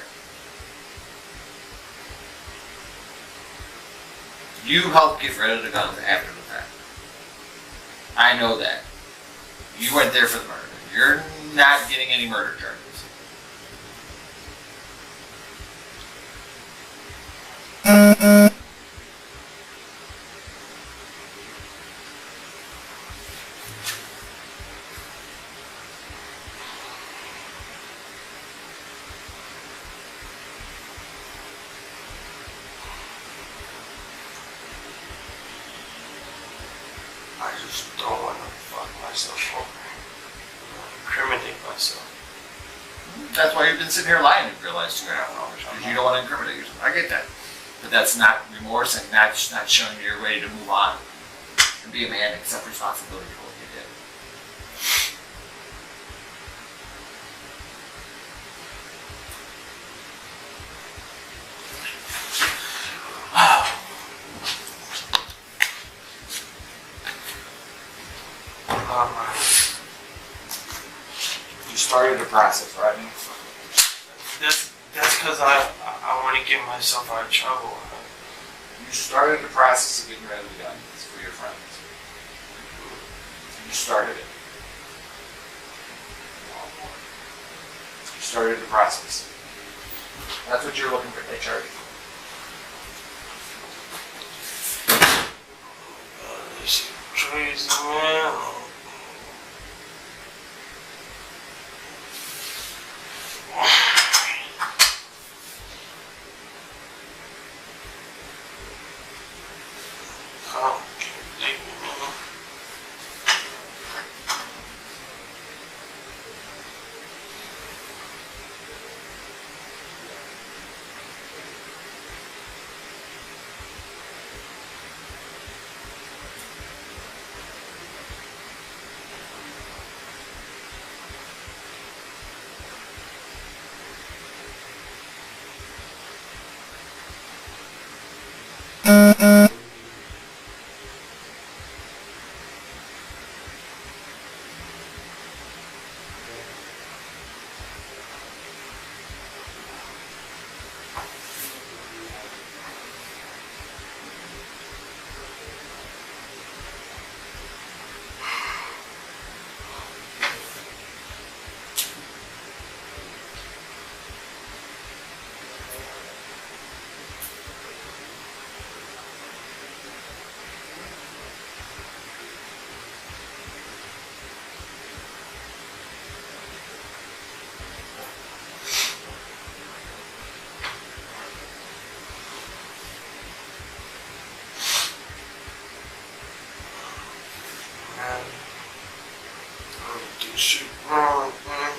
You helped get rid of the guns after the fact. I know that. You weren't there for the murder. You're not getting any murder charges. I just don't want to fuck myself over. Incriminate myself. That's why you've been sitting here lying and realized $2.5 because you don't want to incriminate yourself. I get that. But that's not remorse and not showing you're ready to move on and be a man and accept responsibility for what you did. You started the process, right? That's because I want to get myself out of trouble. You started the process of getting rid of the guns for your friends. You started it. You started the process. That's what you're looking for. They charge you. This is crazy, man. Shit wrong, man.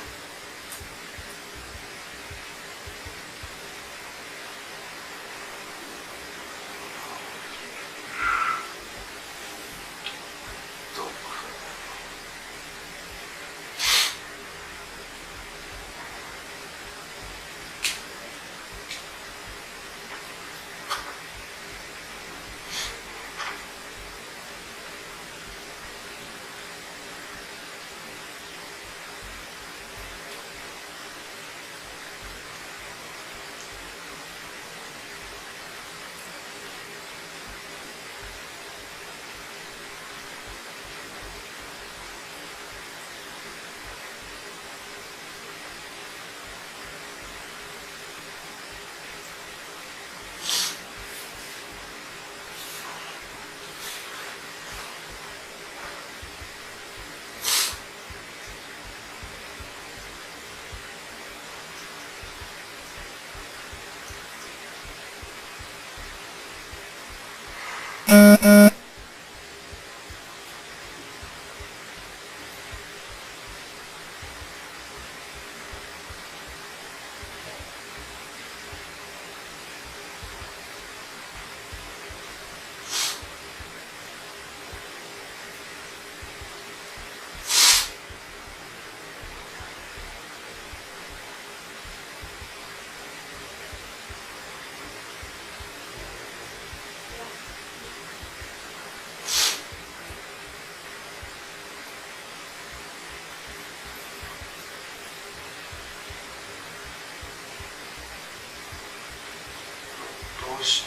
bullshit.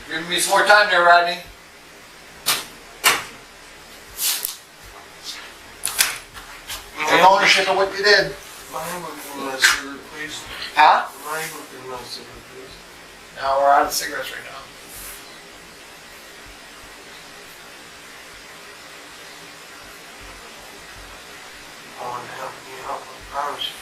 Giving me some more time there, Rodney. Take ownership of what you did. Huh? No, we're out of cigarettes right now. I want to help you out, I promise you.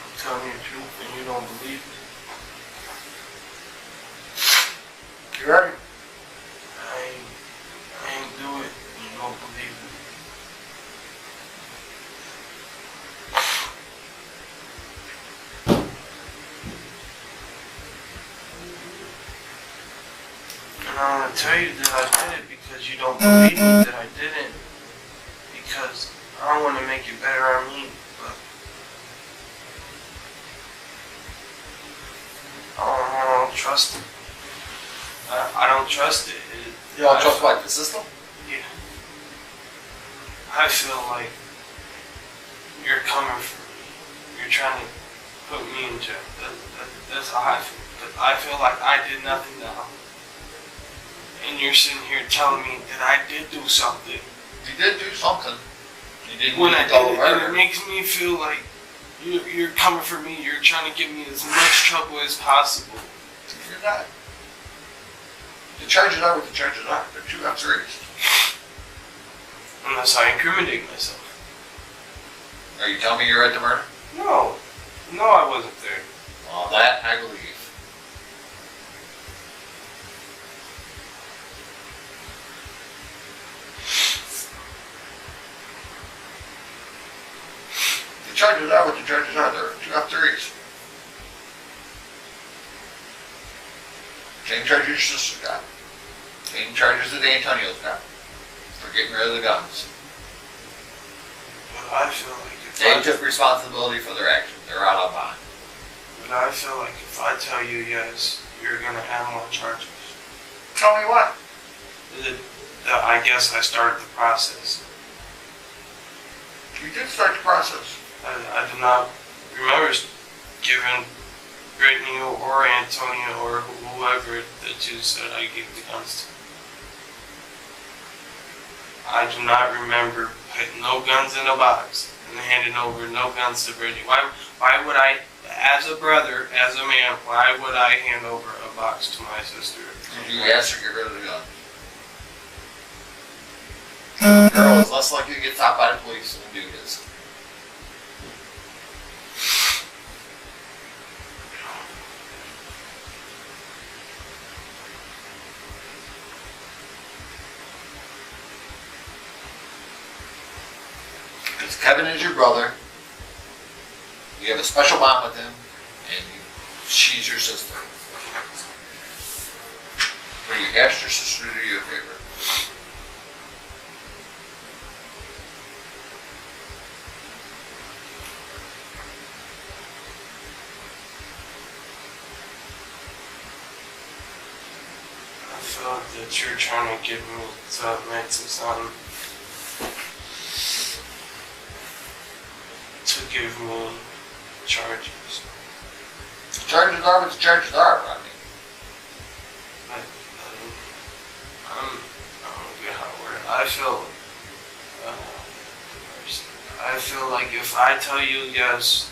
I'm telling you the truth and you don't believe it. You ready? I ain't do it and you don't believe it. And I'm gonna tell you that I did it because you don't believe me that I didn't. Because I don't want to make it better on me, but I don't trust it. I don't trust it. You don't trust what, the system? Yeah. I feel like you're coming for me. You're trying to put me in jail. That's how I feel. But I feel like I did nothing now. And you're sitting here telling me that I did do something. You did do something. You didn't when I did it, and murder. it makes me feel like you're coming for me. You're trying to give me as much trouble as possible. You're not. The charges are what the charges are. They're 2 out of 3. Unless I incriminate myself. Are you telling me you're at the murder? No. No, I wasn't there. Well, that I believe. The charges are what the charges are. They're 2 out of 3. Same charges your sister got. Same charges that Antonio's got. For getting rid of the guns. But I feel like if They took responsibility for their actions. They're out on bond. But I feel like if I tell you yes, you're gonna have more charges. Tell me what? I guess I started the process. You did start the process. I do not remember giving Brittany or Antonio or whoever that you said I gave the guns to. I do not remember putting no guns in a box and handing over no guns to Brittany. Why would I, as a brother, as a man, why would I hand over a box to my sister? Did you ask her to get rid of the gun? The girl is less likely to get stopped by the police than the dude is. Because Kevin is your brother, you have a special bond with him, and she's your sister. But you asked your sister to do you a favor. I feel that you're trying to get me to admit to something. To give me charges. The charges are what the charges are, Rodney. I don't get how it works. I feel like if I tell you yes,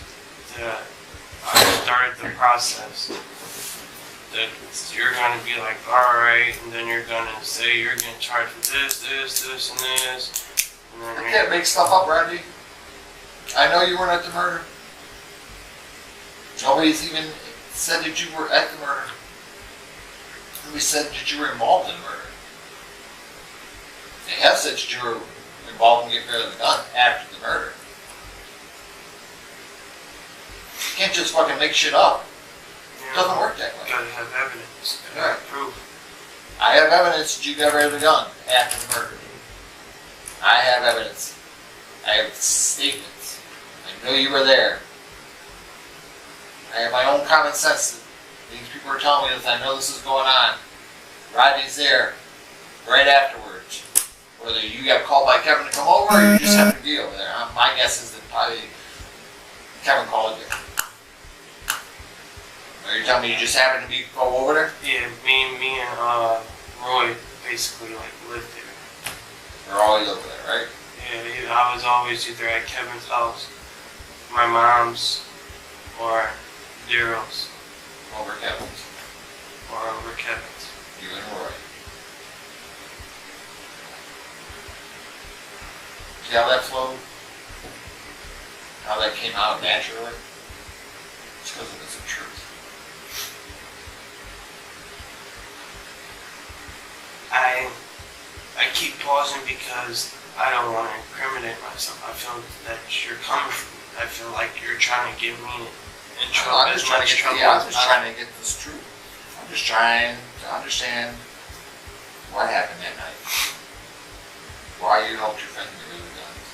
that I started the process, that you're gonna be like, alright, and then you're gonna say you're getting charged with this, and this. And then You can't make stuff up, Rodney. I know you weren't at the murder. Nobody's even said that you were at the murder. Nobody said that you were involved in the murder. They have said that you were involved in getting rid of the gun after the murder. You can't just fucking make shit up. Yeah, It doesn't work that way. Gotta have evidence. All right. Proof. I have evidence that you never had a gun after the murder. I have evidence. I have statements. I know you were there. I have my own common sense that these people are telling me that I know this is going on. Rodney's there right afterwards. Whether you got called by Kevin to come over or you just happened to be over there. My guess is that probably Kevin called you. Are you telling me you just happened to go over there? Yeah, me and Roy basically like lived there. Or all you over there, right? Yeah, I was always either at Kevin's house, my mom's, or Daryl's. Over Kevin's. Or over Kevin's. You and Roy. See how that flowed? How that came out naturally? It's because it is the truth. I keep pausing because I don't want to incriminate myself. I feel that you're coming from me. I feel like you're trying to get me in trouble. I'm just trying to get this truth. I'm just trying to understand what happened that night. Why you helped your friend get rid of the guns.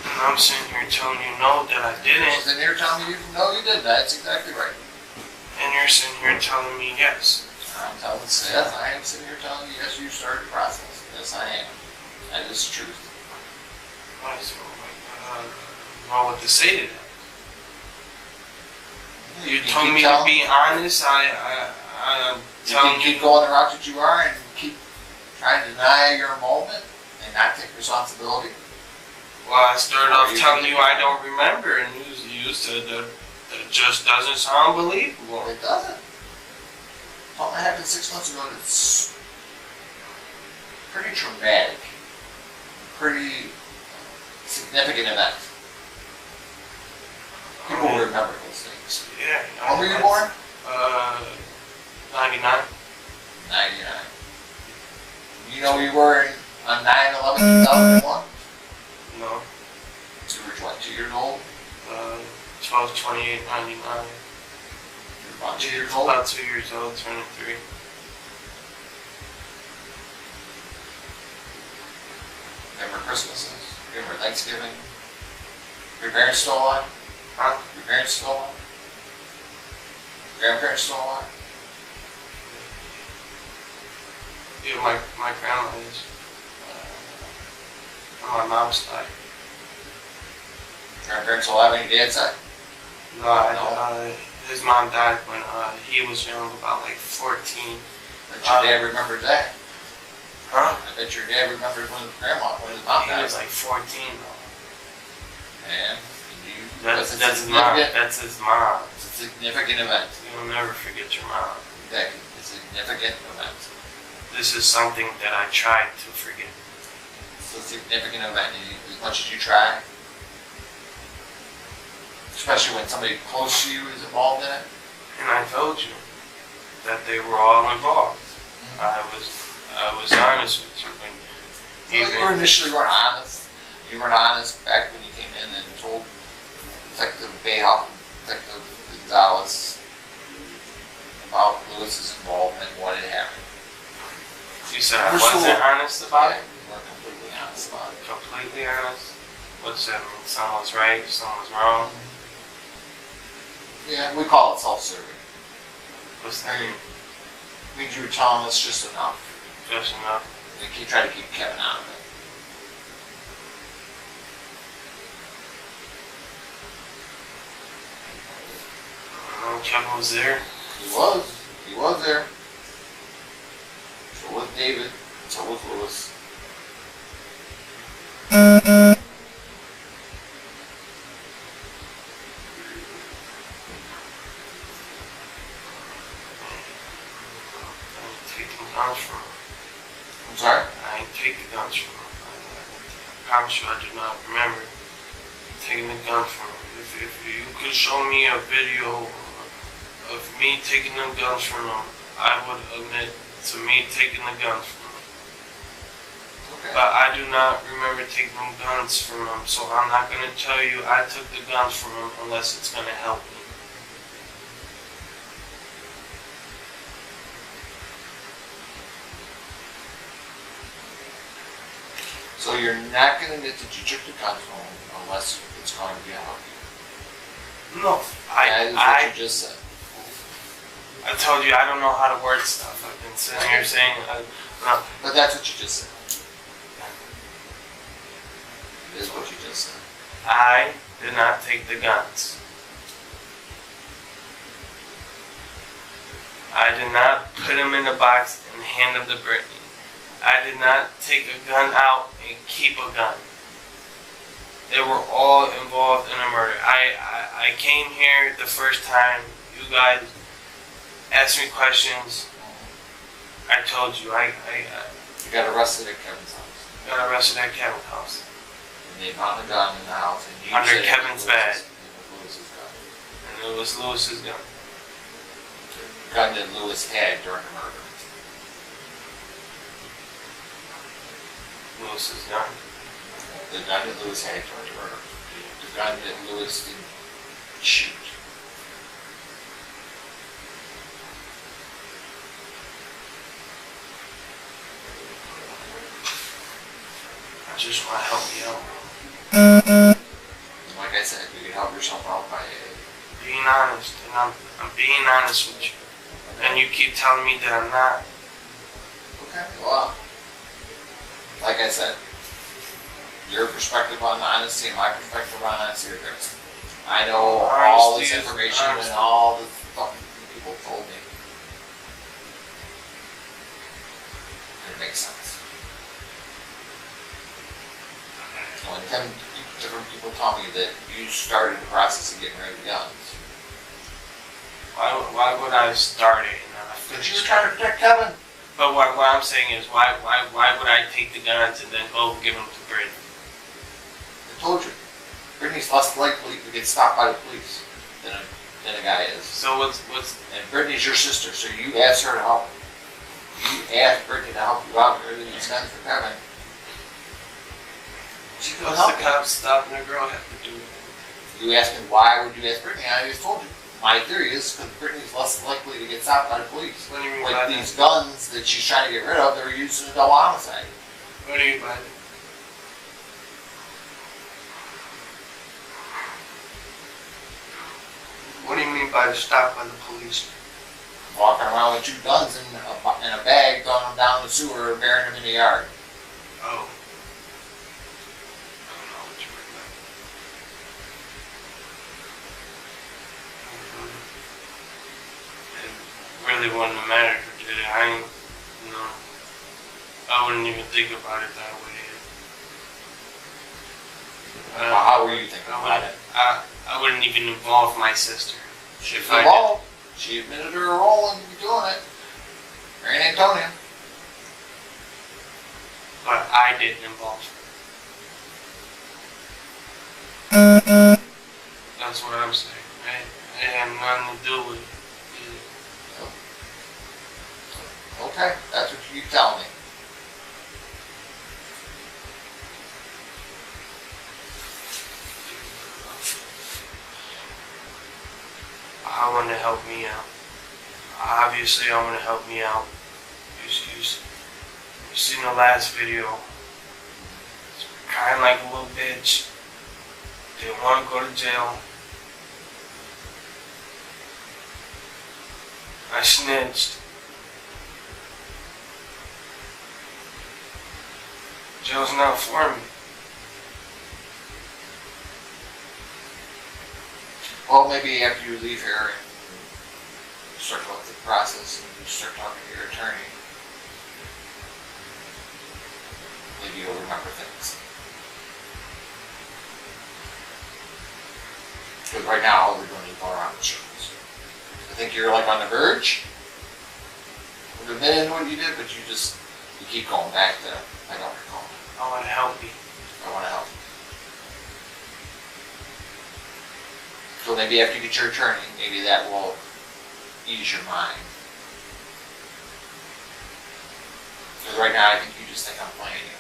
And I'm sitting here telling you no, that I didn't. You're sitting here telling me no, you didn't. That's exactly right. And you're sitting here telling me yes. I'm telling you, yes, I am sitting here telling you, yes, you started the process. Yes, I am. That is the truth. I don't know what to say to that. You told me to be honest. I'm telling you. Keep going the route that you are and keep trying to deny your involvement and not take responsibility. Well, I started off telling you I don't remember, and you said that it just doesn't sound believable. It doesn't. Something that happened 6 months ago that's pretty traumatic, pretty significant event. People will remember those things. Yeah. When were you born? 99. 99. You know you were on 9/11/2001? No. So you were what, 2 years old? 12/28/99. About 2 years old? About 2 years old, turning 3. Remember Christmases? Remember Thanksgiving? Your parents still alive? Huh? Your parents still alive? Grandparents still alive? Yeah, my grandma is. On my mom's side. Grandparents alive on your dad's side? No, his mom died when he was young, about like 14. Bet your dad remembers that. Huh? I bet your dad remembers when his mom died. He was like 14 though. And that's his mom. That's his mom. It's a significant event. You'll never forget your mom. Exactly. It's a significant event. This is something that I tried to forget. It's a significant event. As much as you try, especially when somebody close to you is involved in it. And I told you that they were all involved. Mm-hmm. I was honest with you. You initially weren't honest. You weren't honest back when you came in and told Detective Bayhoff, Detective Gonzalez about Lewis's involvement and what had happened. You said I wasn't honest about it? You weren't completely honest about it. Completely honest? What does that mean? Someone's right, someone's wrong? Yeah, we call it self-serving. What's that mean? It means you were telling us just enough. Just enough. We try to keep Kevin out of it. Kevin was there. He was there. So was David. So was Lewis. Guns from him. I'm sorry? I ain't take the guns from him. I promise you I do not remember taking the guns from him. If you could show me a video of me taking them guns from him, I would admit to me taking the guns from him. But I do not remember taking them guns from him, so I'm not going to tell you I took the guns from him unless it's going to help me. So you're not going to admit that you took the guns from him unless it's going to be help you? No, That is what you just said. I told you I don't know how to word stuff. I've been sitting here saying, no. But that's what you just said. Is what you just said. I did not take the guns. I did not put them in the box and hand them to Brittany. I did not take a gun out and keep a gun. They were all involved in a murder. I came here the first time you guys asked me questions. I told you, You got arrested at Kevin's house. Got arrested at Kevin's house. And they found a gun in the house. And you Under said Kevin's bed. It was Lewis's gun. And it was Lewis's gun. The gun that Lewis had during the murder. Lewis's gun. The gun that Lewis had during the murder. The gun that Lewis didn't shoot. I just want to help you out. Like I said, you can help yourself out by being honest, and I'm being honest with you. And you keep telling me that I'm not. Okay, well, like I said, your perspective on honesty and my perspective on honesty are different. I know all this information and all the fucking people told me. It makes sense. When different people tell me that you started the process of getting rid of guns. Why would I start it and not finish? Because you were trying to protect Kevin. But what I'm saying is, why would I take the guns and then go give them to Brittany? I told you, Brittany's less likely to get stopped by the police than a guy is. So what's and Brittany's your sister, so you asked her to help. You asked Brittany to help you out with these guns for Kevin. She couldn't help the cops stopping a girl have to do? You asked me why would you ask Brittany? I just told you. My theory is because Brittany's less likely to get stopped by the police. What do you mean like by these that? guns that she's trying to get rid of, they're used in a double homicide. What do you mean by that? What do you mean by stopped by the police? Walking around with 2 guns in a bag, throwing them down the sewer, burying them in the yard. Oh. Really wouldn't have mattered if did it. I wouldn't even think about it that way. How were you thinking about it? I wouldn't even involve my sister. She's involved. She admitted her role in doing it. Mary Antonia. But I didn't involve her. That's what I'm saying. It had nothing to do with it. Okay, that's what you tell me. I want to help me out. Obviously, I want to help me out. You seen the last video. Crying like a little bitch. Didn't want to go to jail. I snitched. Jail's not for me. Well, maybe after you leave here and start going through the process and you start talking to your attorney, maybe you'll remember things. Because right now, all we're doing is going around in circles. I think you're like on the verge of admitting what you did, but you keep going back to, I don't recall. I want to help you. I want to help you. So maybe after you get your attorney, maybe that will ease your mind. Because right now I think you just think I'm playing you.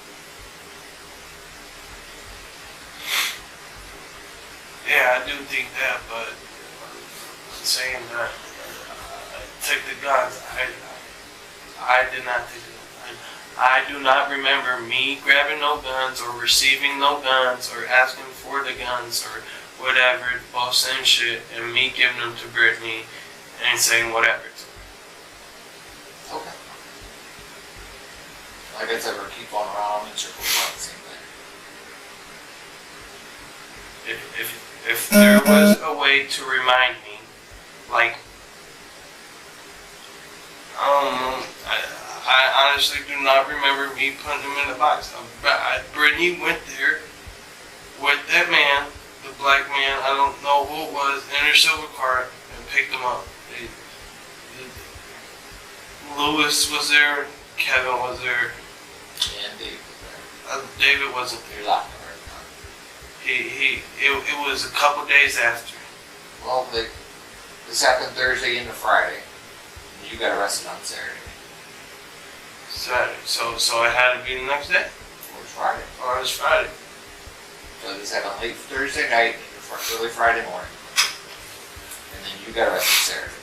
Yeah, I do think that, but saying that I took the guns, I did not take the guns. I do not remember me grabbing no guns or receiving no guns or asking for the guns or whatever, both same shit, and me giving them to Brittany and saying whatever to her. Okay. Like I said, we're keep going around in circles about the same thing. If there was a way to remind me, like, I honestly do not remember me putting him in the box. Brittany went there with that man, the black man, I don't know who it was, in her silver car and picked him up. Lewis was there, Kevin was there. And David was there. David wasn't there. You're laughing right It was a couple days after. now. Well, this happened Thursday into Friday. And you got arrested on Saturday. Saturday. So it had to be the next day? Or it was Friday. Or it was Friday. So this happened late Thursday night into early Friday morning. And then you got arrested Saturday.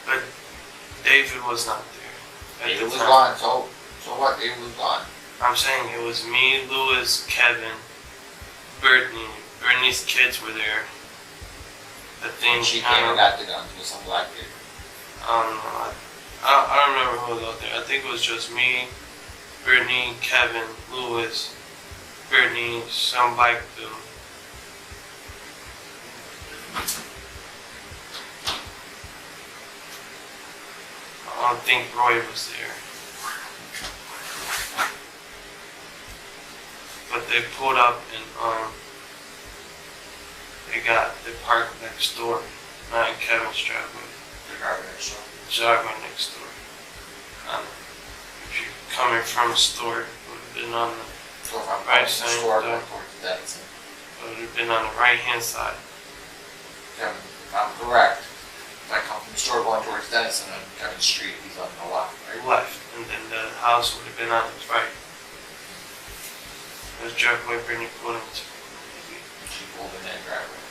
But David was not there. David was gone, so what? David was gone. I'm saying it was me, Lewis, Kevin, Brittany. Brittany's kids were there. I think She came and got the guns with some black kid. I don't know. I don't remember who was out there. I think it was just me, Brittany, Kevin, Lewis, Brittany, some black dude. I don't think Roy was there. But they pulled up and they parked next door, not in Kevin's driveway. The driveway next door. Driveway next door. If you're coming from the store, it would have been on the So if I'm right going side. to the store, going towards the Denison. It would have been on the right hand side. Kevin, if I'm correct, if I come from the store going towards Denison on Kevin Street, he's on the left, right? Left, and then the house would have been on his right. This driveway Brittany pulled into. She pulled in that driveway.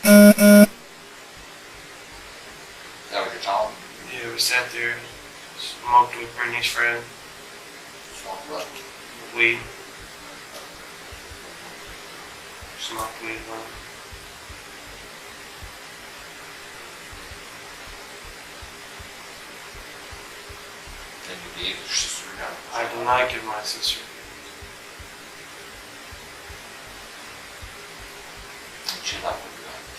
Is that what you're telling me? Yeah, we sat there, smoked with Brittany's friend, Smoked what? weed. Smoked weed, Then you gave your sister a gun. I did not give my sister. And she left with the guns.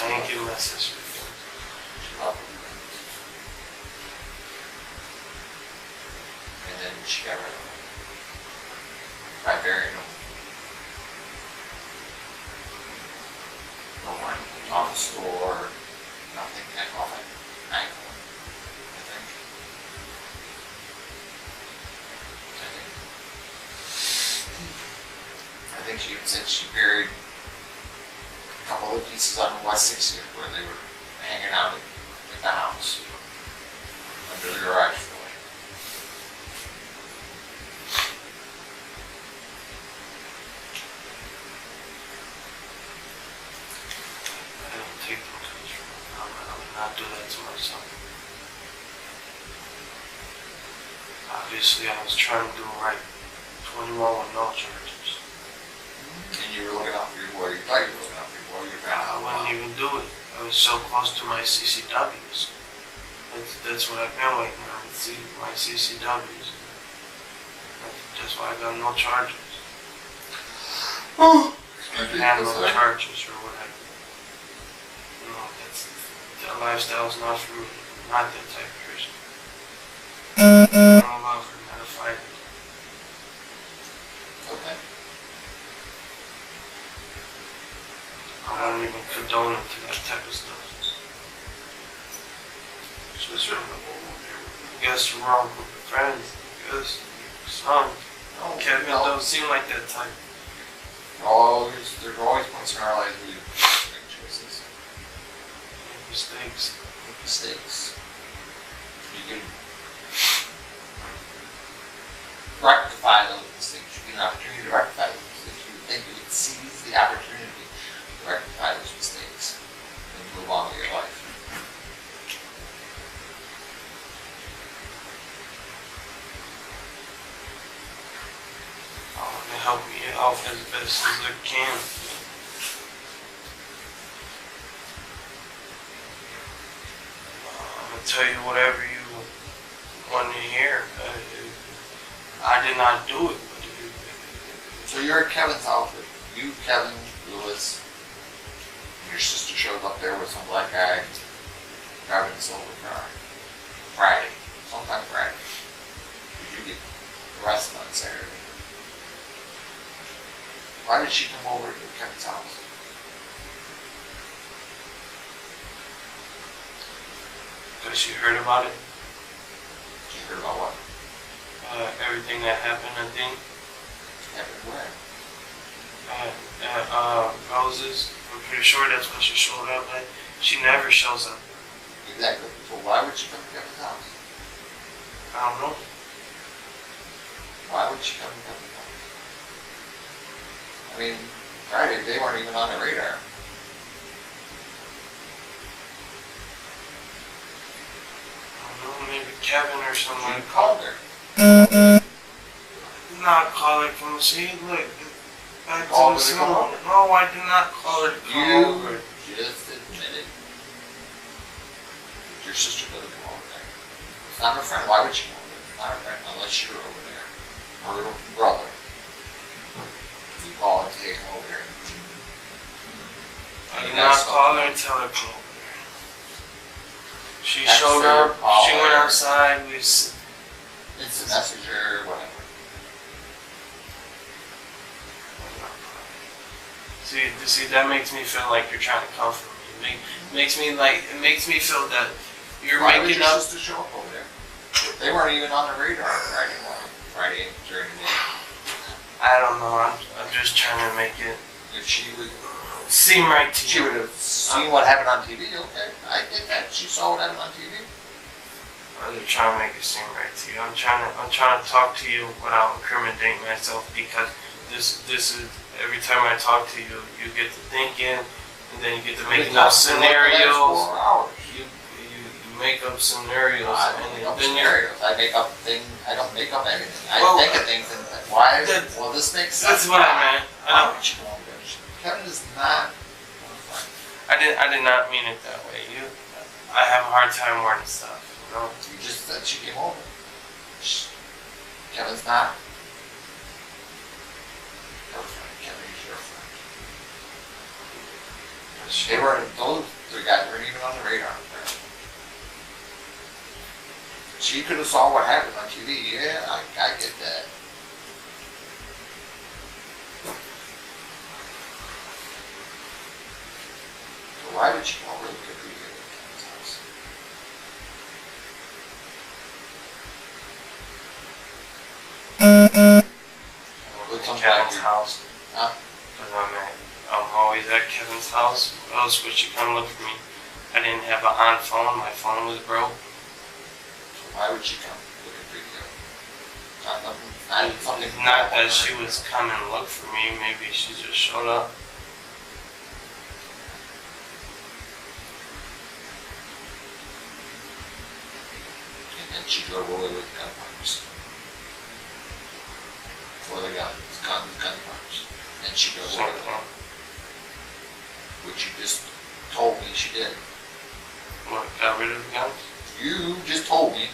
I didn't give my sister. She left with the guns. And then she got rid of them. By burying them. No one on the store, nothing that off an ankle, I think. I think she even said she buried a couple of pieces on West 60th where they were hanging out at the house under the garage door. I don't take them guns from her. I would not do that to my son. Obviously, I was trying to do right. 21 with no charges. And you were looking out for your boy, you thought you were looking out for your boy, your I family. wouldn't even do it. I was so close to my CCWs. That's what I've been waiting on, my CCWs. That's why I got no charges. I have no charges or whatever. You know, that lifestyle's not for me. I'm not that type of person. I'm a lover, not a fighter. Okay. I won't even condone to that type of stuff. So it's really, I guess you're wrong with your friends. I guess son, Kevin don't seem like that type. There's always points in our lives we make choices. You mistakes. Make mistakes. You can rectify those mistakes. You get an opportunity to rectify those mistakes. You would think you would seize the opportunity to rectify those mistakes and move on with your life. Help me out as best as I can. I'm gonna tell you whatever you want to hear. I did not do it. So you're at Kevin's house with you, Kevin, Lewis, and your sister showed up there with some black guy driving a silver car. Friday, sometime Friday. Did you get arrested on Saturday? Why did she come over to Kevin's house? Because she heard about it. She heard about what? Everything that happened, I think. Happened where? Roses. I'm pretty sure that's when she showed up, but she never shows up. Exactly. So why would she come to Kevin's house? I don't know. Why would she come to Kevin's house? I mean, Friday, they weren't even on the radar. I don't know, maybe Kevin or someone. You called her. Not call her from the scene. Look, back to Called the her to scene. come over. No, I did not call her to come over. You just admitted that your sister doesn't come over there. It's not her friend. Why would she come over there? It's not her friend unless you're over there. Her little brother. You call and take him over there. I did not call her and tell her to come over there. She showed up, she went outside, It's a messenger, whatever. See, that makes me feel like you're trying to comfort me. It makes me feel that you're Why making would your up. sister show up over there? They weren't even on the radar Friday morning. Friday during the day. I don't know. I'm just trying to make it If she would seem right to she you. would have seen what happened on TV, okay. I get that. She saw what happened on TV. I'm just trying to make it seem right to you. I'm trying to talk to you without incriminating myself, because this is every time I talk to you, you get to thinking, and then you get to make up scenarios. You make up scenarios. I don't make up then scenarios. I make up things. I don't make up anything. I think of things and why? Well, this makes sense. That's what I meant. Why would you go over there? Kevin is not. I did not mean it that way. I have a hard time wording stuff. You know. You just said she came over. Kevin's not her friend. Kevin is your friend. They weren't. Those three guys weren't even on the radar. She could have saw what happened on TV. Yeah, I get that. So why did she come over to the Kevin's house? Kevin's house. Huh? Because I'm always at Kevin's house. What else would she come look for me? I didn't have an on phone. My phone was broke. Why would she come looking for you? Not that she was coming to look for me. Maybe she just showed up. And then she drove away with gunfires. For the gunfires. And she drove away with them. Which you just told me she did. What, got rid of the guns? You just told me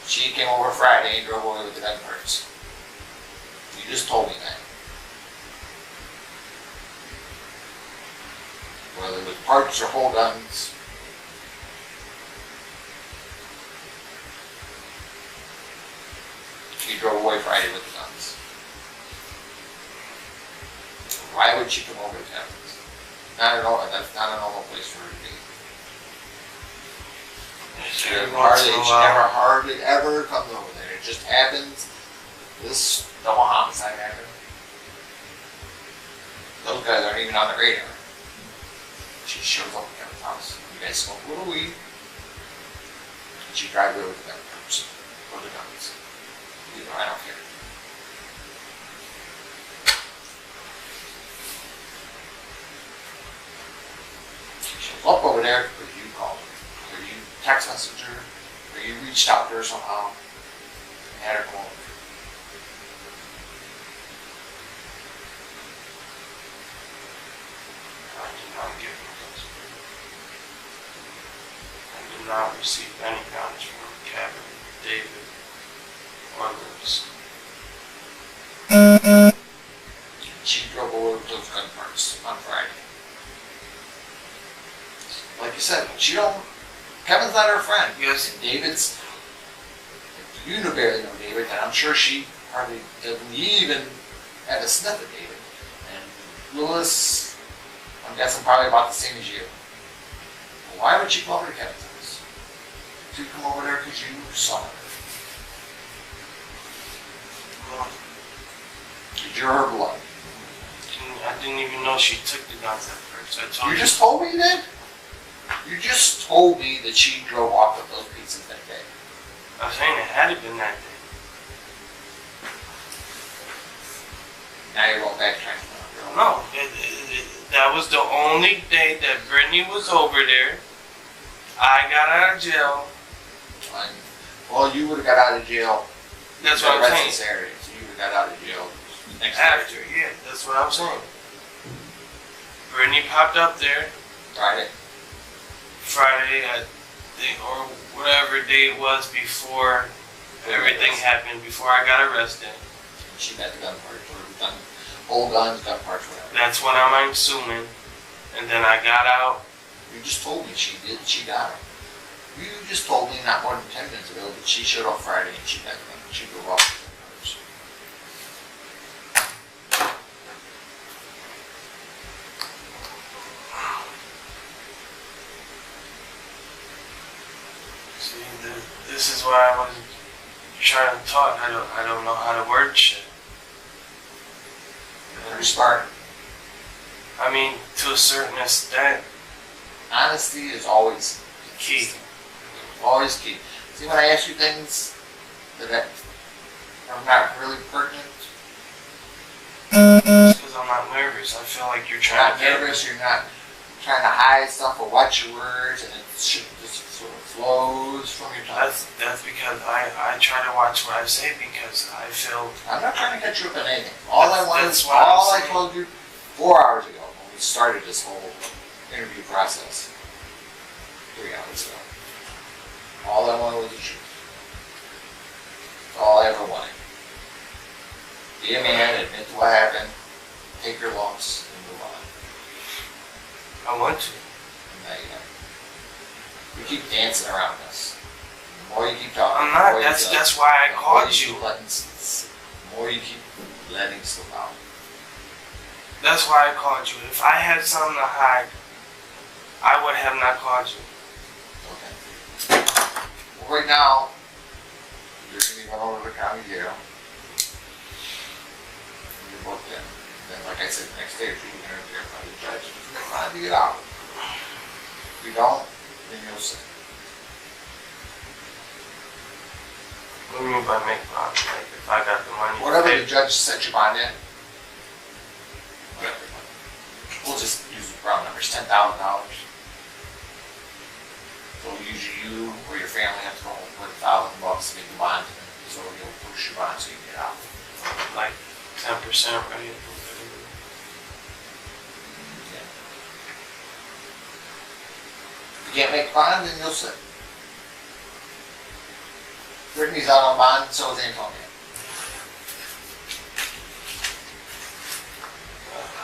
she came over Friday and drove away with the gunfires. You just told me that. Whether it was parts or whole guns. She drove away Friday with the guns. Why would she come over to Kevin's? Not at all. That's not a normal place for her to be. She never hardly ever comes over there. It just happens. This double homicide happened. Those guys aren't even on the radar. She shows up at Kevin's house. You guys smoke a little weed. And she drive away with the gun purse or the guns. You know, I don't care. She shows up over there, or you called her, or you text messaged her, or you reached out to her somehow, and had her come over. I did not give him those. I did not receive any guns from Kevin, David, or Lewis. She drove away with those gun parts on Friday. Like you said, she don't. Kevin's not her friend. Yes. And David's. You barely know David, and I'm sure she hardly doesn't even have a sniff of David. And Lewis, I'm guessing probably about the same as you. Well, why would she go over to Kevin's house? Did you come over there because you saw her? Well, Did you her blood? I didn't even know she took the guns at first. I told You just told me you did? You just told me that she drove off with those pizzas that day. I was saying it had to been that day. Now you're going backtracking. No, that was the only day that Brittany was over there. I got out of jail. Well, you would have got out of jail. That's what I'm saying. Saturday, so you would have got out of jail next After, day. yeah, that's what I'm saying. Brittany popped up there Friday, I think, or whatever day it was before everything happened, before I got arrested. She got the gun parts, or gun, old guns, gun parts, whatever. That's what I'm assuming. And then I got out. You just told me she did. She got it. You just told me not more than 10 minutes ago that she showed up Friday and she got the gun. She drove off. See, this is why I was trying to talk. I don't know how to word shit. Pretty smart. I mean, to a certain extent. Honesty is always key. Always key. See, when I ask you things that are not really pertinent, It's because I'm not nervous. I feel like you're you're trying not to get nervous, you're not trying to hide stuff or watch your words, and it just sort of flows from your tongue. That's because I try to watch what I say because I feel. I'm not trying to catch you up on anything. All I told you 4 hours ago when we started this whole interview process, 3 hours ago. All I wanted was the truth. That's all I ever wanted. Be a man, admit to what happened, take your lumps, and move on. I want to. And now you don't. You keep dancing around this. The more you keep talking, I'm not. That's why I called you. The more you keep letting slip out. That's why I called you. If I had something to hide, I would have not called you. Okay. Well, right now, you're going to be going over to the county jail. You're booked in. And then, like I said, the next day, if you're interviewed by the judge, you're trying to get out. If you don't, then you'll see. What do you mean by make bond? Like, if I got the money. Whatever the judge set your bond in, whatever. We'll just use round numbers, $10,000. So usually you or your family have to go home with $1,000 to make the bond, so you'll push your bond so you can get out. Like 10%, right? Yeah. If you can't make the bond, then you'll sit. Brittany's out on bond, so is Antonia.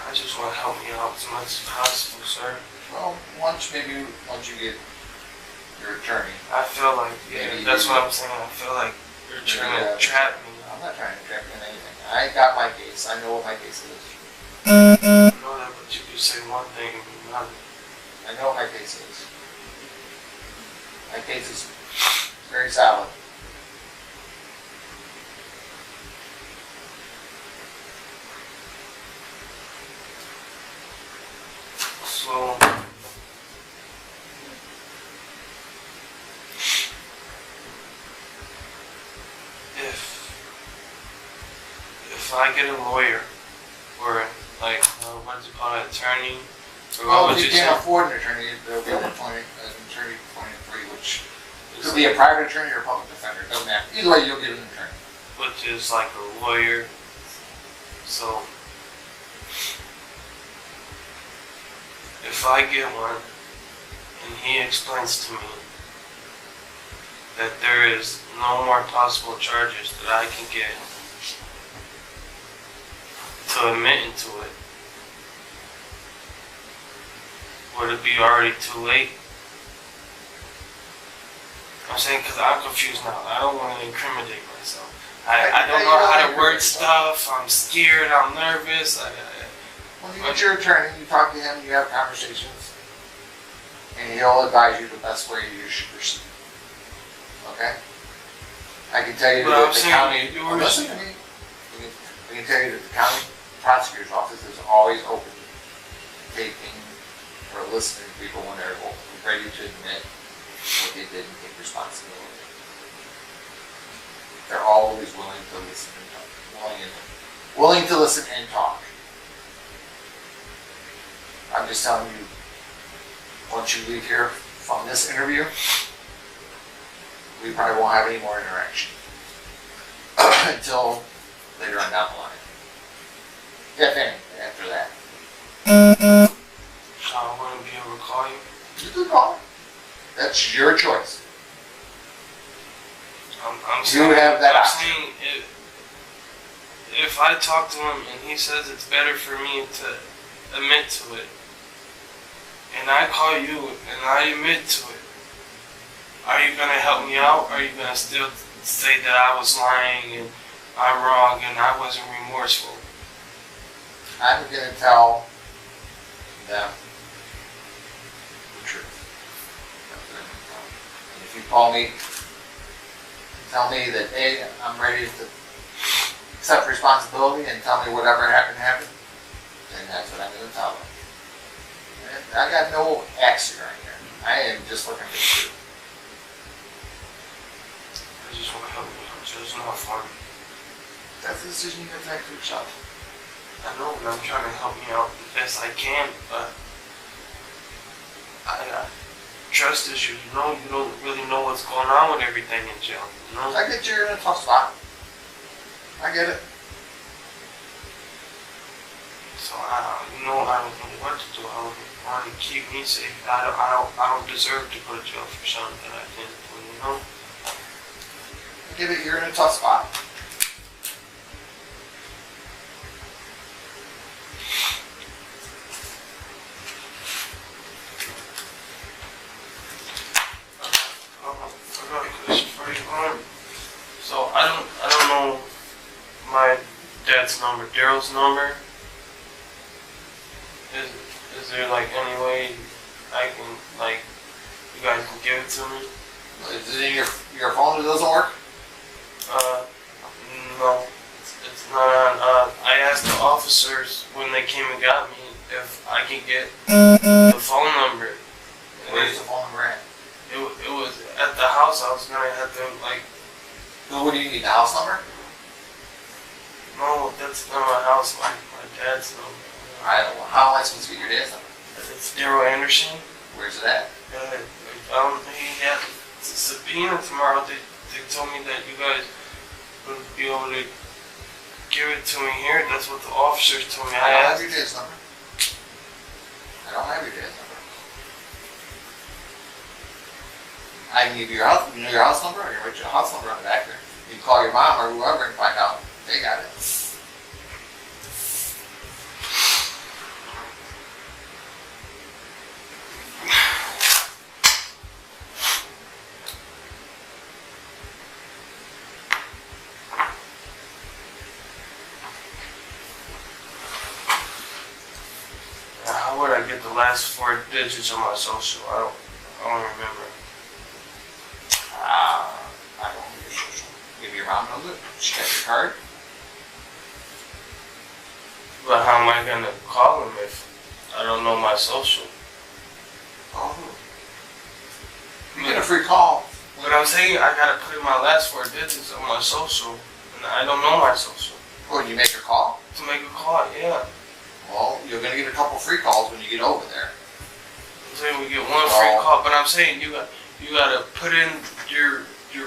I just want to help you out as much as possible, sir. Well, once you get your attorney. I feel like, that's what I'm saying. I feel like you're trying to trap me. I'm not trying to trap you in anything. I got my case. I know what my case is. I know that, but you can say one thing and do another. I know what my case is. My case is very solid. So, I get a lawyer, or like, what is it called, an attorney? Or Well, what if would you you can't say? afford an attorney, there'll be an attorney appointed for you, which could be a private attorney or a public defender. It doesn't matter. Either way, you'll get an attorney. Which is like a lawyer. So if I get one and he explains to me that there is no more possible charges that I can get to admit into it, would it be already too late? I'm saying, because I'm confused now. I don't want to incriminate myself. I don't know how to word stuff. I'm scared. I'm nervous. When you get your attorney, you talk to him, you have conversations, and he'll advise you the best way you should proceed. Okay? I can tell you that the county, listen to me. I can tell you that the county prosecutor's office is always open to taking or listening to people when they're ready to admit what they did and take responsibility. They're always willing to listen and talk. Willing to listen and talk. I'm just telling you, once you leave here from this interview, we probably won't have any more interaction until later on down the line. If anything, after that. So I wouldn't be able to call you? You can call me. That's your choice. I'm You saying, have that I'm option. saying if I talk to him and he says it's better for me to admit to it, and I call you and I admit to it, are you going to help me out? Or are you going to still say that I was lying and I'm wrong and I wasn't remorseful? I'm going to tell them the truth. And if you call me, tell me that, hey, I'm ready to accept responsibility and tell me whatever happened, then that's what I'm going to tell them. And I got no action right here. I am just looking for the truth. I just want to help you out. So it's not fun. That's the decision you have to make for yourself. I know, and I'm trying to help you out the best I can, but I got trust issues. You know, you don't really know what's going on with everything in jail. You know? I get you're in a tough spot. I get it. So I don't know what to do. I want to keep me safe. I don't deserve to go to jail for something that I didn't do. You know. I get it. You're in a tough spot. So I don't know my dad's number, Daryl's number. Is there like any way I can, like, you guys can give it to me? Is it in your phone that doesn't work? No, it's not on. I asked the officers when they came and got me if I could get the phone number. Where's the phone number at? It was at the house. I was gonna have to, like. No, what do you need? The house number? No, that's not my house. My dad's number. I don't know. How am I supposed to get your dad's number? It's Daryl Anderson. Where's it at? He had a subpoena tomorrow. They told me that you guys would be able to give it to me here. That's what the officers told me. I don't have your dad's number. I don't have your dad's number. I can give you your house. You know your house number? I can write your house number on the back there. You can call your mom or whoever and find out. They got it. How would I get the last 4 digits of my social? I don't remember. I don't have your social. Maybe your mom knows it. She got your card. But how am I gonna call him if I don't know my social? Oh. You get a free call. But I'm saying I gotta put in my last 4 digits of my social, and I don't know my social. Or you make a call? To make a call, yeah. Well, you're gonna get a couple free calls when you get over there. I'm saying we get one free call, but I'm saying you gotta put in your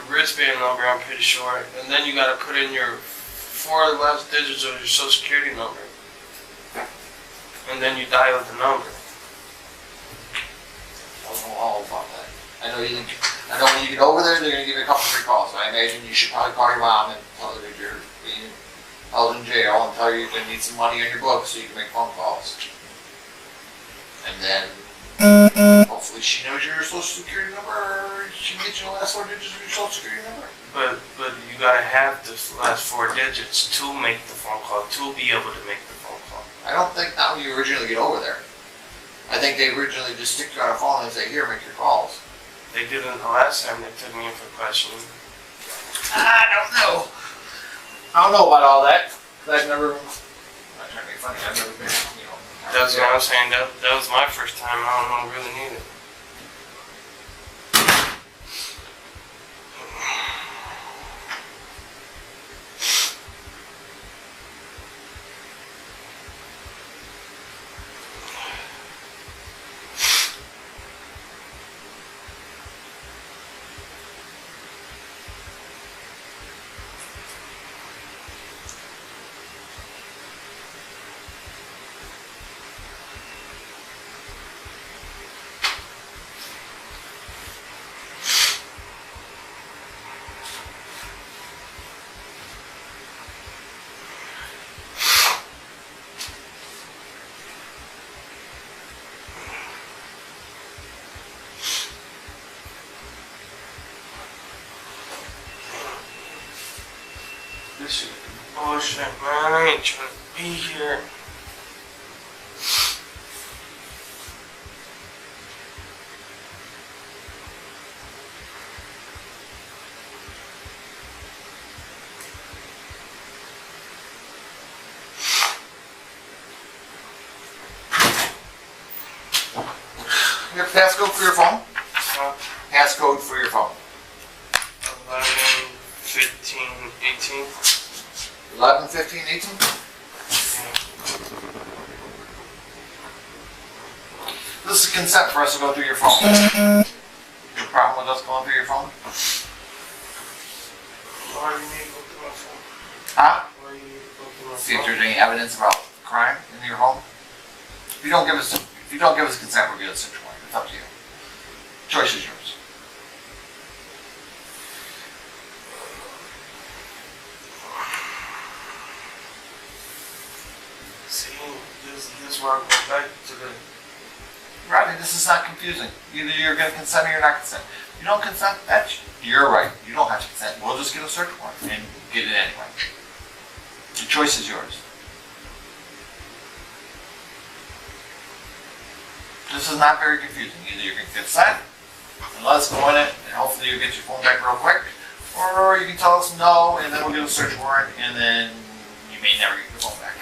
wristband number, I'm pretty sure, and then you gotta put in your 4 last digits of your social security number. And then you dial the number. I don't know all about that. I know when you get over there, they're gonna give you a couple free calls. So I imagine you should probably call your mom and tell her that you're being held in jail and tell her you're gonna need some money on your books so you can make phone calls. And then hopefully she knows your social security number, or she can get you the last 4 digits of your social security number. But you gotta have the last 4 digits to make the phone call, to be able to make the phone call. I don't think not when you originally get over there. I think they originally just stick you on a phone and say, here, make your calls. They didn't the last time they took me in for questioning. I don't know. I don't know about all that. I've never, I'm not trying to be funny, I've never been, you know. That's what I'm saying, that was my first time, I don't know really need it. This is bullshit, man. I ain't trying to be here. Your passcode for your phone? Passcode for your phone. 11, 15, 18. 11, 15, 18? This is consent for us to go through your phone. Your problem with us going through your phone? Why do you need to go through my phone? Huh? Why do you need to go through my phone? See if there's any evidence about crime in your home. If you don't give us consent, we're going to search warrant. It's up to you. Choice is yours. See, this is where I go back to the... Rodney, this is not confusing. Either you're going to consent or you're not consent. If you don't consent, that's your right. You don't have to consent. We'll just get a search warrant and get it anyway. The choice is yours. This is not very confusing. Either you can consent and let us go in it, and hopefully you'll get your phone back real quick, or you can tell us no, and then we'll get a search warrant, and then you may never get your phone back.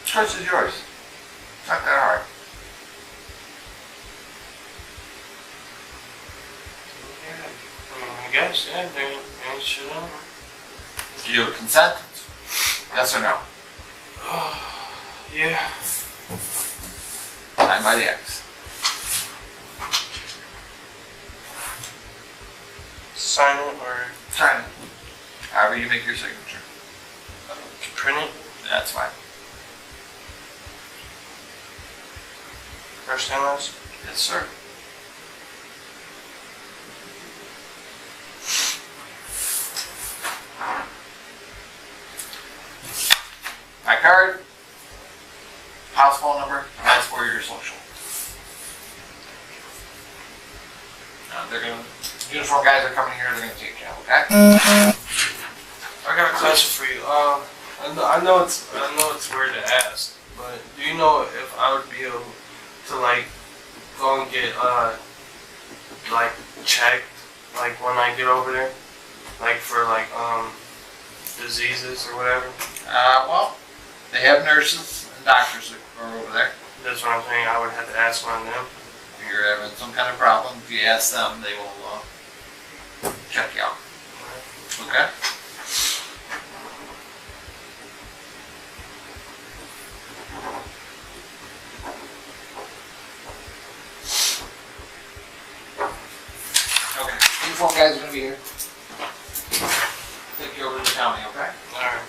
Choice is yours. It's not that hard. I guess, yeah, they should know. Do you consent? Yes or no? Yeah. Signed by the X. Sign it or Sign it. However you make your signature. print it? That's fine. First and last? Yes, sir. My card, house phone number, that's for your social. They're gonna, uniform guys are coming here, they're gonna take you out, okay? I got a question for you. I know it's weird to ask, but do you know if I would be able to like go and get like checked like when I get over there, like for like diseases or whatever? Well, they have nurses, the doctors that are over there. That's what I'm saying. I would have to ask one of them. If you're having some kind of problem, if you ask them, they will check you out. Okay? Okay. You four guys are gonna be here. Take you over to the county, okay? Alright.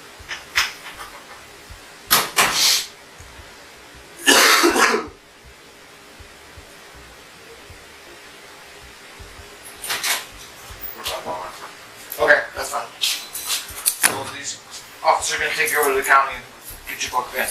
Okay, that's fine. So these officers are gonna take you over to the county and get you booked in.